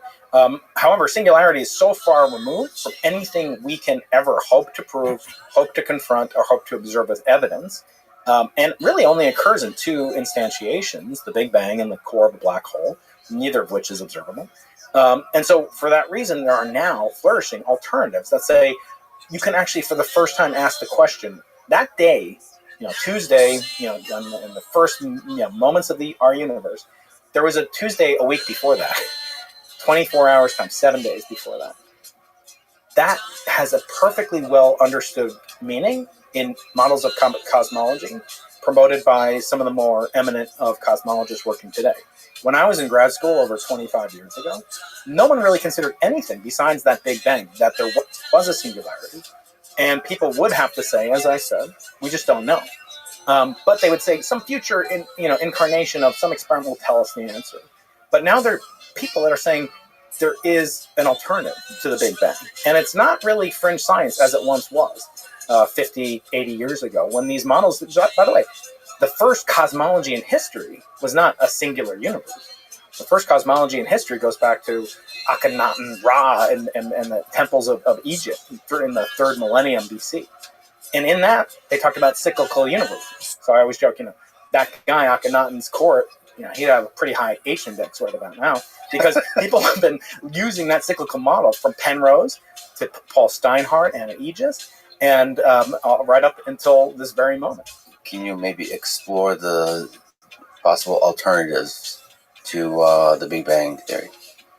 However, singularity is so far removed from anything we can ever hope to prove, hope to confront, or hope to observe as evidence, and really only occurs in two instantiations, the Big Bang and the core of a black hole, neither of which is observable. And so for that reason, there are now flourishing alternatives that say, you can actually, for the first time, ask the question, that day, Tuesday, in the first moments of our universe, there was a Tuesday a week before that, 24 hours times 7 days before that. That has a perfectly well understood meaning in models of cosmology promoted by some of the more eminent of cosmologists working today. When I was in grad school over 25 years ago, no one really considered anything besides that Big Bang, that there was a singularity. And people would have to say, as I said, we just don't know. But they would say some future incarnation of some experiment will tell us the answer. But now there are people that are saying there is an alternative to the Big Bang. And it's not really fringe science as it once was 50, 80 years ago, when these models, by the way, the first cosmology in history was not a singular universe. The first cosmology in history goes back to Akhenaten, Ra, and the temples of Egypt in the 3rd millennium BC. And in that, they talked about cyclical universes. So I always joke, that guy, Akhenaten's court, he'd have a pretty high H index right about now, because people have been using that cyclical model from Penrose to Paul Steinhardt and Aegis, and right up until this very moment.
Can you maybe explore the possible alternatives to the Big Bang theory?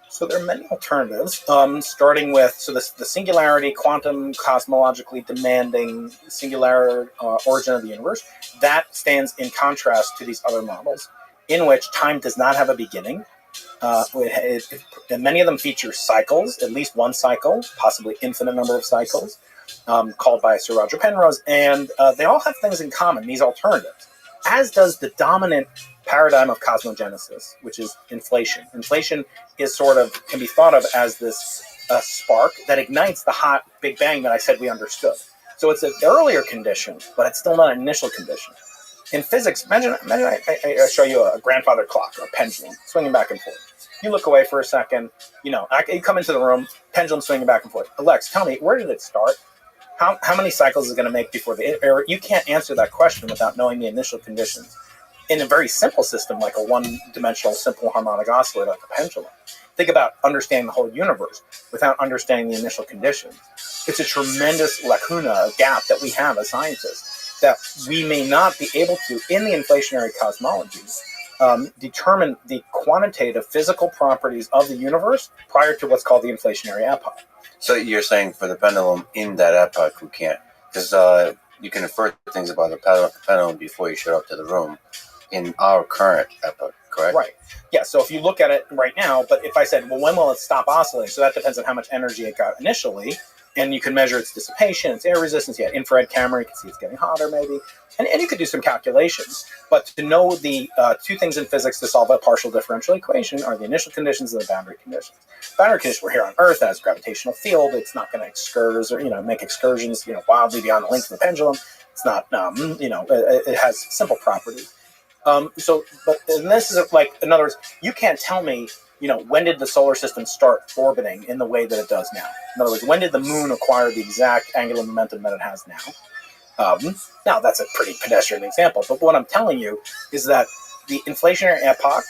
So there are many alternatives, starting with the singularity, quantum, cosmologically demanding singular origin of the universe. That stands in contrast to these other models, in which time does not have a beginning. And many of them feature cycles, at least one cycle, possibly infinite number of cycles, called by Sir Roger Penrose, and they all have things in common, these alternatives, as does the dominant paradigm of cosmogenesis, which is inflation. Inflation is can be thought of as this spark that ignites the hot Big Bang that I said we understood. So it's an earlier condition, but it's still not an initial condition. In physics, imagine I show you a grandfather clock or a pendulum swinging back and forth. You look away for a second, you come into the room, pendulum swinging back and forth. Alex, tell me, where did it start? How many cycles is it going to make before you can't answer that question without knowing the initial conditions. In a very simple system, like a one-dimensional simple harmonic oscillator, like a pendulum, think about understanding the whole universe without understanding the initial conditions. It's a tremendous lacuna, a gap that we have as scientists, that we may not be able to, in the inflationary cosmology, determine the quantitative physical properties of the universe prior to what's called the inflationary epoch.
So you're saying for the pendulum in that epoch, we can't, because you can infer things about the pendulum before you show up to the room in our current epoch, correct?
Right. Yeah, so if you look at it right now, but if I said, well, when will it stop oscillating? So that depends on how much energy it got initially, and you can measure its dissipation, its air resistance. You have infrared camera, you can see it's getting hotter maybe, and you could do some calculations. But to know the two things in physics to solve a partial differential equation are the initial conditions and the boundary conditions. Boundary conditions, we're here on Earth, has gravitational field. It's not going to excurse or make excursions wildly beyond the length of the pendulum. It's not it has simple properties. And this is in other words, you can't tell me when did the solar system start orbiting in the way that it does now. In other words, when did the moon acquire the exact angular momentum that it has now? Now, that's a pretty pedestrian example, but what I'm telling you is that the inflationary epoch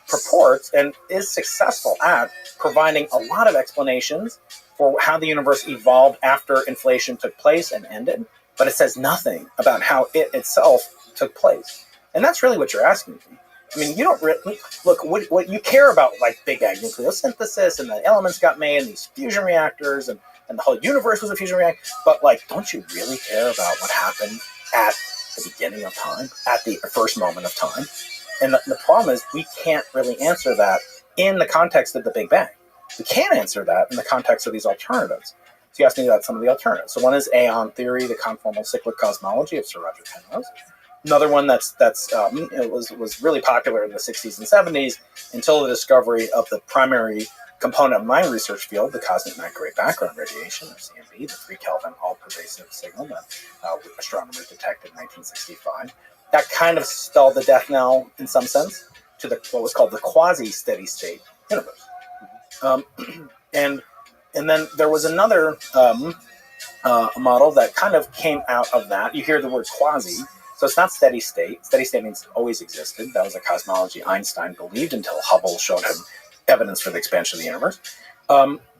purports and is successful at providing a lot of explanations for how the universe evolved after inflation took place and ended, but it says nothing about how it itself took place. And that's really what you're asking me. I mean, you don't really look what you care about, like Big Bang nucleosynthesis and the elements got made and these fusion reactors and the whole universe was a fusion reactor. But like, don't you really care about what happened at the beginning of time, at the first moment of time? And the problem is we can't really answer that in the context of the Big Bang. We can't answer that in the context of these alternatives. So you asked me about some of the alternatives. So one is aeon theory, the conformal cyclic cosmology of Sir Roger Penrose. Another one it was really popular in the 60s and 70s until the discovery of the primary component of my research field, the cosmic microwave background radiation, or CMB, the 3 Kelvin all-pervasive signal that astronomers detected in 1965. That kind of spelled the death knell, in some sense, to what was called the quasi-steady state universe. And then there was another model that kind of came out of that. You hear the word quasi. So it's not steady state. Steady state means it always existed. That was a cosmology Einstein believed until Hubble showed him evidence for the expansion of the universe.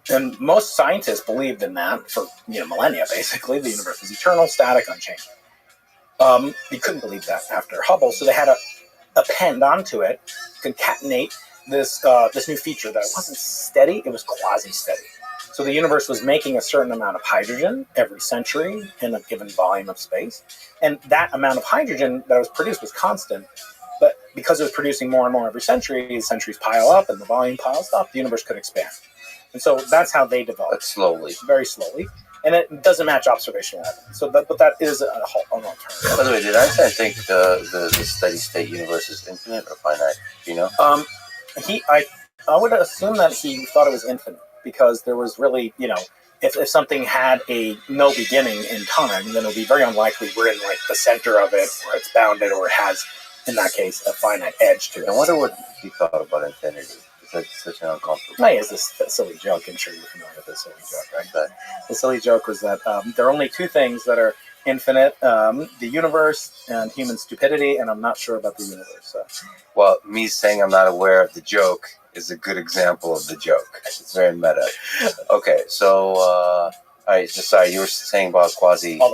And most scientists believed in that for millennia, basically. The universe was eternal, static, unchanging. You couldn't believe that after Hubble, so they had to append onto it, concatenate this new feature that it wasn't steady, it was quasi-steady. So the universe was making a certain amount of hydrogen every century in a given volume of space. And that amount of hydrogen that was produced was constant. But because it was producing more and more every century, the centuries pile up and the volume piles up, the universe could expand. And so that's how they developed.
But slowly.
Very slowly. And it doesn't match observational evidence. So but that is an alternative.
By the way, did Einstein think the steady state universe is infinite or finite? Do you know?
I would assume that he thought it was infinite, because there was really, if something had a no beginning in time, then it would be very unlikely we're in like the center of it, or it's bounded, or it has, in that case, a finite edge to it.
I wonder what he thought about infinity. It's like such an uncomfortable.
No, it's this silly joke. I'm sure you're familiar with this silly joke, right? But the silly joke was that there are only two things that are infinite: the universe and human stupidity. And I'm not sure about the universe. So.
Well, me saying I'm not aware of the joke is a good example of the joke. It's very meta. Okay, so all right. So sorry, you were saying about quasi
all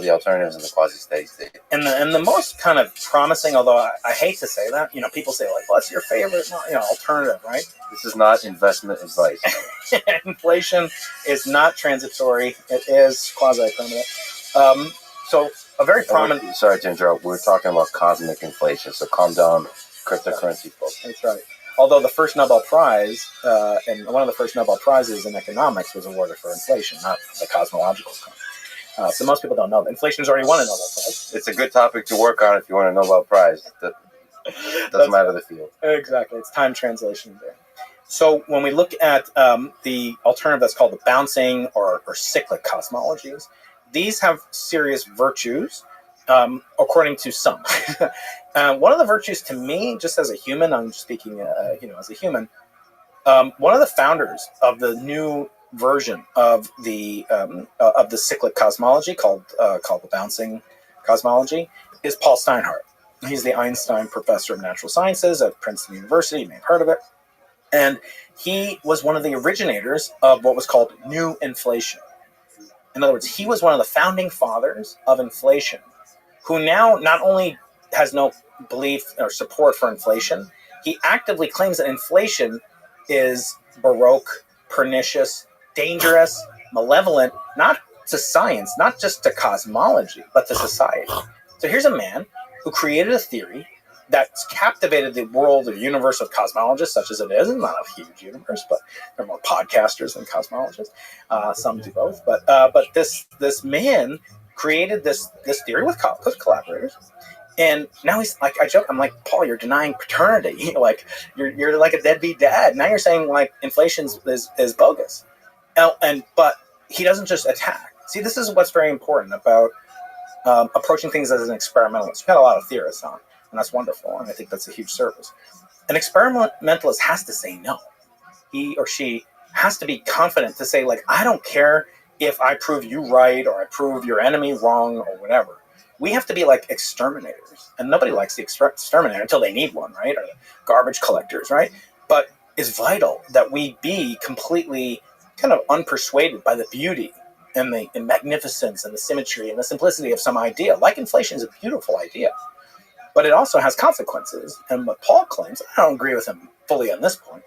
the
alternatives in the quasi steady state.
And the most kind of promising, although I hate to say that, people say like, what's your favorite alternative, right?
This is not investment advice.
Inflation is not transitory; it is quasi-permanent. So a very prominent.
Sorry to interrupt. We're talking about cosmic inflation, so calm down, cryptocurrency folks.
That's right. Although the first Nobel Prize, and one of the first Nobel Prizes in economics was awarded for inflation, not the cosmological kind. So most people don't know that inflation has already won a Nobel Prize.
It's a good topic to work on if you want a Nobel Prize. Doesn't matter the field.
Exactly. It's time translation there. So when we look at the alternative that's called the bouncing or cyclic cosmologies, these have serious virtues, according to some. One of the virtues to me, just as a human, I'm speaking, as a human, one of the founders of the new version of the cyclic cosmology called the bouncing cosmology is Paul Steinhardt. He's the Einstein Professor of Natural Sciences at Princeton University. You may have heard of it. And he was one of the originators of what was called new inflation. In other words, he was one of the founding fathers of inflation, who now not only has no belief or support for inflation, he actively claims that inflation is baroque, pernicious, dangerous, malevolent, not to science, not just to cosmology, but to society. So here's a man who created a theory that's captivated the world or universe of cosmologists, such as it is. It's not a huge universe, but there are more podcasters than cosmologists. Some do both. But this man created this theory with collaborators. And now he's like, I joke, I'm like, Paul, you're denying paternity. Like, you're like a deadbeat dad. Now you're saying like inflation is bogus. But he doesn't just attack. See, this is what's very important about approaching things as an experimentalist. We've got a lot of theorists on, and that's wonderful, and I think that's a huge service. An experimentalist has to say no. He or she has to be confident to say, like, I don't care if I prove you right or I prove your enemy wrong or whatever, we have to be like exterminators. And nobody likes the exterminator until they need one, right? Or garbage collectors, right? But it's vital that we be completely kind of unpersuaded by the beauty and the magnificence and the symmetry and the simplicity of some idea. Like inflation is a beautiful idea, but it also has consequences. And what Paul claims, I don't agree with him fully on this point,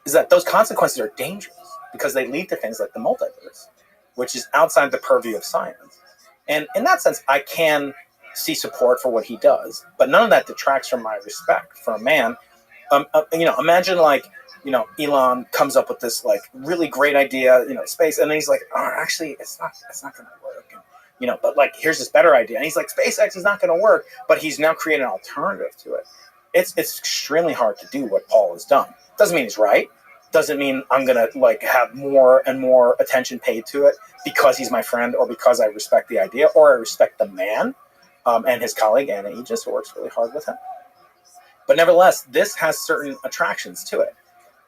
is that those consequences are dangerous because they lead to things like the multiverse, which is outside the purview of science. And in that sense, I can see support for what he does, but none of that detracts from my respect for a man. Imagine like, Elon comes up with this like really great idea, space, and then he's like, oh, actually, it's not going to work. And, but like, here's this better idea. And he's like, SpaceX is not going to work, but he's now created an alternative to it. It's extremely hard to do what Paul has done. Doesn't mean he's right. Doesn't mean I'm going to like have more and more attention paid to it because he's my friend or because I respect the idea or I respect the man and his colleague, Anna Aegis, who works really hard with him. But nevertheless, this has certain attractions to it.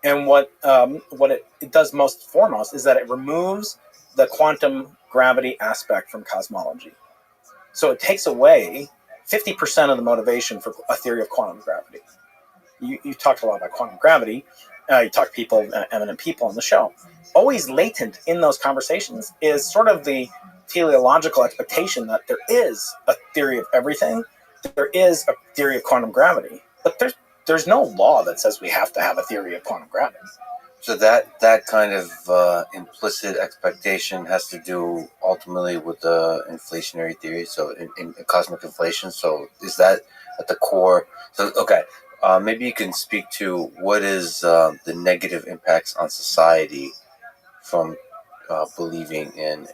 And what it does most foremost is that it removes the quantum gravity aspect from cosmology. So it takes away 50% of the motivation for a theory of quantum gravity. You talked a lot about quantum gravity. You talk to eminent people on the show. Always latent in those conversations is sort of the teleological expectation that there is a theory of everything. There is a theory of quantum gravity, but there's no law that says we have to have a theory of quantum gravity.
So that kind of implicit expectation has to do ultimately with the inflationary theory. So in cosmic inflation. So is that at the core? So okay. Maybe you can speak to what is the negative impacts on society from believing in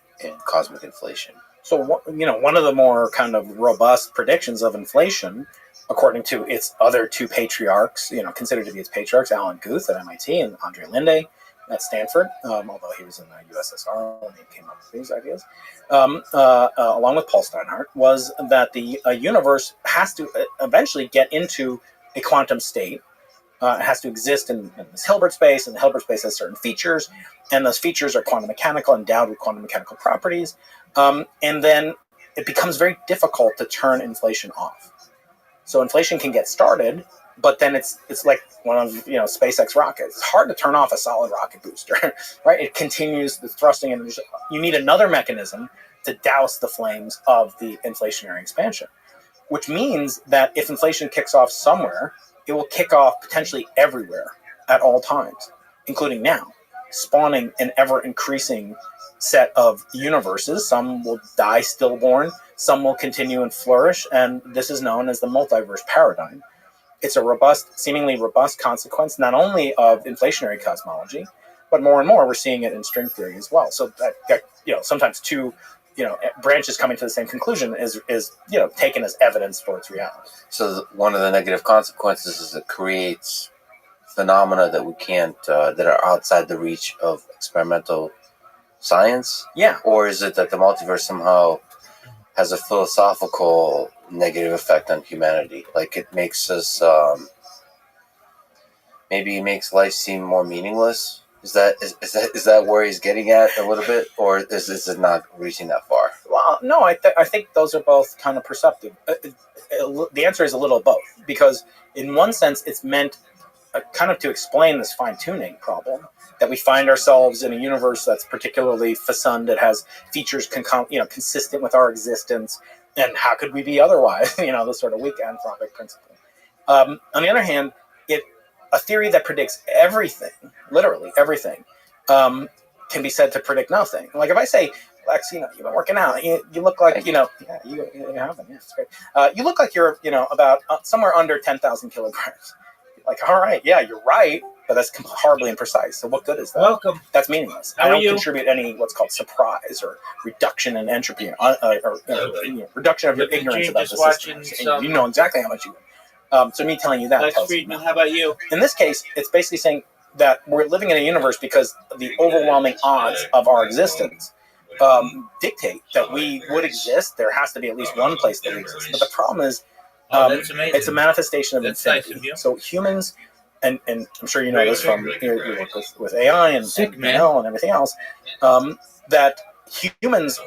cosmic inflation.
So, one of the more kind of robust predictions of inflation, according to its other two patriarchs, considered to be its patriarchs, Alan Guth at MIT and Andre Linde at Stanford, although he was in the USSR when he came up with these ideas, along with Paul Steinhardt, was that the universe has to eventually get into a quantum state. It has to exist in this Hilbert space, and the Hilbert space has certain features, and those features are quantum mechanical, endowed with quantum mechanical properties, and then it becomes very difficult to turn inflation off. So inflation can get started, but then it's like one of SpaceX rockets. It's hard to turn off a solid rocket booster, right? It continues the thrusting, and you need another mechanism to douse the flames of the inflationary expansion. Which means that if inflation kicks off somewhere, it will kick off potentially everywhere at all times, including now, spawning an ever-increasing set of universes. Some will die stillborn, some will continue and flourish, and this is known as the multiverse paradigm. It's a seemingly robust consequence not only of inflationary cosmology, but more and more we're seeing it in string theory as well. So that sometimes two branches coming to the same conclusion is taken as evidence for its reality.
So one of the negative consequences is it creates phenomena that we can't, that are outside the reach of experimental science?
Yeah.
Or is it that the multiverse somehow has a philosophical negative effect on humanity? Like it makes us, maybe it makes life seem more meaningless? Is that where he's getting at a little bit, or is it not reaching that far?
Well, no, I think those are both kind of perceptive. The answer is a little both, because in one sense, it's meant kind of to explain this fine-tuning problem that we find ourselves in a universe that's particularly fecund. It has features consistent with our existence, and how could we be otherwise? The sort of weak anthropic principle. On the other hand, a theory that predicts everything, literally everything, can be said to predict nothing. Like if I say, Lex, you've been working out. You look like, you have been. Yeah, it's great. You look like you're, about somewhere under 10,000 kilograms. Like, all right, yeah, you're right, but that's horribly imprecise. So what good is that?
Welcome.
That's meaningless. I don't contribute any what's called surprise or reduction in entropy or reduction of your ignorance about the system. You know exactly how much you. So me telling you that
Lex
tells
Friedman,
you.
how about you?
In this case, it's basically saying that we're living in a universe because the overwhelming odds of our existence dictate that we would exist. There has to be at least one place that we exist. But the problem is,
that's amazing.
it's a manifestation of
That's
infinity.
nice of you.
So humans, and I'm sure you know this from your work with AI and ML and everything else, that humans,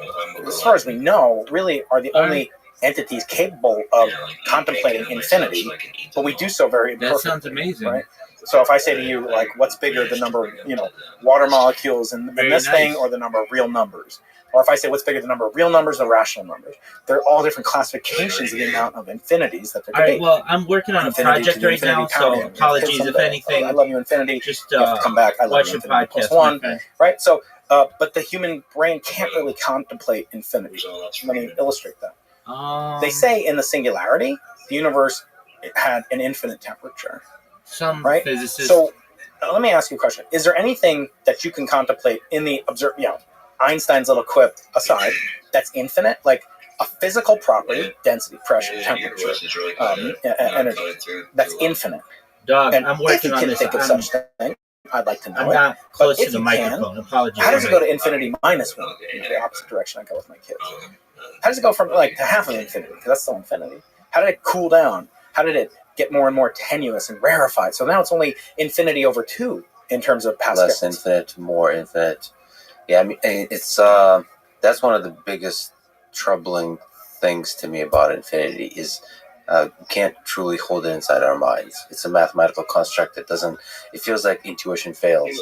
as far as we know, really are the only entities capable of contemplating infinity, but we do so very imperfectly.
That sounds amazing.
Right? So if I say to you, like, what's bigger, the number of, water molecules in this thing or the number of real numbers? Or if I say what's bigger, the number of real numbers or rational numbers? They're all different classifications of the amount of infinities that there could be.
Well, I'm working on a project right now, so apologies if anything.
I love you, infinity.
Just
you have to come back. I love
watch
you,
your
infinity
podcast.
plus one. Right? So, but the human brain can't really contemplate infinity. Let me illustrate that. They say in the singularity, the universe had an infinite temperature.
Some
right?
physicists.
So let me ask you a question. Is there anything that you can contemplate in the Einstein's little quip aside, that's infinite? Like a physical property, density, pressure, temperature, energy, that's infinite.
Dog,
and
I'm working on this.
If you can think of such thing, I'd like to know
I'm not close to the
you
microphone. Apologies.
How does it go to infinity minus one? In the opposite direction I go with my kids. How does it go from to half of infinity? Because that's still infinity. How did it cool down? How did it get more and more tenuous and rarefied? So now it's only infinity over 2 in terms of Pascal.
Less infinite, more infinite. Yeah, I mean, it's that's one of the biggest troubling things to me about infinity is we can't truly hold it inside our minds. It's a mathematical construct that doesn't. It feels like intuition fails,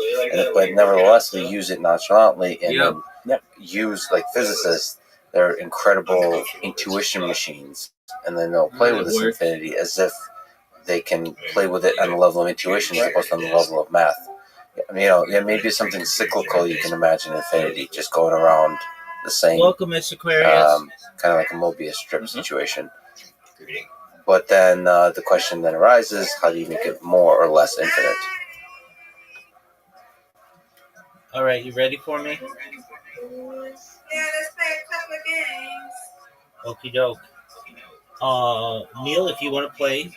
but nevertheless we use it nonchalantly and then use like physicists. They're incredible intuition machines, and then they'll play with this infinity as if they can play with it on the level of intuition as opposed to on the level of math. I mean, there may be something cyclical you can imagine infinity, just going around the same.
Welcome, Miss Aquarius.
Kind of like a Mobius strip situation. But then the question then arises: how do you make it more or less infinite?
All right, you ready for me?
Yeah, let's play a couple of games.
Okie doke. Neil, if you want to play,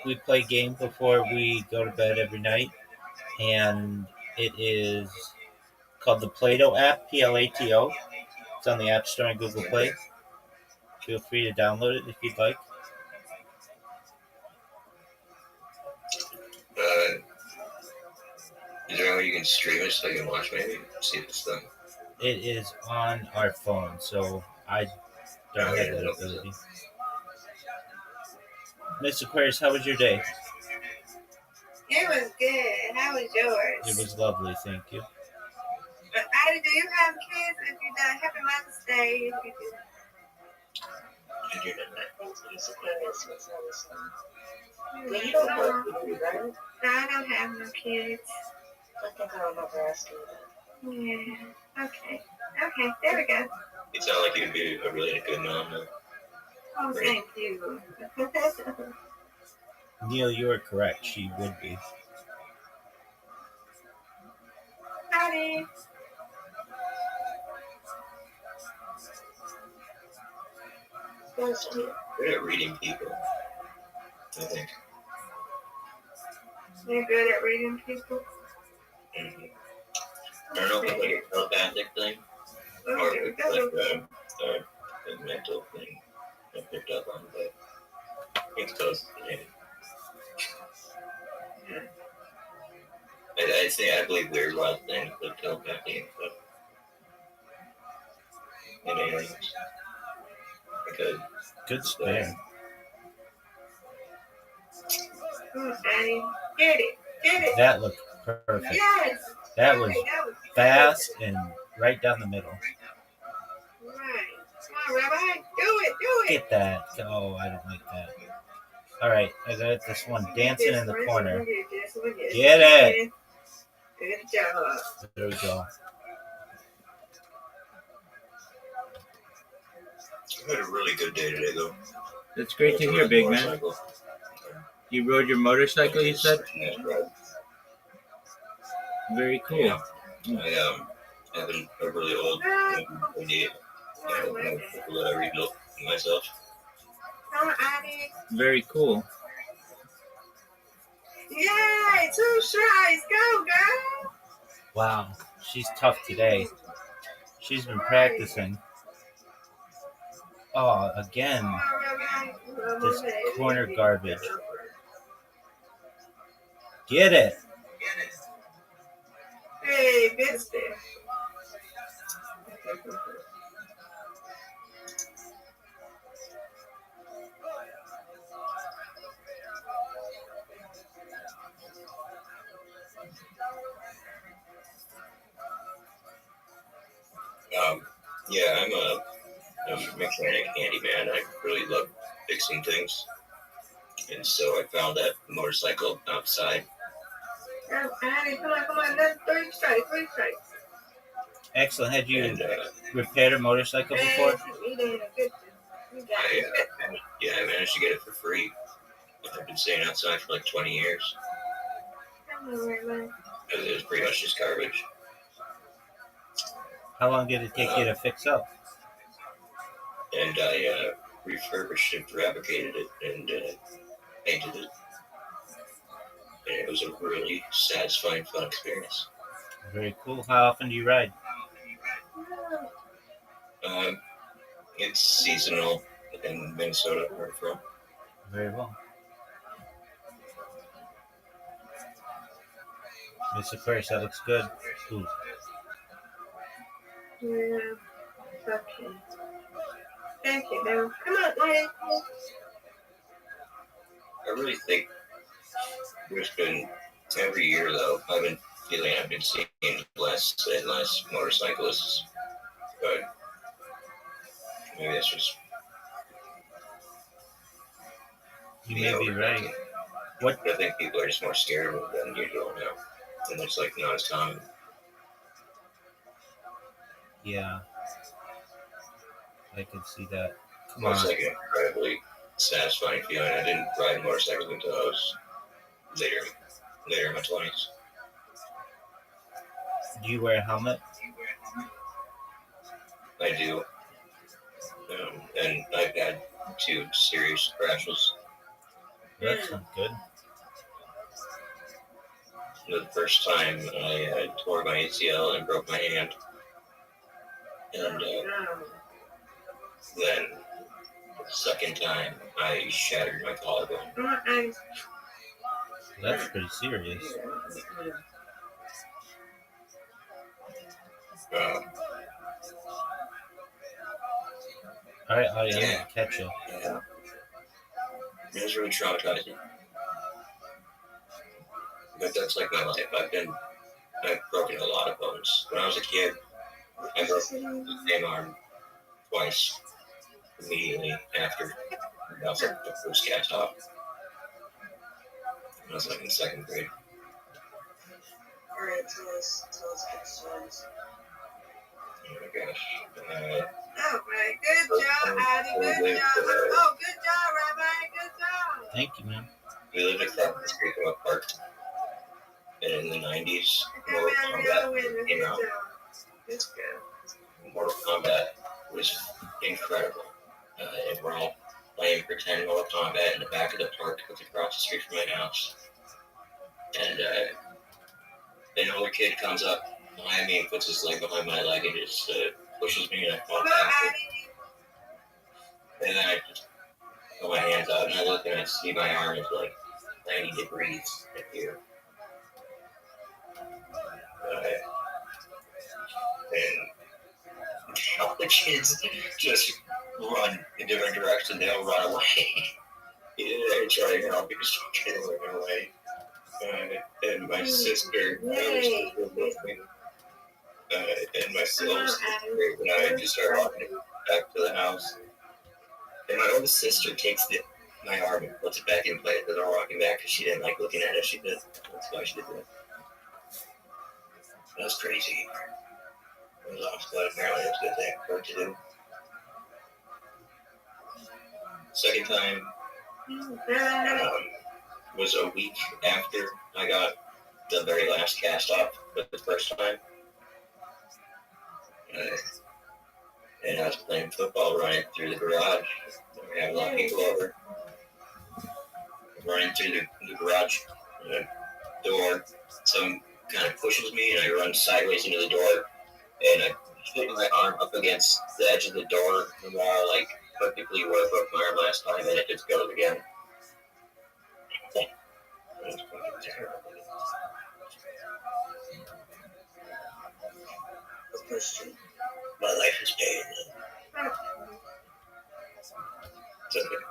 we play a game before we go to bed every night. And it is called the Plato app, Plato. It's on the App Store and Google Play. Feel free to download it if you'd like.
Is there any way you can stream it so I can watch maybe? See if it's done?
It is on our phone, so I don't have that ability. Miss Aquarius, how was your day?
It was good. How was yours?
It was lovely, thank you.
Ida, do you have kids? If you don't, Happy Mother's Day. If you do.
But you don't work with me, right?
No, I don't have no kids.
I think I remember asking you that.
Yeah. Okay. Okay. There we go.
You sound like you'd be a really good mom now.
Oh, thank you.
Neil, you are correct. She would be.
Howdy.
Good at reading people, I think.
You're good at reading people?
Mm-hmm. I don't know if it's like a telepathic thing or
Okay,
if it's like a mental thing I picked up on, but it's close to the I believe there's a lot of things with telepathy and stuff. And aliens. Because
Good spin.
Oh, Daddy. Get it. Get it.
That looked perfect.
Yes.
That was
good.
fast and right down the middle.
Right. Come on, Rabbi. Do it. Do it.
Get that. Oh, I don't like that. All right, I got this one dancing in the corner. Get it.
Good job.
There we go.
I had a really good day today, though.
That's great to hear, big man. You rode your motorcycle, you said?
Yeah, right.
Very cool.
Yeah. I have a really old 28 that I rebuilt myself.
Come on, Addie.
Very cool.
Yay, 2 tries. Go, girl.
Wow, she's tough today. She's been practicing. Oh, again,
Come on, Rabbi.
this corner garbage. Get it.
Hey, good stuff.
Yeah, I'm a mechanic handyman. I really love fixing things. And so I found that motorcycle outside.
Oh, Annie, come on. That's three strikes.
Excellent. Had you
And
repaired a motorcycle before?
You did a good job.
I managed to get it for free. I've been staying outside for like 20 years.
Come on, Rabbi.
It was pretty much just garbage.
How long did it take you to fix up?
And I refurbished and fabricated it and painted it. And it was a really satisfying, fun experience.
Very cool. How often do you ride?
It's seasonal in Minnesota, where I'm from.
Very well. Mr. First, that looks good. Ooh.
Yeah. Okay. Thank you. Now, come on, Wayne.
I really think there's been, every year though, I've been seeing less and less motorcyclists. But maybe that's just
You may be right. What?
I think people are just more scared of it than usual now. And it's like not as common.
Yeah. I could see that. Come
It's
on.
like an incredibly satisfying feeling. I didn't ride motorcycles until I was later in my 20s.
Do you wear a helmet?
I do. And I've had 2 serious crashes.
That's not good.
The first time I tore my ACL and broke my hand. And then the second time I shattered my collarbone.
That's pretty serious. All right, I'm gonna catch you.
Yeah. It was really traumatizing. But that's like my life. I've broken a lot of bones. When I was a kid, I broke the same arm twice immediately after I was like the first cast off. I was like in 2nd grade.
Alright, tell us good stories.
Oh my gosh.
All right. Good job, Addie. Good job. Oh, good job, Rabbi. Good job.
Thank you, man.
We lived across the street from a park. And in the 90s, Mortal Kombat came out.
Good job.
Mortal Kombat was incredible. And we're all playing pretend Mortal Kombat in the back of the park that's across the street from my house. And an older kid comes up behind me and puts his leg behind my leg and just pushes me and I fall back. And then I just put my hands out and I look and I see my arm is like 90 degrees right here. And all the kids just run in different directions. They all run away. They're trying to help me just get away. And my sister, and my sister, and I just start walking back to the house. And my older sister takes my arm and puts it back in place as I'm walking back because she didn't like looking at it. That's why she did that. That was crazy. It was awesome, but apparently it was a good thing for her to do. Second time was a week after I got the very last cast off for the first time. And I was playing football running through the garage. We had a lot of people over. Running through the garage door. Some kind of pushes me and I run sideways into the door. And I put my arm up against the edge of the door, the wall, like perfectly where I broke my arm last time, and it just goes again. It was fucking terrible. My life is pain. It's okay.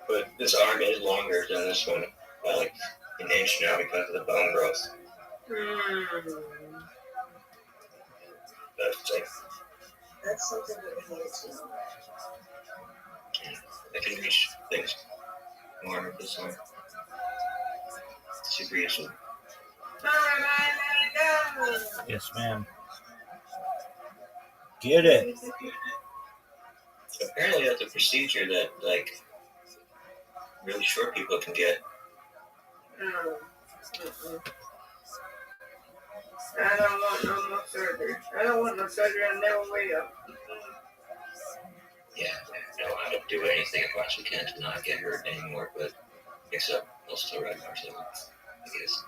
But this arm is longer than this one by like an inch now because of the bone growth. That's like
That's something that we need to know.
I can reach things more with this one. Super useful.
Yes, ma'am. Get it.
Apparently, that's a procedure that like really short people can get.
I don't want no more surgery. I don't want no surgery. I never will.
Yeah, I know how to do anything I possibly can to not get hurt anymore, but except I'll still ride motorcycle, I guess.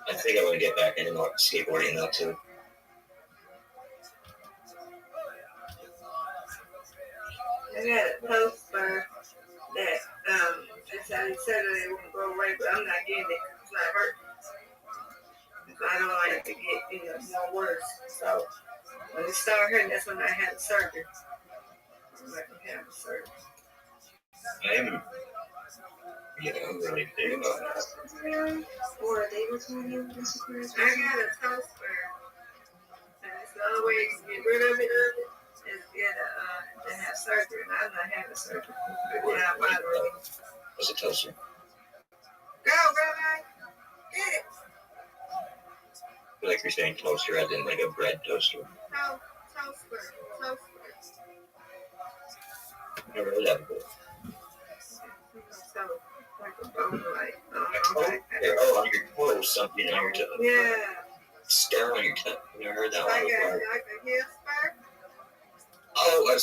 I think I want to get back into skateboarding though too.
I got a toe spur that they said that it won't go away, but I'm not getting it. It's not hurt. I don't want it to get more worse. So when it started hurting, that's when I had surgery. I'm like, have surgery.
I'm really big about that.
Or they were telling you this is
I got a toe spur, and it's the only way to get rid of it is to have surgery. And I'm not having surgery.
What's a toaster?
Go, Rabbi. Get it.
I feel like you're saying toaster as in like a bread toaster.
Toaster.
Never heard that before.
So, like a bone, like,
on your toe, something on your toe.
Yeah.
Scar on your toe. Never heard that one before.
Like a heel spur?
Oh,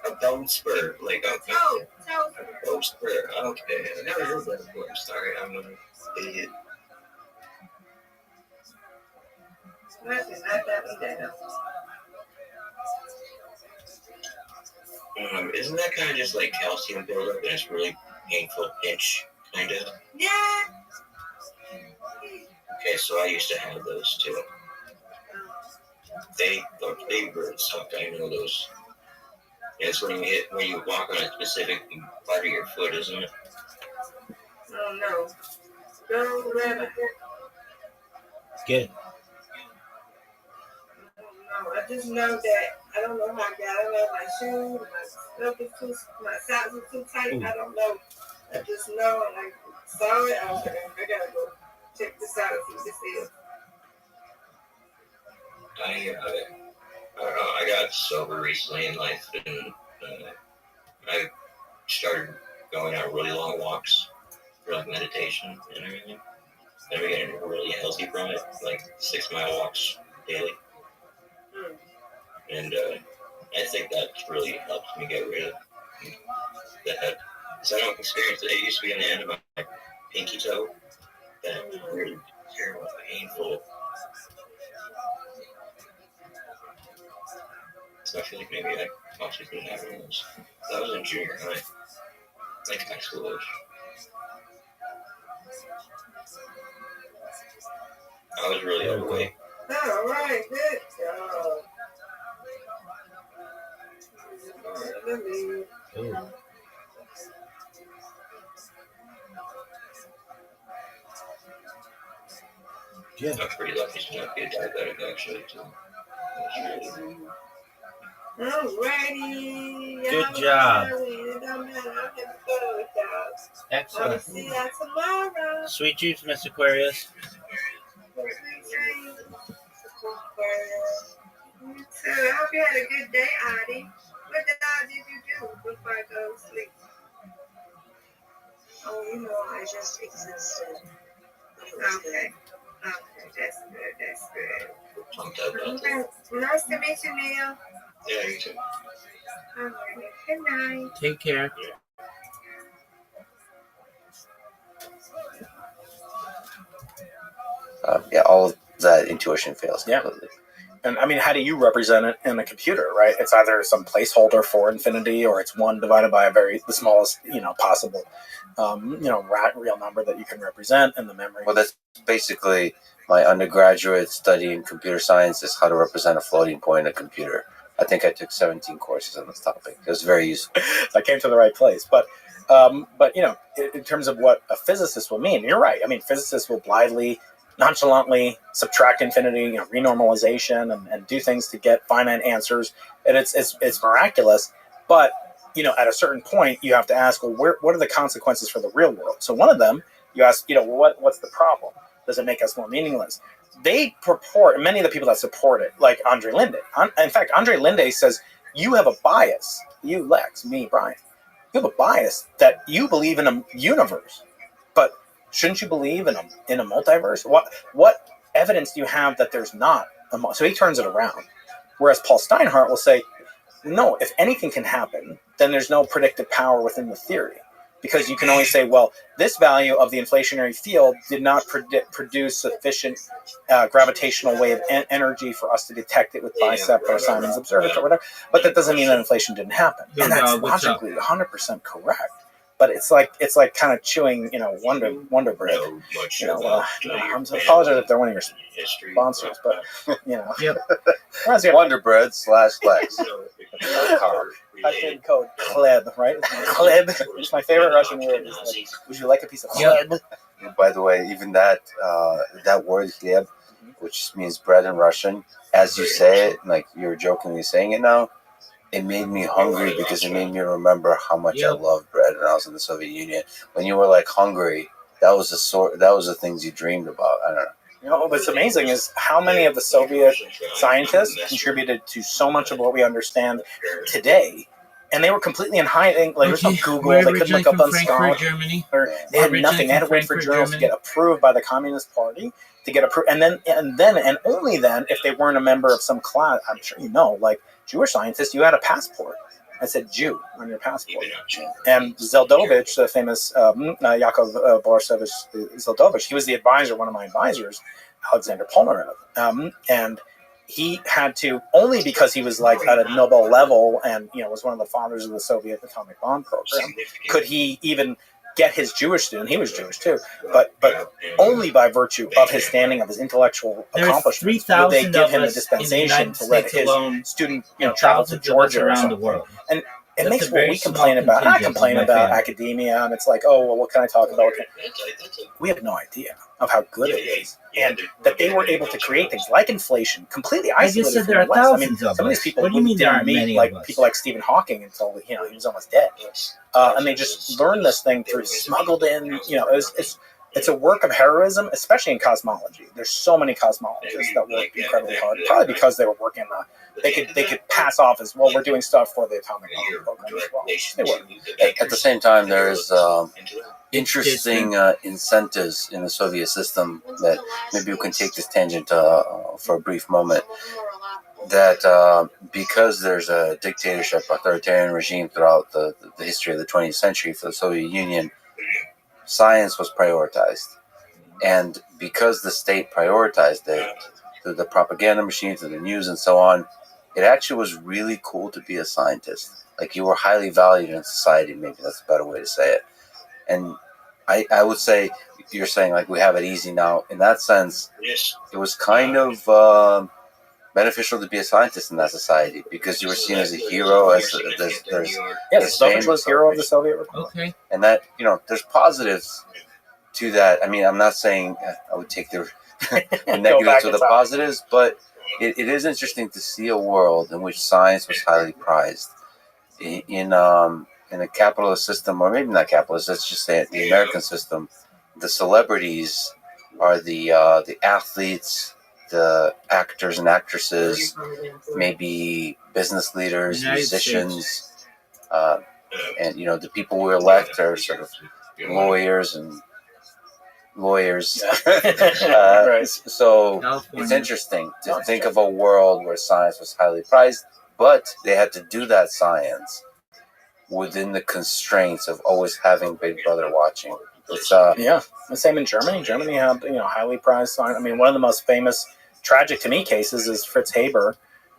a bone spur. Like a
Toe
bone spur. Okay. I never heard that before. I'm sorry. I'm an idiot.
Nothing, not that one down.
Isn't that kind of just like calcium buildup and it's really painful pinch, kind of?
Yeah.
Okay, so I used to have those too. They really suck. I know those. Yeah, it's when you walk on a specific part of your foot, isn't it?
Oh no. Go, Rabbi.
Get it.
I just know that I don't know how I got it. I don't know my shoes, my socks are too tight. I don't know. I just know, and I saw it. I was like, I gotta go check this out and see what this is.
I don't know. I got sober recently in life, and I started going on really long walks for like meditation and everything. And I'm getting really healthy from it, like 6-mile walks daily. And I think that's really helped me get rid of that. Because I don't experience it. It used to be on the end of my pinky toe. That really terrible, painful. So I feel like maybe I possibly couldn't have one of those. That was in junior high. Like high school-ish. I was really overweight.
All right, good job.
Oh. Yeah.
I'm pretty lucky to not be a diabetic, actually, too.
Alrighty.
Good job.
It don't matter. I'm having fun with y'all. I'll
Excellent.
see y'all tomorrow.
Sweet dreams, Miss Aquarius.
So I hope you had a good day, Audie. What the hell did you do before I go to sleep?
Oh, I just existed.
Okay. That's good.
Pumped up about that.
Okay. Nice to meet you, Neil.
Yeah, you too.
Alright. Good night.
Take care.
Yeah, all of that intuition fails
Yeah.
completely.
And I mean, how do you represent it in a computer, right? It's either some placeholder for infinity, or it's 1 divided by the smallest, possible, real number that you can represent in the memory.
Well, that's basically my undergraduate study in computer science is how to represent a floating point in a computer. I think I took 17 courses on this topic. It was very useful.
I came to the right place. But in terms of what a physicist will mean, you're right. I mean, physicists will blithely
nonchalantly subtract infinity, renormalization, and do things to get finite answers. And it's miraculous. But at a certain point, you have to ask, well, what are the consequences for the real world? So one of them, you ask, what's the problem? Does it make us more meaningless? They purport, many of the people that support it, like Andre Linde. In fact, Andre Linde says, you have a bias. You, Lex, me, Brian. You have a bias that you believe in a universe. But shouldn't you believe in a multiverse? What evidence do you have that there's not a so he turns it around. Whereas Paul Steinhardt will say, no, if anything can happen, then there's no predictive power within the theory. Because you can only say, well, this value of the inflationary field did not produce sufficient gravitational wave energy for us to detect it with BICEP or Simon's Observatory or whatever. But that doesn't mean that inflation didn't happen. And that's logically 100% correct. But it's like kind of chewing, Wonder Bread. I'm apologize if they're one of your sponsors, but
Yep. Wonder Bread / Lex.
I think code Kleb, right? Kleb. It's my favorite Russian word. Like, would you like a piece of Kleb?
By the way, even that word "chleb," which means bread in Russian, as you say it, like you're jokingly saying it now, it made me hungry because it made me remember how much I loved bread when I was in the Soviet Union. When you were like hungry, that was the things you dreamed about. I don't know.
What's amazing is how many of the Soviet scientists contributed to so much of what we understand today. And they were completely in hiding. Like, there's no Google. They couldn't look up on Scholar. Or they had nothing. They had to wait for journals to get approved by the Communist Party to get approved. And only then, if they weren't a member of some class, I'm sure like Jewish scientists, you had a passport. I said Jew on your passport. And Zeldovich, the famous Yakov Borisovich Zeldovich, he was the advisor, one of my advisors, Alexander Polnareff. And he had to, only because he was like at a Nobel level and was one of the fathers of the Soviet atomic bomb program, could he even get his Jewish student. He was Jewish too, but only by virtue of his standing, of his intellectual accomplishments, would they give him the dispensation to let his student travel to Georgia around the world. And it makes what we complain about. I complain about academia, and it's like, oh, well, what can I talk about? We have no idea of how good it is, and that they were able to create things like inflation, completely isolated from the West. I mean, some of these people didn't meet like people like Stephen Hawking until he was almost dead, and they just learned this thing through smuggled in. It's a work of heroism, especially in cosmology. There's so many cosmologists that work incredibly hard, probably because they were working on. They could pass off as well. We're doing stuff for the atomic bomb program as well. They were.
At the same time, there is interesting incentives in the Soviet system that maybe we can take this tangent for a brief moment. That because there's a dictatorship, authoritarian regime throughout the history of the 20th century for the Soviet Union, science was prioritized. And because the state prioritized it, through the propaganda machine, through the news and so on, it actually was really cool to be a scientist. Like, you were highly valued in society, maybe that's a better way to say it. And I would say, you're saying like we have it easy now. In that sense, it was kind of beneficial to be a scientist in that society because you were seen as a hero.
Stalin was hero of the Soviet Republic.
Okay. And that, there's positives to that. I mean, I'm not saying I would take the negatives or the positives, but it is interesting to see a world in which science was highly prized. In a capitalist system, or maybe not capitalist, let's just say the American system, the celebrities are the athletes, the actors and actresses, maybe business leaders, musicians, and the people we elect are sort of lawyers. Right. So it's interesting to think of a world where science was highly prized, but they had to do that science within the constraints of always having Big Brother watching. It's
the same in Germany. Germany had highly prized science. I mean, one of the most famous, tragic to me cases is Fritz Haber,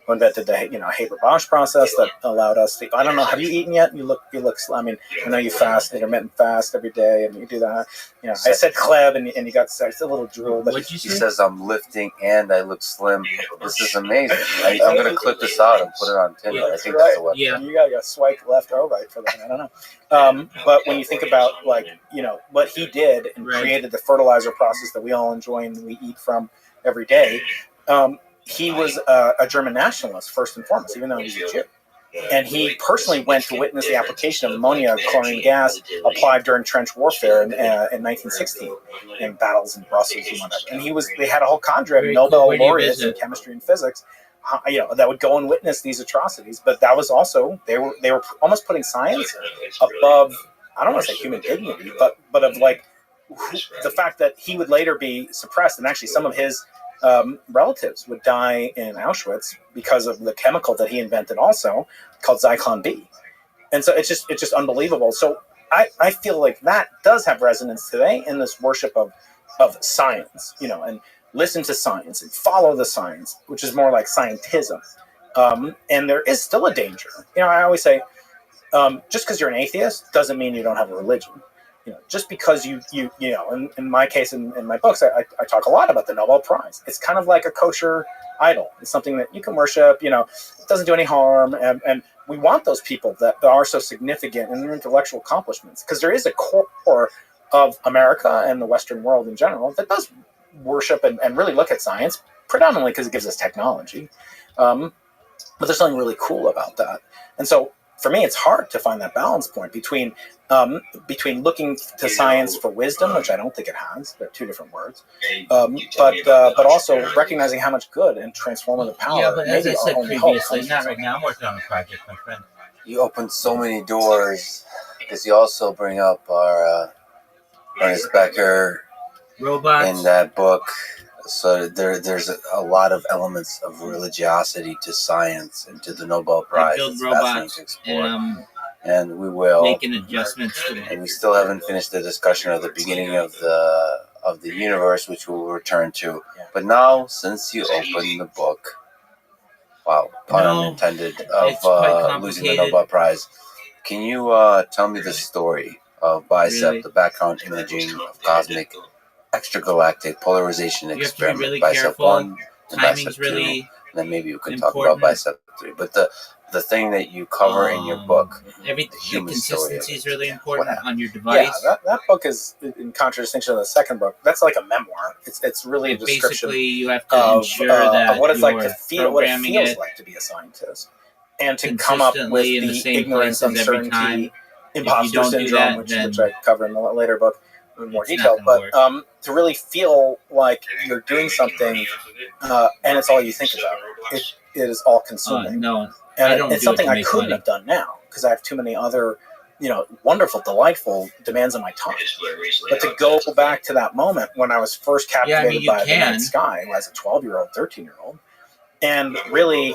who invented the Haber-Bosch process that allowed us to. I don't know. Have you eaten yet? You look. I mean, I know you fast, intermittent fast every day, and you do that. I said chleb, and you got it's a little drool. But
What'd you
He
say?
says I'm lifting and I look slim. This is amazing. I'm going to clip this out and put it on Tinder. I think that's the website.
Yeah.
You got to swipe left or right for that. I don't know. But when you think about what he did and created the fertilizer process that we all enjoy and we eat from every day, he was a German nationalist first and foremost, even though he was a Jew. And he personally went to witness the application of ammonia, chlorine gas, applied during trench warfare in 1916 in battles in Brussels and whatever. And they had a whole cadre of Nobel laureates in chemistry and physics, that would go and witness these atrocities. But that was also they were almost putting science above, I don't want to say human dignity, but of like the fact that he would later be suppressed, and actually some of his relatives would die in Auschwitz because of the chemical that he invented, also called Zyklon B. And so it's just unbelievable. So I feel like that does have resonance today in this worship of science, and listen to science and follow the science, which is more like scientism. And there is still a danger. I always say, just because you're an atheist doesn't mean you don't have a religion. Just because you in my case, in my books, I talk a lot about the Nobel Prize. It's kind of like a kosher idol. It's something that you can worship, it doesn't do any harm. And we want those people that are so significant in their intellectual accomplishments, because there is a core of America and the Western world in general that does worship and really look at science, predominantly because it gives us technology. But there's something really cool about that. And so for me, it's hard to find that balance point between looking to science for wisdom, which I don't think it has. They're two different words. But also recognizing how much good and transformative power.
Yeah, but as I said previously, not right now. I'm working on a project, my friend.
You opened so many doors, because you also bring up our Ernest Becker
Robots.
in that book. So there's a lot of elements of religiosity to science and to the Nobel Prize.
I build
It's
robots,
fascinating to explore.
and
And we will.
making adjustments to them.
And we still haven't finished the discussion of the beginning of the universe, which we'll return to. But now, since you opened the book, wow, pun unintended,
it's quite
of losing the
complicated.
Nobel Prize, can you tell me the story of BICEP,
Really?
the background imaging of cosmic extragalactic polarization
You have to be
experiment,
really
BICEP
careful.
1 and
Timing's
BICEP 2,
really
and then maybe you can talk about
important.
BICEP 3. But the thing that you cover in your book,
the
human story
consistency
of
is really
What
important
happened?
on your device.
Yeah, that book is, in contradistinction to the second book, that's like a memoir. It's really a description
Basically, you have to
of
ensure that
what it's like to
you're
feel, what it
programming
feels
it
like to be a scientist, and to come up with
consistently in the
the
same
ignorance,
places every time.
uncertainty, imposter
don't do
syndrome,
that,
which I cover in the later book in more
it's
detail.
not gonna
But to really feel like you're doing something, and it's all you think about. It is all consuming.
No,
And
I don't
it's
do it
something
to
I
make
couldn't
money.
have done now because I have too many other, wonderful, delightful demands on my time. But to go back to that moment when I was first captivated
you
by the
can.
night sky as a 12-year-old, 13-year-old, and really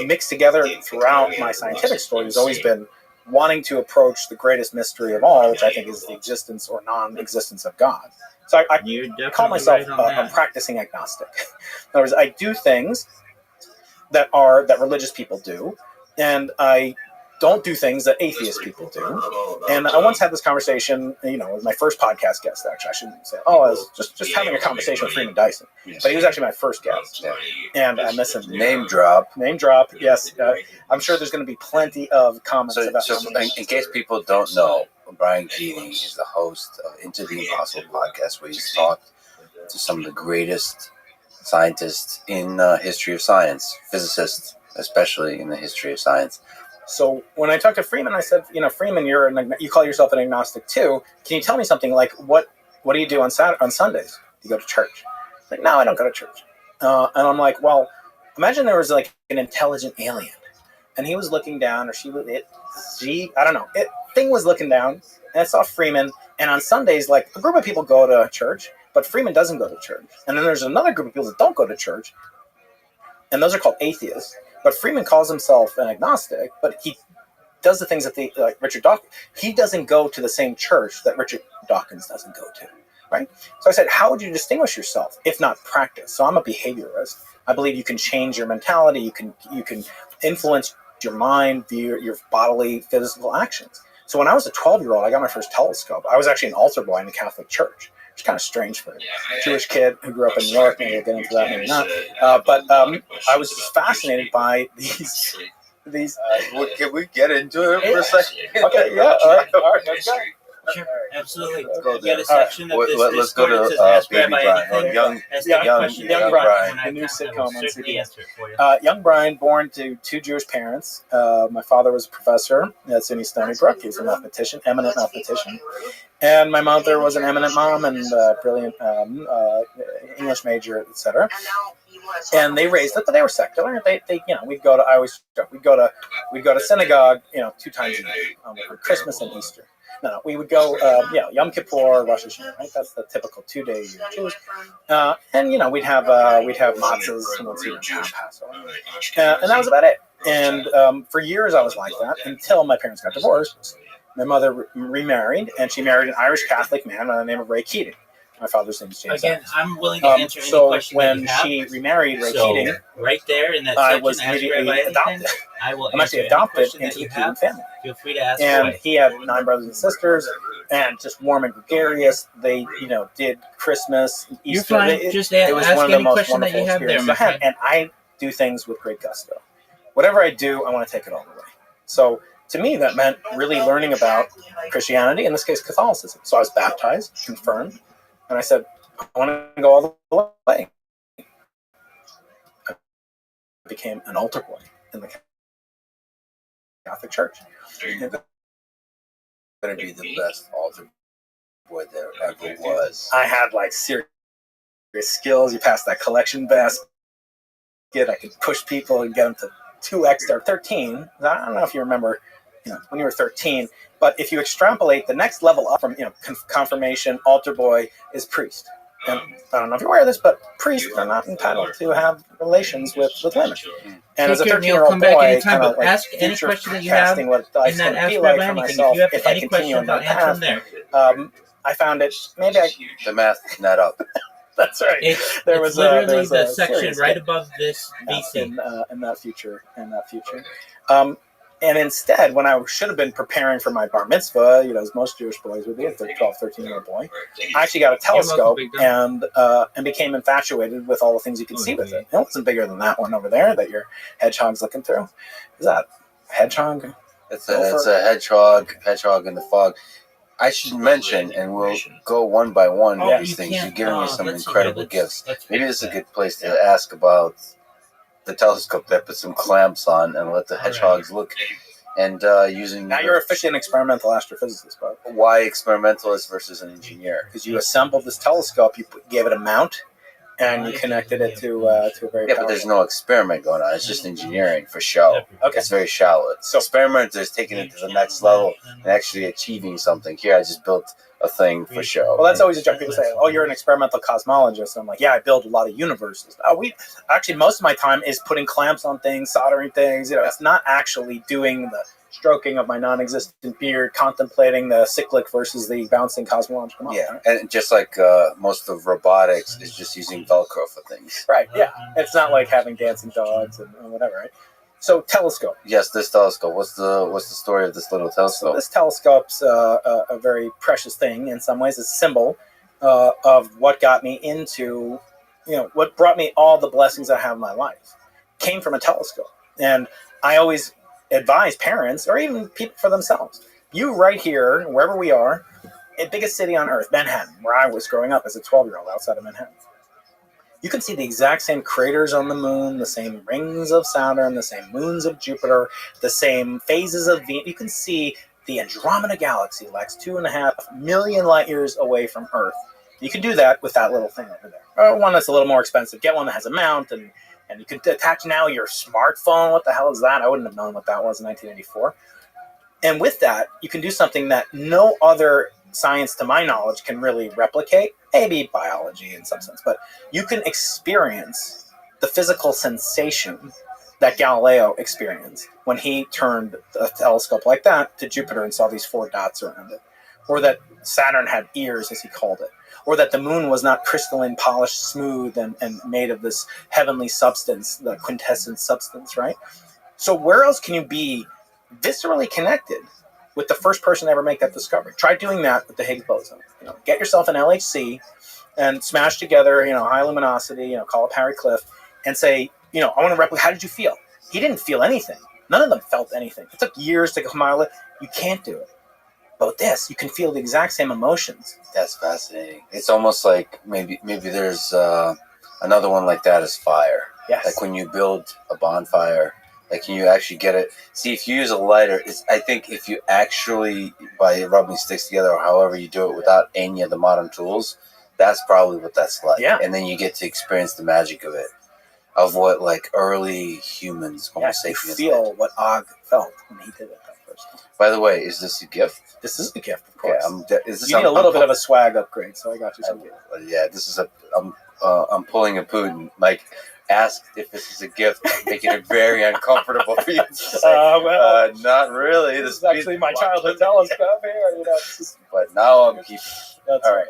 mixed together throughout my scientific story has always been wanting to approach the greatest mystery of all, which I think is the existence or non-existence of God. So I call myself a practicing agnostic. In other words, I do things that religious people do, and I don't do things that atheist people do. And I once had this conversation, with my first podcast guest, actually. I shouldn't say, I was just having a conversation with Freeman Dyson. But he was actually my first guest. And I miss him.
Name drop.
Yes. I'm sure there's going to be plenty of comments about
So in case people don't know, Brian Keating is the host of Into the Impossible podcast, where he's talked to some of the greatest scientists in history of science, physicists especially in the history of science.
So when I talked to Freeman, I said, Freeman, you call yourself an agnostic too. Can you tell me something like what do you do on Sundays? Do you go to church? He's like, no, I don't go to church. And I'm like, well, imagine there was like an intelligent alien, and he was looking down, or I don't know. Thing was looking down, and I saw Freeman. And on Sundays, like a group of people go to church, but Freeman doesn't go to church. And then there's another group of people that don't go to church, and those are called atheists. But Freeman calls himself an agnostic, but he does the things that like Richard Dawkins. He doesn't go to the same church that Richard Dawkins doesn't go to, right? So I said, how would you distinguish yourself if not practice? So I'm a behaviorist. I believe you can change your mentality. You can influence your mind via your bodily physical actions. So when I was a 12-year-old, I got my first telescope. I was actually an altar boy in the Catholic Church. It's kind of strange for a Jewish kid who grew up in New York. Maybe we'll get into that, maybe not. But I was just fascinated by these.
Can we get into it for a second?
Okay, yeah, all right, let's go.
Sure, absolutely.
Let's go
We got
there.
a section of this
Let's go
Discord
to
that says, Ask
Baby
Rabbi
Brian,
anything.
young
Ask any question that
young
you
Brian,
have,
the new
and I
sitcom
will
on
certainly
CBS.
answer it for you.
Young Brian, born to two Jewish parents. My father was a professor at SUNY Stony Brook. He was a mathematician, eminent mathematician. And my mother was an eminent mom and brilliant English major, etc. And they raised it, but they were secular. They we'd go to synagogue, 2 times a year, on Christmas and Easter. No, we would go, Yom Kippur, Rosh Hashanah, right? That's the typical 2-day year Jews. And we'd have matzahs once a year, Passover, and that was about it. And for years I was like that until my parents got divorced. My mother remarried, and she married an Irish Catholic man by the name of Ray Keating. My father's name is James.
Again, I'm willing to answer any
so
question
when
that you have.
she remarried Ray
So,
Keating,
right there in that
I
section,
was
Ask
immediately
Rabbi anything,
adopted.
I will
I'm
answer
actually
any
adopted
question
into
that
the
you
Keating
have.
family.
Feel free to ask
And
away.
he had 9 brothers and sisters, and just warm and gregarious. They, did Christmas, Easter.
You're fine.
It
Just
was
ask
one of the
any
most
question that
wonderful
you have there,
experiences
my
I had.
friend.
And I do things with great gusto. Whatever I do, I want to take it all the way. So to me, that meant really learning about Christianity, in this case, Catholicism. So I was baptized, confirmed, and I said, I want to go all the way. I became an altar boy in the Catholic Church.
You're gonna be the best altar boy there ever was.
I had serious skills. You passed that collection basket. I could push people and get them to 2x or 13. I don't know if you remember, when you were 13. But if you extrapolate the next level up from confirmation, altar boy is priest. And I don't know if you're aware of this, but priests are not entitled to have relations with women. And as a 13-year-old boy, kind of
ask any question that you have
casting what life's
in that
going to be
Ask
like
Rabbi
for
anything.
myself
If you have
if I
any
continue on
questions,
my
I'll answer them
path.
there.
I found it. Maybe
the math is not up.
That's right.
It's
There
literally
was
the
a
section
series
right above this VC.
in that future. And instead, when I should have been preparing for my bar mitzvah, as most Jewish boys would be, a 12, 13-year-old boy, I actually got a telescope and became infatuated with all the things you could see with it. It wasn't bigger than that one over there that your hedgehog's looking through. Is that hedgehog?
It's a hedgehog in the fog. I should mention, and we'll go one by one, these things. You're giving me some incredible gifts. Maybe this is a good place to ask about the telescope that put some clamps on and let the hedgehogs look. And using...
Now you're officially an experimental astrophysicist, Bob.
Why experimentalist versus an engineer?
Because you assembled this telescope, you gave it a mount, and you connected it to a very
but there's no experiment going on. It's just engineering for show.
Okay.
It's very shallow. So experimenters taking it to the next level and actually achieving something. Here, I just built a thing for show.
Well, that's always a joke. People say, "Oh, you're an experimental cosmologist." And I'm like, "Yeah, I build a lot of universes." Actually, most of my time is putting clamps on things, soldering things. It's not actually doing the stroking of my non-existent beard, contemplating the cyclic versus the bouncing cosmological model.
Yeah, and just like most of robotics is just using Velcro for things.
Right. Yeah, it's not like having dancing dogs and whatever. Right. So telescope.
Yes, this telescope. What's the story of this little telescope?
So this telescope's a very precious thing in some ways. It's a symbol of what got me into, what brought me all the blessings I have in my life. Came from a telescope. And I always advise parents, or even people for themselves, you right here, wherever we are, the biggest city on earth, Manhattan, where I was growing up as a 12-year-old outside of Manhattan. You can see the exact same craters on the moon, the same rings of Saturn, the same moons of Jupiter, the same phases of Venus. You can see the Andromeda Galaxy, like 2.5 million light years away from Earth. You can do that with that little thing over there. Or one that's a little more expensive. Get one that has a mount, and you can attach now your smartphone. What the hell is that? I wouldn't have known what that was in 1984. And with that, you can do something that no other science, to my knowledge, can really replicate. Maybe biology in some sense, but you can experience the physical sensation that Galileo experienced when he turned a telescope like that to Jupiter and saw these 4 dots around it, or that Saturn had ears, as he called it, or that the moon was not crystalline, polished, smooth, and made of this heavenly substance, the quintessence substance, right? So where else can you be viscerally connected with the first person to ever make that discovery? Try doing that with the Higgs boson. Get yourself an LHC and smash together, high luminosity, call up Harry Cliff and say, I want to replicate. How did you feel? He didn't feel anything. None of them felt anything. It took years to come out. You can't do it. But with this, you can feel the exact same emotions.
That's fascinating. It's almost like maybe there's another one like that is fire.
Yes.
Like when you build a bonfire, like you actually get it. See, if you use a lighter, I think if you actually, by rubbing sticks together or however you do it without any of the modern tools, that's probably what that's like.
Yeah.
And then you get to experience the magic of it, of what like early humans, Homo
You
sapiens,
feel
did.
what Og felt when he did it that first time.
By the way, is this a gift?
This is a gift, of course.
Is this
You need a little bit of a swag upgrade, so I got you some gift.
Yeah, this is I'm pulling a Putin. Like, asked if this is a gift, making it very uncomfortable for you to say. Not really.
This is actually my childhood telescope here.
But now I'm keeping.
That's
all right.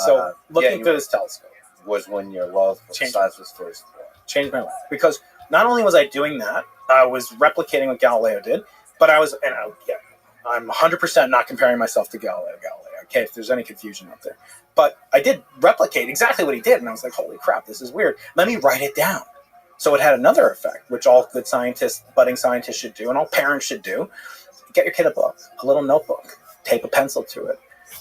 So looking through this telescope
was when your love for science was first born.
Changed my life, because not only was I doing that, I was replicating what Galileo did, but I'm 100% not comparing myself to Galileo. Okay, if there's any confusion out there. But I did replicate exactly what he did, and I was like, holy crap, this is weird. Let me write it down. So it had another effect, which all good scientists, budding scientists should do, and all parents should do. Get your kid a book, a little notebook, tape a pencil to it.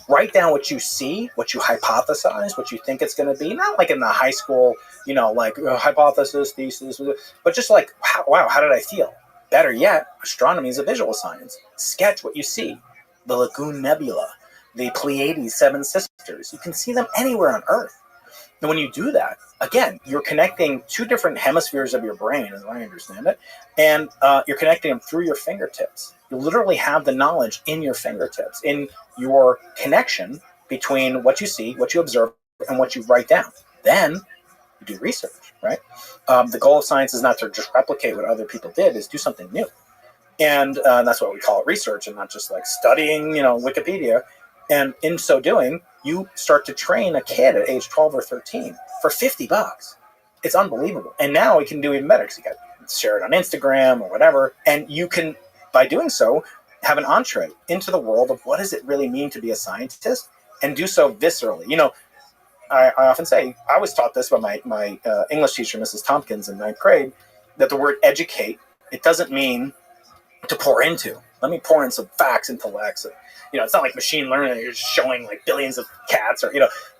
Write down what you see, what you hypothesize, what you think it's going to be. Not like in the high school, hypothesis, thesis, but just like, wow, how did I feel? Better yet, astronomy is a visual science. Sketch what you see. The Lagoon Nebula, the Pleiades, Seven Sisters. You can see them anywhere on Earth. And when you do that, again, you're connecting two different hemispheres of your brain, as I understand it, and you're connecting them through your fingertips. You literally have the knowledge in your fingertips, in your connection between what you see, what you observe, and what you write down. Then you do research, right? The goal of science is not to just replicate what other people did, is do something new. And that's why we call it research and not just like studying, Wikipedia. And in so doing, you start to train a kid at age 12 or 13 for $50. It's unbelievable. And now we can do even better because you can share it on Instagram or whatever. And you can, by doing so, have an entree into the world of what does it really mean to be a scientist, and do so viscerally. I often say, I was taught this by my English teacher, Mrs. Tompkins, in 9th grade, that the word educate, it doesn't mean to pour into. Let me pour in some facts, intellects. It's not like machine learning. You're just showing like billions of cats, or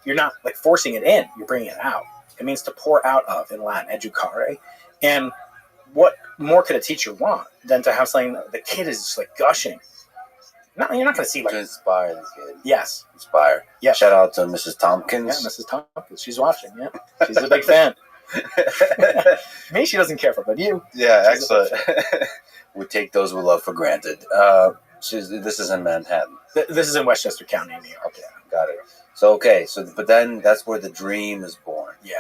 you're not like forcing it in. You're bringing it out. It means to pour out of in Latin, educare. And what more could a teacher want than to have something that the kid is just like gushing? No, you're not going to see like
to inspire the kid.
Yes,
inspire.
Yeah.
Shout out to Mrs. Tompkins.
Yeah, Mrs. Tompkins. She's watching. Yeah, she's a big fan. Me, she doesn't care for, but you.
Yeah, excellent. We take those we love for granted. This is in Manhattan.
This is in Westchester County, New York.
Okay, got it. So but then that's where the dream is born.
Yeah.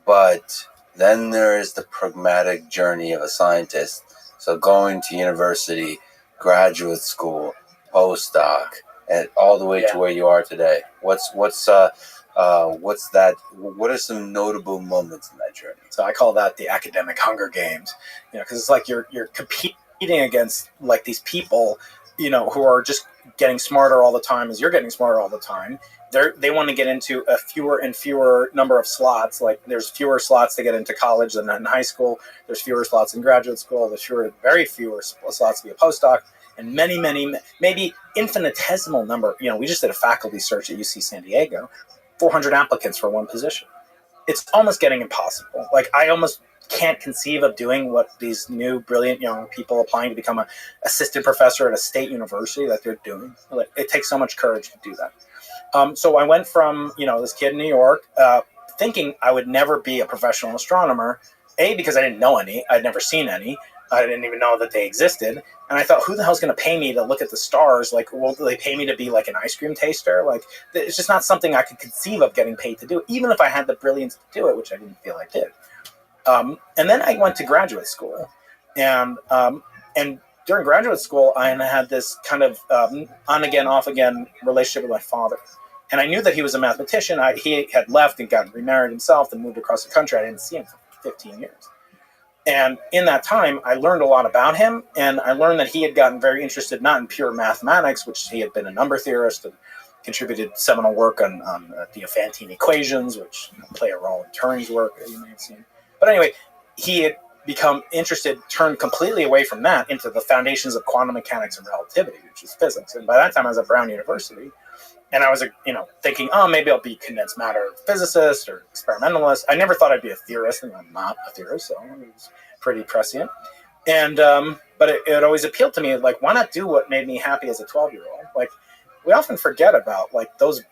But then there is the pragmatic journey of a scientist. So going to university, graduate school, postdoc, and all the way to where you are today. What's that? What are some notable moments in that journey?
So I call that the academic Hunger Games, because it's like you're competing against like these people, who are just getting smarter all the time as you're getting smarter all the time. They want to get into a fewer and fewer number of slots. Like there's fewer slots to get into college than in high school. There's fewer slots in graduate school. There's very fewer slots to be a postdoc, and many, maybe infinitesimal number. We just did a faculty search at UC San Diego, 400 applicants for one position. It's almost getting impossible. Like I almost can't conceive of doing what these new brilliant young people applying to become an assistant professor at a state university that they're doing. Like, it takes so much courage to do that. So I went from, this kid in New York, thinking I would never be a professional astronomer, because I didn't know any, I'd never seen any. I didn't even know that they existed. And I thought, who the hell's going to pay me to look at the stars? Like, will they pay me to be like an ice cream taster? Like, it's just not something I could conceive of getting paid to do, even if I had the brilliance to do it, which I didn't feel I did. And then I went to graduate school, and during graduate school, I had this kind of on again, off again relationship with my father. And I knew that he was a mathematician. He had left and gotten remarried himself and moved across the country. I didn't see him for 15 years. And in that time, I learned a lot about him. And I learned that he had gotten very interested, not in pure mathematics, which he had been a number theorist and contributed seminal work on Diophantine equations, which play a role in Turing's work that you may have seen. But anyway, he had become interested, turned completely away from that into the foundations of quantum mechanics and relativity, which is physics. And by that time, I was at Brown University. And I was, thinking, oh, maybe I'll be condensed matter physicist or experimentalist. I never thought I'd be a theorist, and I'm not a theorist, so it was pretty prescient. And but it always appealed to me, like, why not do what made me happy as a 12-year-old? Like, we often forget about, like, those,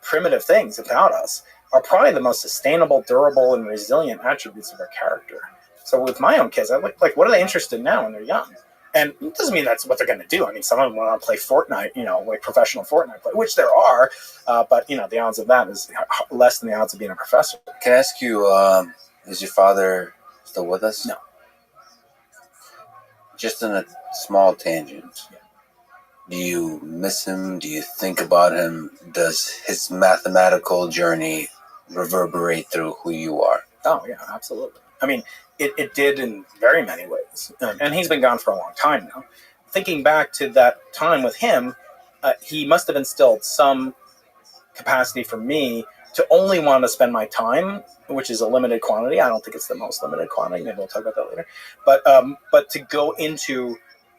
primitive things about us are probably the most sustainable, durable, and resilient attributes of our character. So with my own kids, I look like, what are they interested in now when they're young? And it doesn't mean that's what they're going to do. I mean, some of them want to play Fortnite, like professional Fortnite play, which there are, but, the odds of that is less than the odds of being a professor.
Can I ask you, is your father still with us?
No.
Just in a small tangent.
Yeah.
Do you miss him? Do you think about him? Does his mathematical journey reverberate through who you are?
Oh, yeah, absolutely. I mean, it did in very many ways. And he's been gone for a long time now. Thinking back to that time with him, he must have instilled some capacity for me to only want to spend my time, which is a limited quantity. I don't think it's the most limited quantity. Maybe we'll talk about that later. But to go into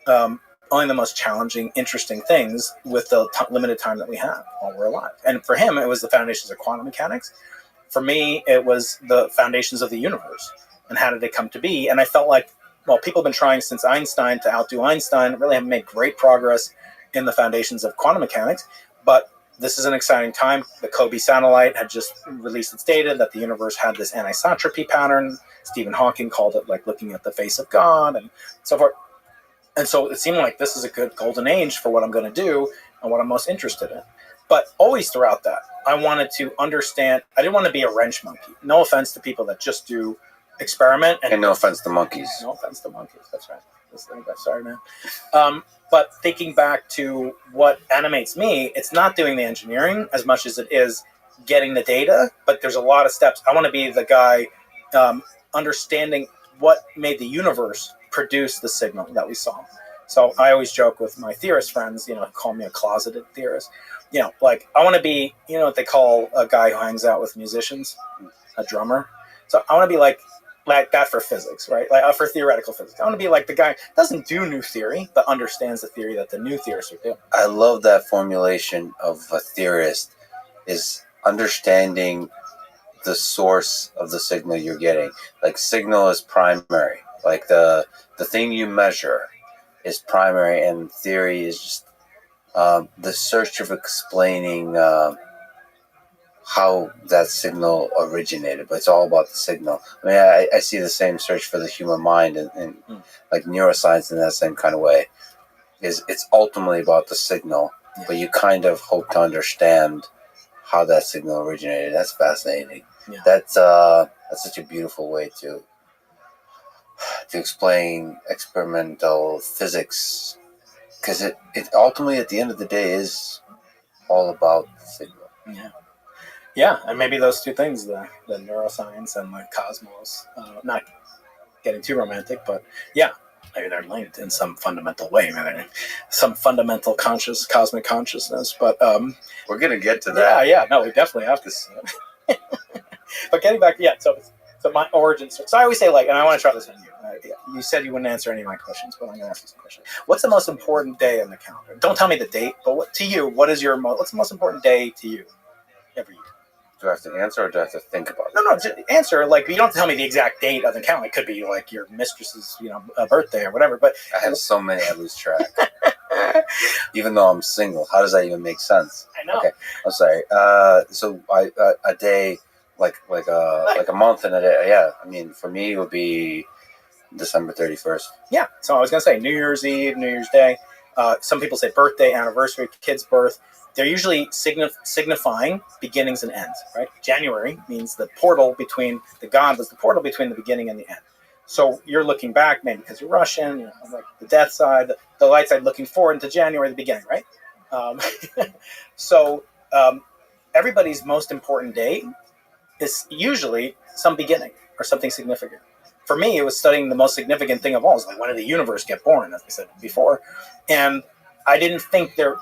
only the most challenging, interesting things with the limited time that we have while we're alive. And for him, it was the foundations of quantum mechanics. For me, it was the foundations of the universe. And how did it come to be? And I felt like, well, people have been trying since Einstein to outdo Einstein, really haven't made great progress in the foundations of quantum mechanics. But this is an exciting time. The Kobe satellite had just released its data that the universe had this anisotropy pattern. Stephen Hawking called it like looking at the face of God and so forth. And so it seemed like this is a good golden age for what I'm going to do and what I'm most interested in. But always throughout that, I wanted to understand. I didn't want to be a wrench monkey. No offense to people that just do experiment.
And no offense to monkeys.
No offense to monkeys. That's right. Sorry, man. But thinking back to what animates me, it's not doing the engineering as much as it is getting the data. But there's a lot of steps. I want to be the guy understanding what made the universe produce the signal that we saw. So I always joke with my theorist friends, call me a closeted theorist. Like I want to be, what they call a guy who hangs out with musicians, a drummer. So I want to be like that for physics, right? Like for theoretical physics. I want to be like the guy who doesn't do new theory, but understands the theory that the new theorists are doing.
I love that formulation of a theorist is understanding the source of the signal you're getting. Like signal is primary. Like the thing you measure is primary, and theory is just the search of explaining how that signal originated. But it's all about the signal. I mean, I see the same search for the human mind and like neuroscience in that same kind of way. It's ultimately about the signal, but you kind of hope to understand how that signal originated. That's fascinating. Yeah. That's such a beautiful way to explain experimental physics, because it ultimately at the end of the day is all about the signal.
Yeah, and maybe those two things, the neuroscience and the cosmos, not getting too romantic, but yeah, maybe they're linked in some fundamental way, maybe some fundamental cosmic consciousness. But
we're gonna get to that.
Yeah, no, we definitely have to. But getting back, so my origins. So I always say, like, and I want to try this on you. You said you wouldn't answer any of my questions, but I'm going to ask you some questions. What's the most important day on the calendar? Don't tell me the date, but what's the most important day to you every year?
Do I have to answer, or do I have to think about it?
No, just answer. Like, you don't have to tell me the exact date of the calendar. It could be like your mistress's, birthday or whatever. But
I have so many, I lose track. Even though I'm single, how does that even make sense?
I know.
Okay, I'm sorry. So a day, like a month and a day. Yeah, I mean, for me, it would be December 31st.
Yeah. So I was going to say New Year's Eve, New Year's Day. Some people say birthday, anniversary, kid's birth. They're usually signifying beginnings and ends, right? January means the portal between the beginning and the end. So you're looking back, maybe because you're Russian, like the death side, the light side, looking forward into January, the beginning, right? So everybody's most important day is usually some beginning or something significant. For me, it was studying the most significant thing of all. It's like, when did the universe get born, as I said before? And I didn't think there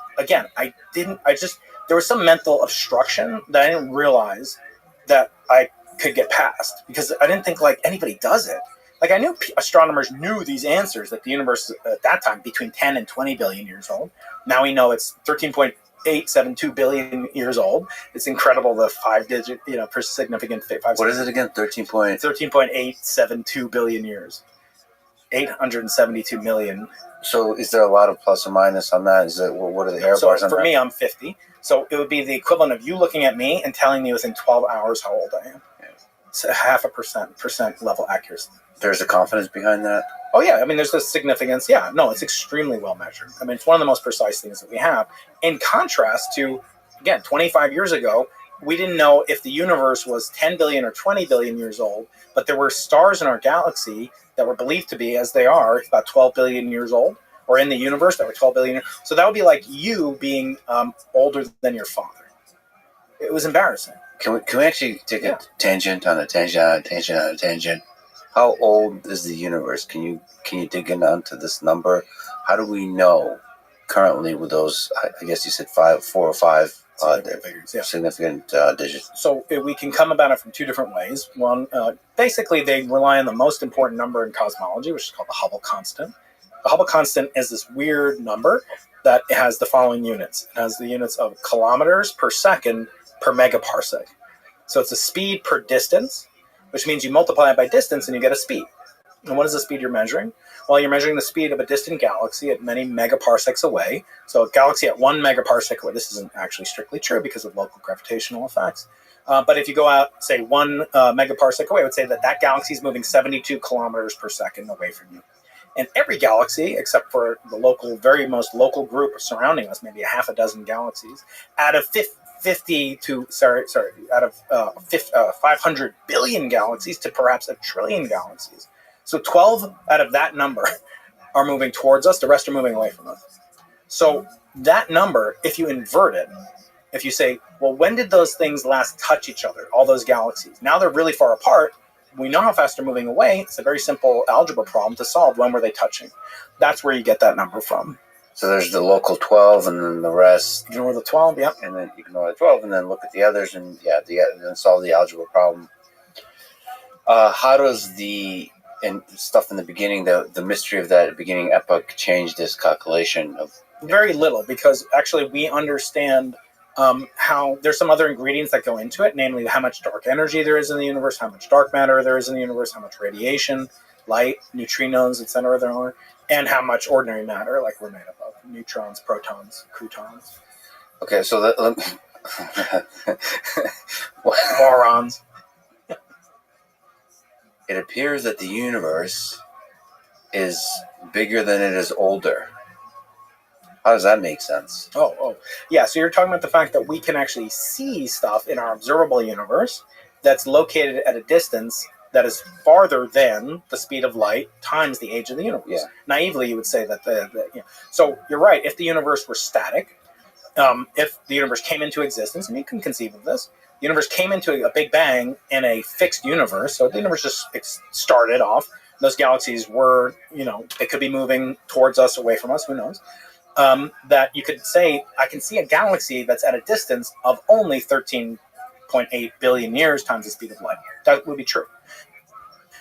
was some mental obstruction that I didn't realize that I could get past, because I didn't think like anybody does it. Like, I knew astronomers knew these answers, that the universe at that time between 10 and 20 billion years old. Now we know it's 13.872 billion years old. It's incredible, the 5-digit, per significant five.
What is it again?
13.872 billion years. 872 million.
So is there a lot of plus or minus on that? Is it, what are the error bars on that?
For me, I'm 50. So it would be the equivalent of you looking at me and telling me within 12 hours how old I am. It's a 0.5% level accuracy.
There's a confidence behind that?
Oh, yeah. I mean, there's the significance. Yeah, no, it's extremely well measured. I mean, it's one of the most precise things that we have. In contrast to, again, 25 years ago, we didn't know if the universe was 10 billion or 20 billion years old, but there were stars in our galaxy that were believed to be, as they are, about 12 billion years old, or in the universe that were 12 billion. So that would be like you being older than your father. It was embarrassing.
Can we actually take a tangent on a tangent on a tangent on a tangent? How old is the universe? Can you dig in onto this number? How do we know currently with those, I guess you said 4 or 5 significant digits?
So we can come about it from 2 different ways. One, basically they rely on the most important number in cosmology, which is called the Hubble constant. The Hubble constant is this weird number that has the following units. It has the units of kilometers per second per megaparsec. So it's a speed per distance, which means you multiply it by distance and you get a speed. And what is the speed you're measuring? Well, you're measuring the speed of a distant galaxy at many megaparsecs away. So a galaxy at 1 megaparsec away, this isn't actually strictly true because of local gravitational effects. But if you go out, say, 1 megaparsec away, I would say that galaxy is moving 72 kilometers per second away from you. And every galaxy, except for the very most local group surrounding us, maybe a half a dozen galaxies, out of 500 billion galaxies to perhaps 1 trillion galaxies. So 12 out of that number are moving towards us. The rest are moving away from us. So that number, if you invert it, if you say, well, when did those things last touch each other, all those galaxies? Now they're really far apart. We know how fast they're moving away. It's a very simple algebra problem to solve. When were they touching? That's where you get that number from.
So there's the local 12 and then the rest.
Ignore the 12, yeah.
And then ignore the 12 and then look at the others and then solve the algebra problem. How does the stuff in the beginning, the mystery of that beginning epoch change this calculation of?
Very little, because actually we understand how there's some other ingredients that go into it, namely how much dark energy there is in the universe, how much dark matter there is in the universe, how much radiation, light, neutrinos, etc. there are, and how much ordinary matter, like we're made up of, neutrons, protons, croutons.
Okay, so
Morons.
It appears that the universe is bigger than it is older. How does that make sense?
Yeah, so you're talking about the fact that we can actually see stuff in our observable universe that's located at a distance that is farther than the speed of light times the age of the universe.
Yeah.
Naively, you would say that So you're right. If the universe were static, if the universe came into existence, and you can conceive of this, the universe came into a big bang in a fixed universe. So the universe just started off. Those galaxies were, they could be moving towards us, away from us, who knows? That you could say, I can see a galaxy that's at a distance of only 13.8 billion years times the speed of light. That would be true.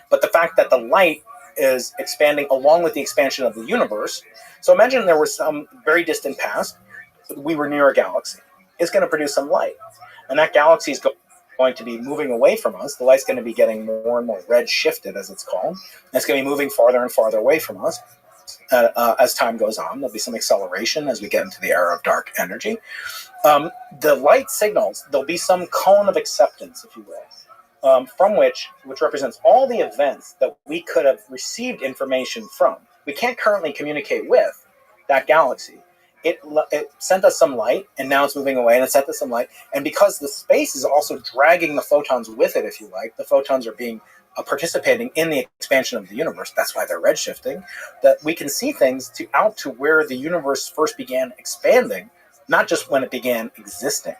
But the fact that the light is expanding along with the expansion of the universe. So imagine there was some very distant past. We were near a galaxy. It's going to produce some light. And that galaxy is going to be moving away from us. The light's going to be getting more and more red shifted, as it's called. And it's going to be moving farther and farther away from us. As time goes on, there'll be some acceleration as we get into the era of dark energy. The light signals, there'll be some cone of acceptance, if you will, from which represents all the events that we could have received information from. We can't currently communicate with that galaxy. It sent us some light, and now it's moving away, and it sent us some light. And because the space is also dragging the photons with it, if you like, the photons are being participating in the expansion of the universe. That's why they're redshifting. That we can see things out to where the universe first began expanding, not just when it began existing.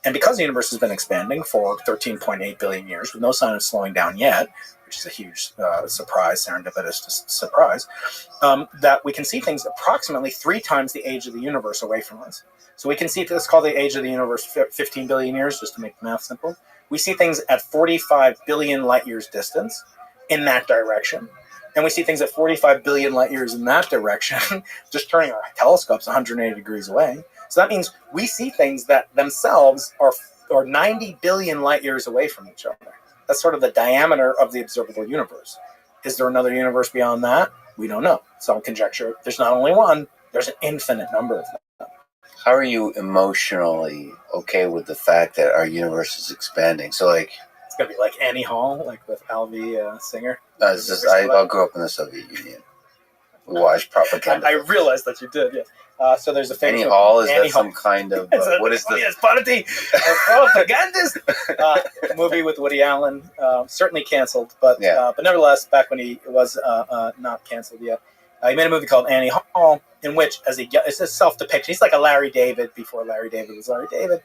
And because the universe has been expanding for 13.8 billion years with no sign of slowing down yet, which is a huge surprise, serendipitous surprise, that we can see things approximately 3 times the age of the universe away from us. So we can see, let's call the age of the universe 15 billion years, just to make the math simple. We see things at 45 billion light years distance in that direction. And we see things at 45 billion light years in that direction, just turning our telescopes 180 degrees away. So that means we see things that themselves are 90 billion light years away from each other. That's sort of the diameter of the observable universe. Is there another universe beyond that? We don't know. Some conjecture there's not only one, there's an infinite number of them.
How are you emotionally okay with the fact that our universe is expanding? So, like,
it's gonna be like Annie Hall, like with Alvy Singer.
I grew up in the Soviet Union. We watched propaganda.
I realized that you did, yeah. So there's a famous
Annie Hall, is
Annie
that some kind of what is the
party propagandist movie with Woody Allen? Certainly canceled, but nevertheless, back when he was not canceled yet, he made a movie called Annie Hall, in which it's a self-depiction. He's like a Larry David before Larry David was Larry David,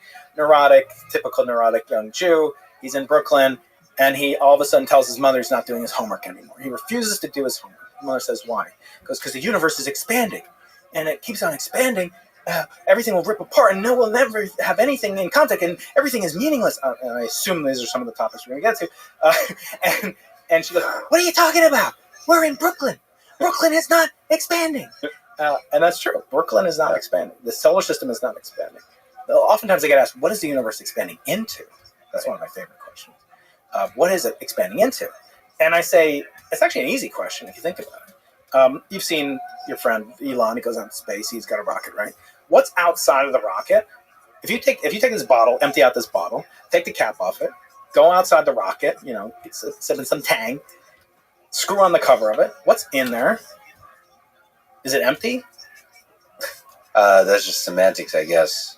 typical neurotic young Jew. He's in Brooklyn, and he all of a sudden tells his mother he's not doing his homework anymore. He refuses to do his homework. His mother says, "Why?" He goes, "Because the universe is expanding, and it keeps on expanding. Everything will rip apart, and we'll never have anything in contact, and everything is meaningless." And I assume these are some of the topics we're going to get to. And she goes, "What are you talking about? We're in Brooklyn. Brooklyn is not expanding." And that's true. Brooklyn is not expanding. The solar system is not expanding. Oftentimes they get asked, what is the universe expanding into? That's one of my favorite questions. What is it expanding into? And I say, it's actually an easy question if you think about it. You've seen your friend Elon, he goes out to space, he's got a rocket, right? What's outside of the rocket? If you take this bottle, empty out this bottle, take the cap off it, go outside the rocket, sip in some Tang, screw on the cover of it. What's in there? Is it empty?
That's just semantics, I guess.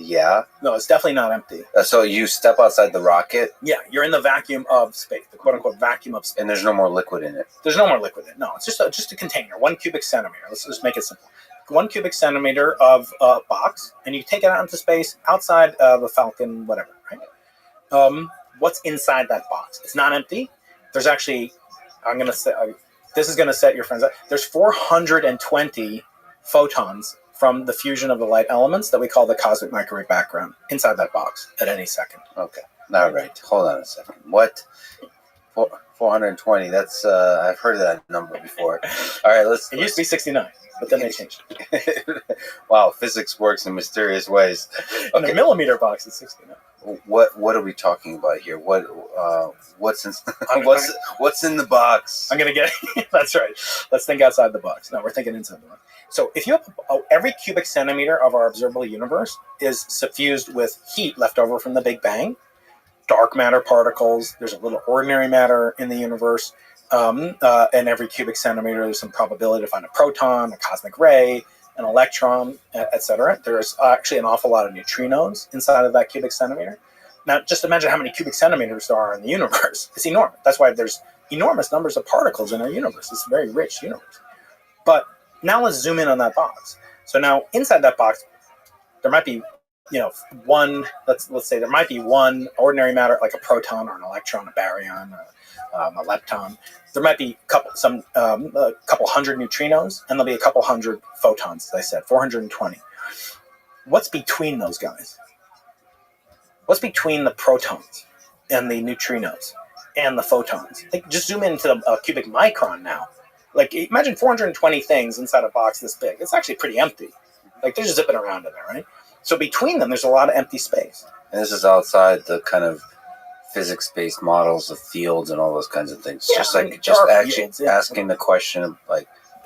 Yeah.
No, it's definitely not empty.
So you step outside the rocket?
Yeah, you're in the vacuum of space, the quote-unquote vacuum of space.
And there's no more liquid in it?
There's no more liquid in it. No, it's just a container, 1 cubic centimeter. Let's just make it simple. 1 cubic centimeter of box, and you take it out into space, outside the Falcon, whatever, right? What's inside that box? It's not empty. There's actually, I'm going to say, this is going to set your friends up. There's 420 photons from the fusion of the light elements that we call the cosmic microwave background inside that box at any second.
Okay. All right. Hold on a second. What? 420. That's I've heard of that number before. All right. It
used to be 69, but then they changed it.
Wow, physics works in mysterious ways.
Okay. In the millimeter box, it's 69.
What are we talking about here? What's in what's in the box?
I'm gonna get that's right. Let's think outside the box. No, we're thinking inside the box. So if you have every cubic centimeter of our observable universe is suffused with heat left over from the Big Bang, dark matter particles. There's a little ordinary matter in the universe, and every cubic centimeter there's some probability to find a proton, a cosmic ray, an electron, etc. There's actually an awful lot of neutrinos inside of that cubic centimeter. Now, just imagine how many cubic centimeters there are in the universe. It's enormous. That's why there's enormous numbers of particles in our universe. It's a very rich universe. But now let's zoom in on that box. So now inside that box, there might be, one. Let's say there might be one ordinary matter, like a proton or an electron, a baryon, a lepton. There might be a couple hundred neutrinos, and there'll be a couple hundred photons, as I said, 420. What's between those guys? What's between the protons and the neutrinos and the photons? Just zoom into a cubic micron now. Imagine 420 things inside a box this big. It's actually pretty empty. They're just zipping around in there, right? So between them, there's a lot of empty space.
And this is outside the kind of physics-based models of fields and all those kinds of things.
Yeah,
Asking the question of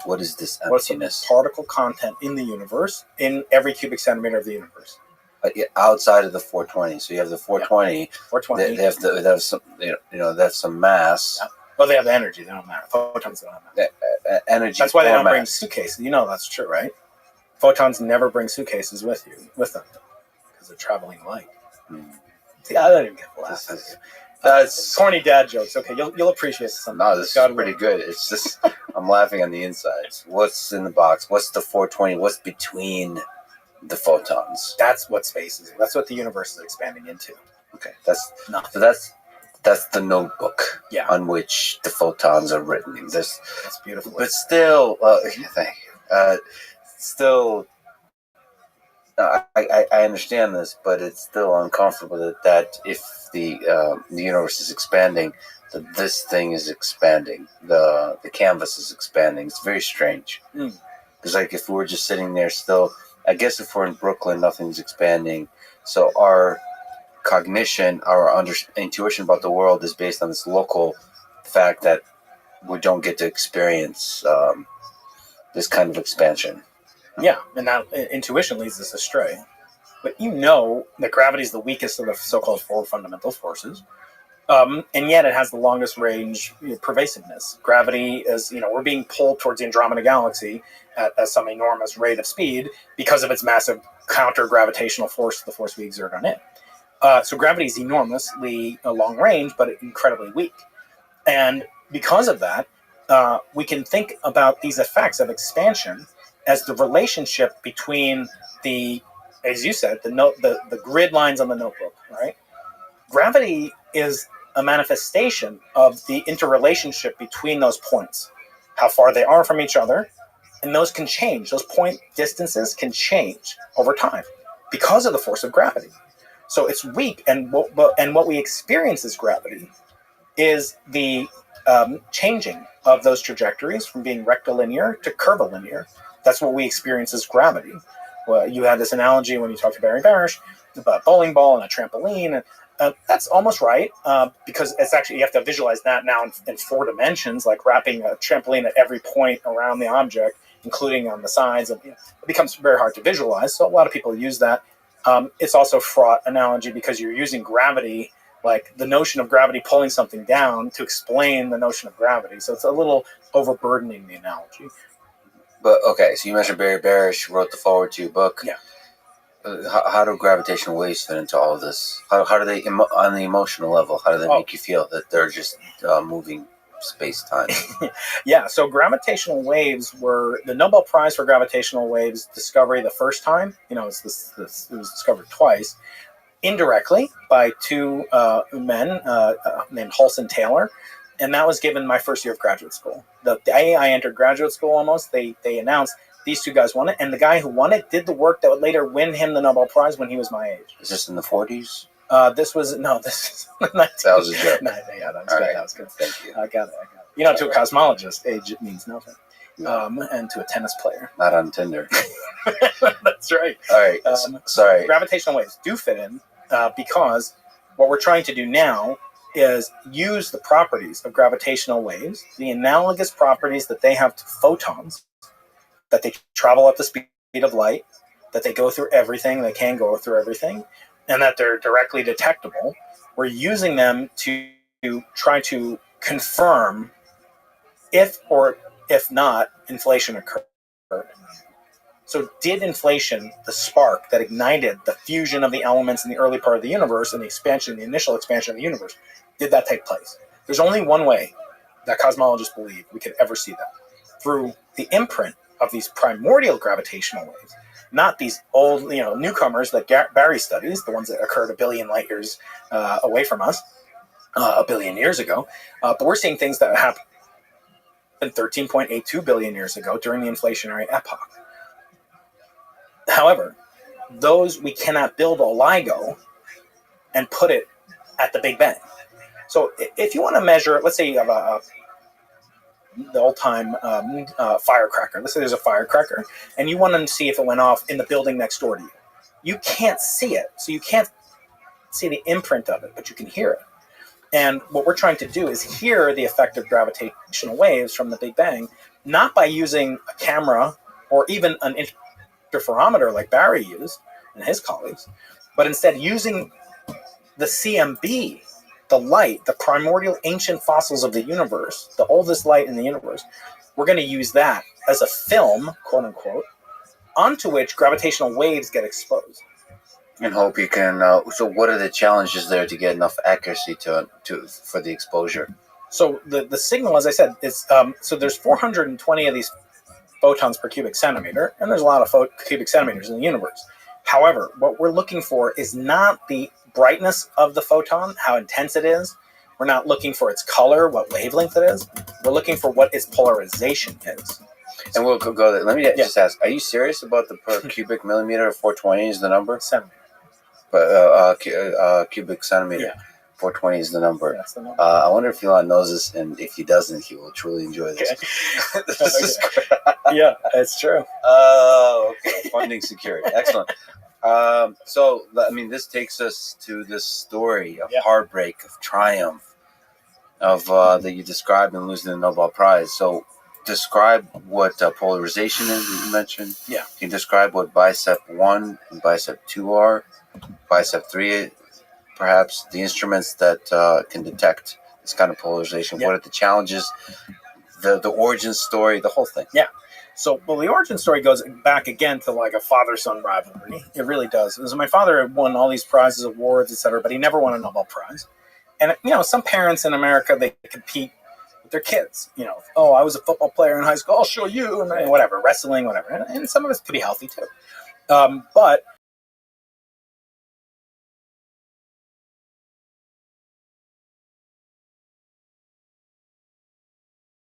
what is this emptiness?
What's the particle content in the universe in every cubic centimeter of the universe?
Outside of the 420. So you have the 420.
420.
They have some, they have some mass.
Yeah. Well, they have energy. They don't matter. Photons don't have matter.
Energy.
That's why they don't bring suitcases. That's true, right? Photons never bring suitcases with them because they're traveling light. See, I don't even get the laugh. That's corny dad jokes. Okay, you'll appreciate something.
No, this is pretty good. It's just I'm laughing on the insides. What's in the box? What's the 420? What's between the photons.
That's what space is. That's what the universe is expanding into.
Okay, that's
Nothing.
so that's the notebook
Yeah.
on which the photons are written.
That's beautiful.
But still, thank you. Still, I understand this, but it's still uncomfortable that if the universe is expanding, that this thing is expanding. The canvas is expanding. It's very strange. Because like if we're just sitting there still, I guess if we're in Brooklyn, nothing's expanding. So our cognition, our intuition about the world is based on this local fact that we don't get to experience this kind of expansion.
Yeah, and that intuition leads us astray. But you know that gravity is the weakest of the so-called four fundamental forces, and yet it has the longest range pervasiveness. Gravity is, we're being pulled towards the Andromeda Galaxy at some enormous rate of speed because of its massive counter-gravitational force, the force we exert on it. So gravity is enormously long range, but incredibly weak. And because of that, we can think about these effects of expansion as the relationship between the, as you said, the grid lines on the notebook, right? Gravity is a manifestation of the interrelationship between those points, how far they are from each other, and those can change. Those point distances can change over time because of the force of gravity. So it's weak, and what we experience as gravity is the changing of those trajectories from being rectilinear to curvilinear. That's what we experience as gravity. Well, you had this analogy when you talked to Barry Barish about a bowling ball and a trampoline, and that's almost right, because it's actually, you have to visualize that now in 4 dimensions, like wrapping a trampoline at every point around the object, including on the sides. And it becomes very hard to visualize, so a lot of people use that. It's also a fraught analogy because you're using gravity, like the notion of gravity pulling something down, to explain the notion of gravity. So it's a little overburdening the analogy.
But okay, so you mentioned Barry Barish wrote the foreword to your book.
Yeah.
How do gravitational waves fit into all of this? How do they, on the emotional level, how do they make you feel that they're just moving space-time?
Yeah, so gravitational waves were the Nobel Prize for Gravitational Waves discovery the first time. It was discovered twice, indirectly by 2 men named Hulse and Taylor, and that was given my first year of graduate school. The day I entered graduate school, almost, they announced these 2 guys won it, and the guy who won it did the work that would later win him the Nobel Prize when he was my age.
Is this in the 40s?
This is 19... That
was a joke.
Yeah, that was
All
good.
right.
That was good.
Thank you.
I got it. To a cosmologist, age means nothing. And to a tennis player.
Not on Tinder.
That's right.
All right. Sorry.
Gravitational waves do fit in because what we're trying to do now is use the properties of gravitational waves, the analogous properties that they have to photons, that they travel at the speed of light, that they go through everything, they can go through everything, and that they're directly detectable. We're using them to try to confirm if or if not inflation occurred. So did inflation, the spark that ignited the fusion of the elements in the early part of the universe and the initial expansion of the universe, did that take place? There's only one way that cosmologists believe we could ever see that, through the imprint of these primordial gravitational waves, not these old, newcomers that Barry studies, the ones that occurred 1 billion light years away from us, 1 billion years ago. But we're seeing things that happened 13.82 billion years ago during the inflationary epoch. However, those we cannot build a LIGO and put it at the Big Bang. So if you want to measure, let's say you have the old-time firecracker. Let's say there's a firecracker, and you want to see if it went off in the building next door to you. You can't see it, so you can't see the imprint of it, but you can hear it. And what we're trying to do is hear the effect of gravitational waves from the Big Bang, not by using a camera or even an interferometer like Barry used and his colleagues, but instead using the CMB, the light, the primordial ancient fossils of the universe, the oldest light in the universe. We're going to use that as a film, quote unquote, onto which gravitational waves get exposed.
And hope you can. So, what are the challenges there to get enough accuracy for the exposure?
So the signal, as I said, is so there's 420 of these photons per cubic centimeter, and there's a lot of cubic centimeters in the universe. However, what we're looking for is not the brightness of the photon, how intense it is. We're not looking for its color, what wavelength it is. We're looking for what its polarization is.
And we'll go there. Let me just ask: are you serious about the per cubic millimeter? 420 is the number.
Centimeter.
But cubic centimeter.
Yeah.
420 is the number.
That's the number.
I wonder if Elon knows this, and if he doesn't, he will truly enjoy this.
Okay.
This is great.
Yeah, it's true.
Oh, okay. Funding secured. Excellent. So, I mean, this takes us to this story of heartbreak, of triumph, of that you described in losing the Nobel Prize. So, describe what polarization is that you mentioned.
Yeah.
Can you describe what bicep 1 and bicep 2 are? Bicep 3, perhaps the instruments that can detect this kind of polarization.
Yeah.
What are the challenges? The origin story, the whole thing.
Yeah. So, well, the origin story goes back again to like a father-son rivalry. It really does. So my father had won all these prizes, awards, etc., but he never won a Nobel Prize. And, some parents in America, they compete with their kids. Oh, I was a football player in high school. I'll show you, and whatever, wrestling, whatever. And some of it could be healthy, too. But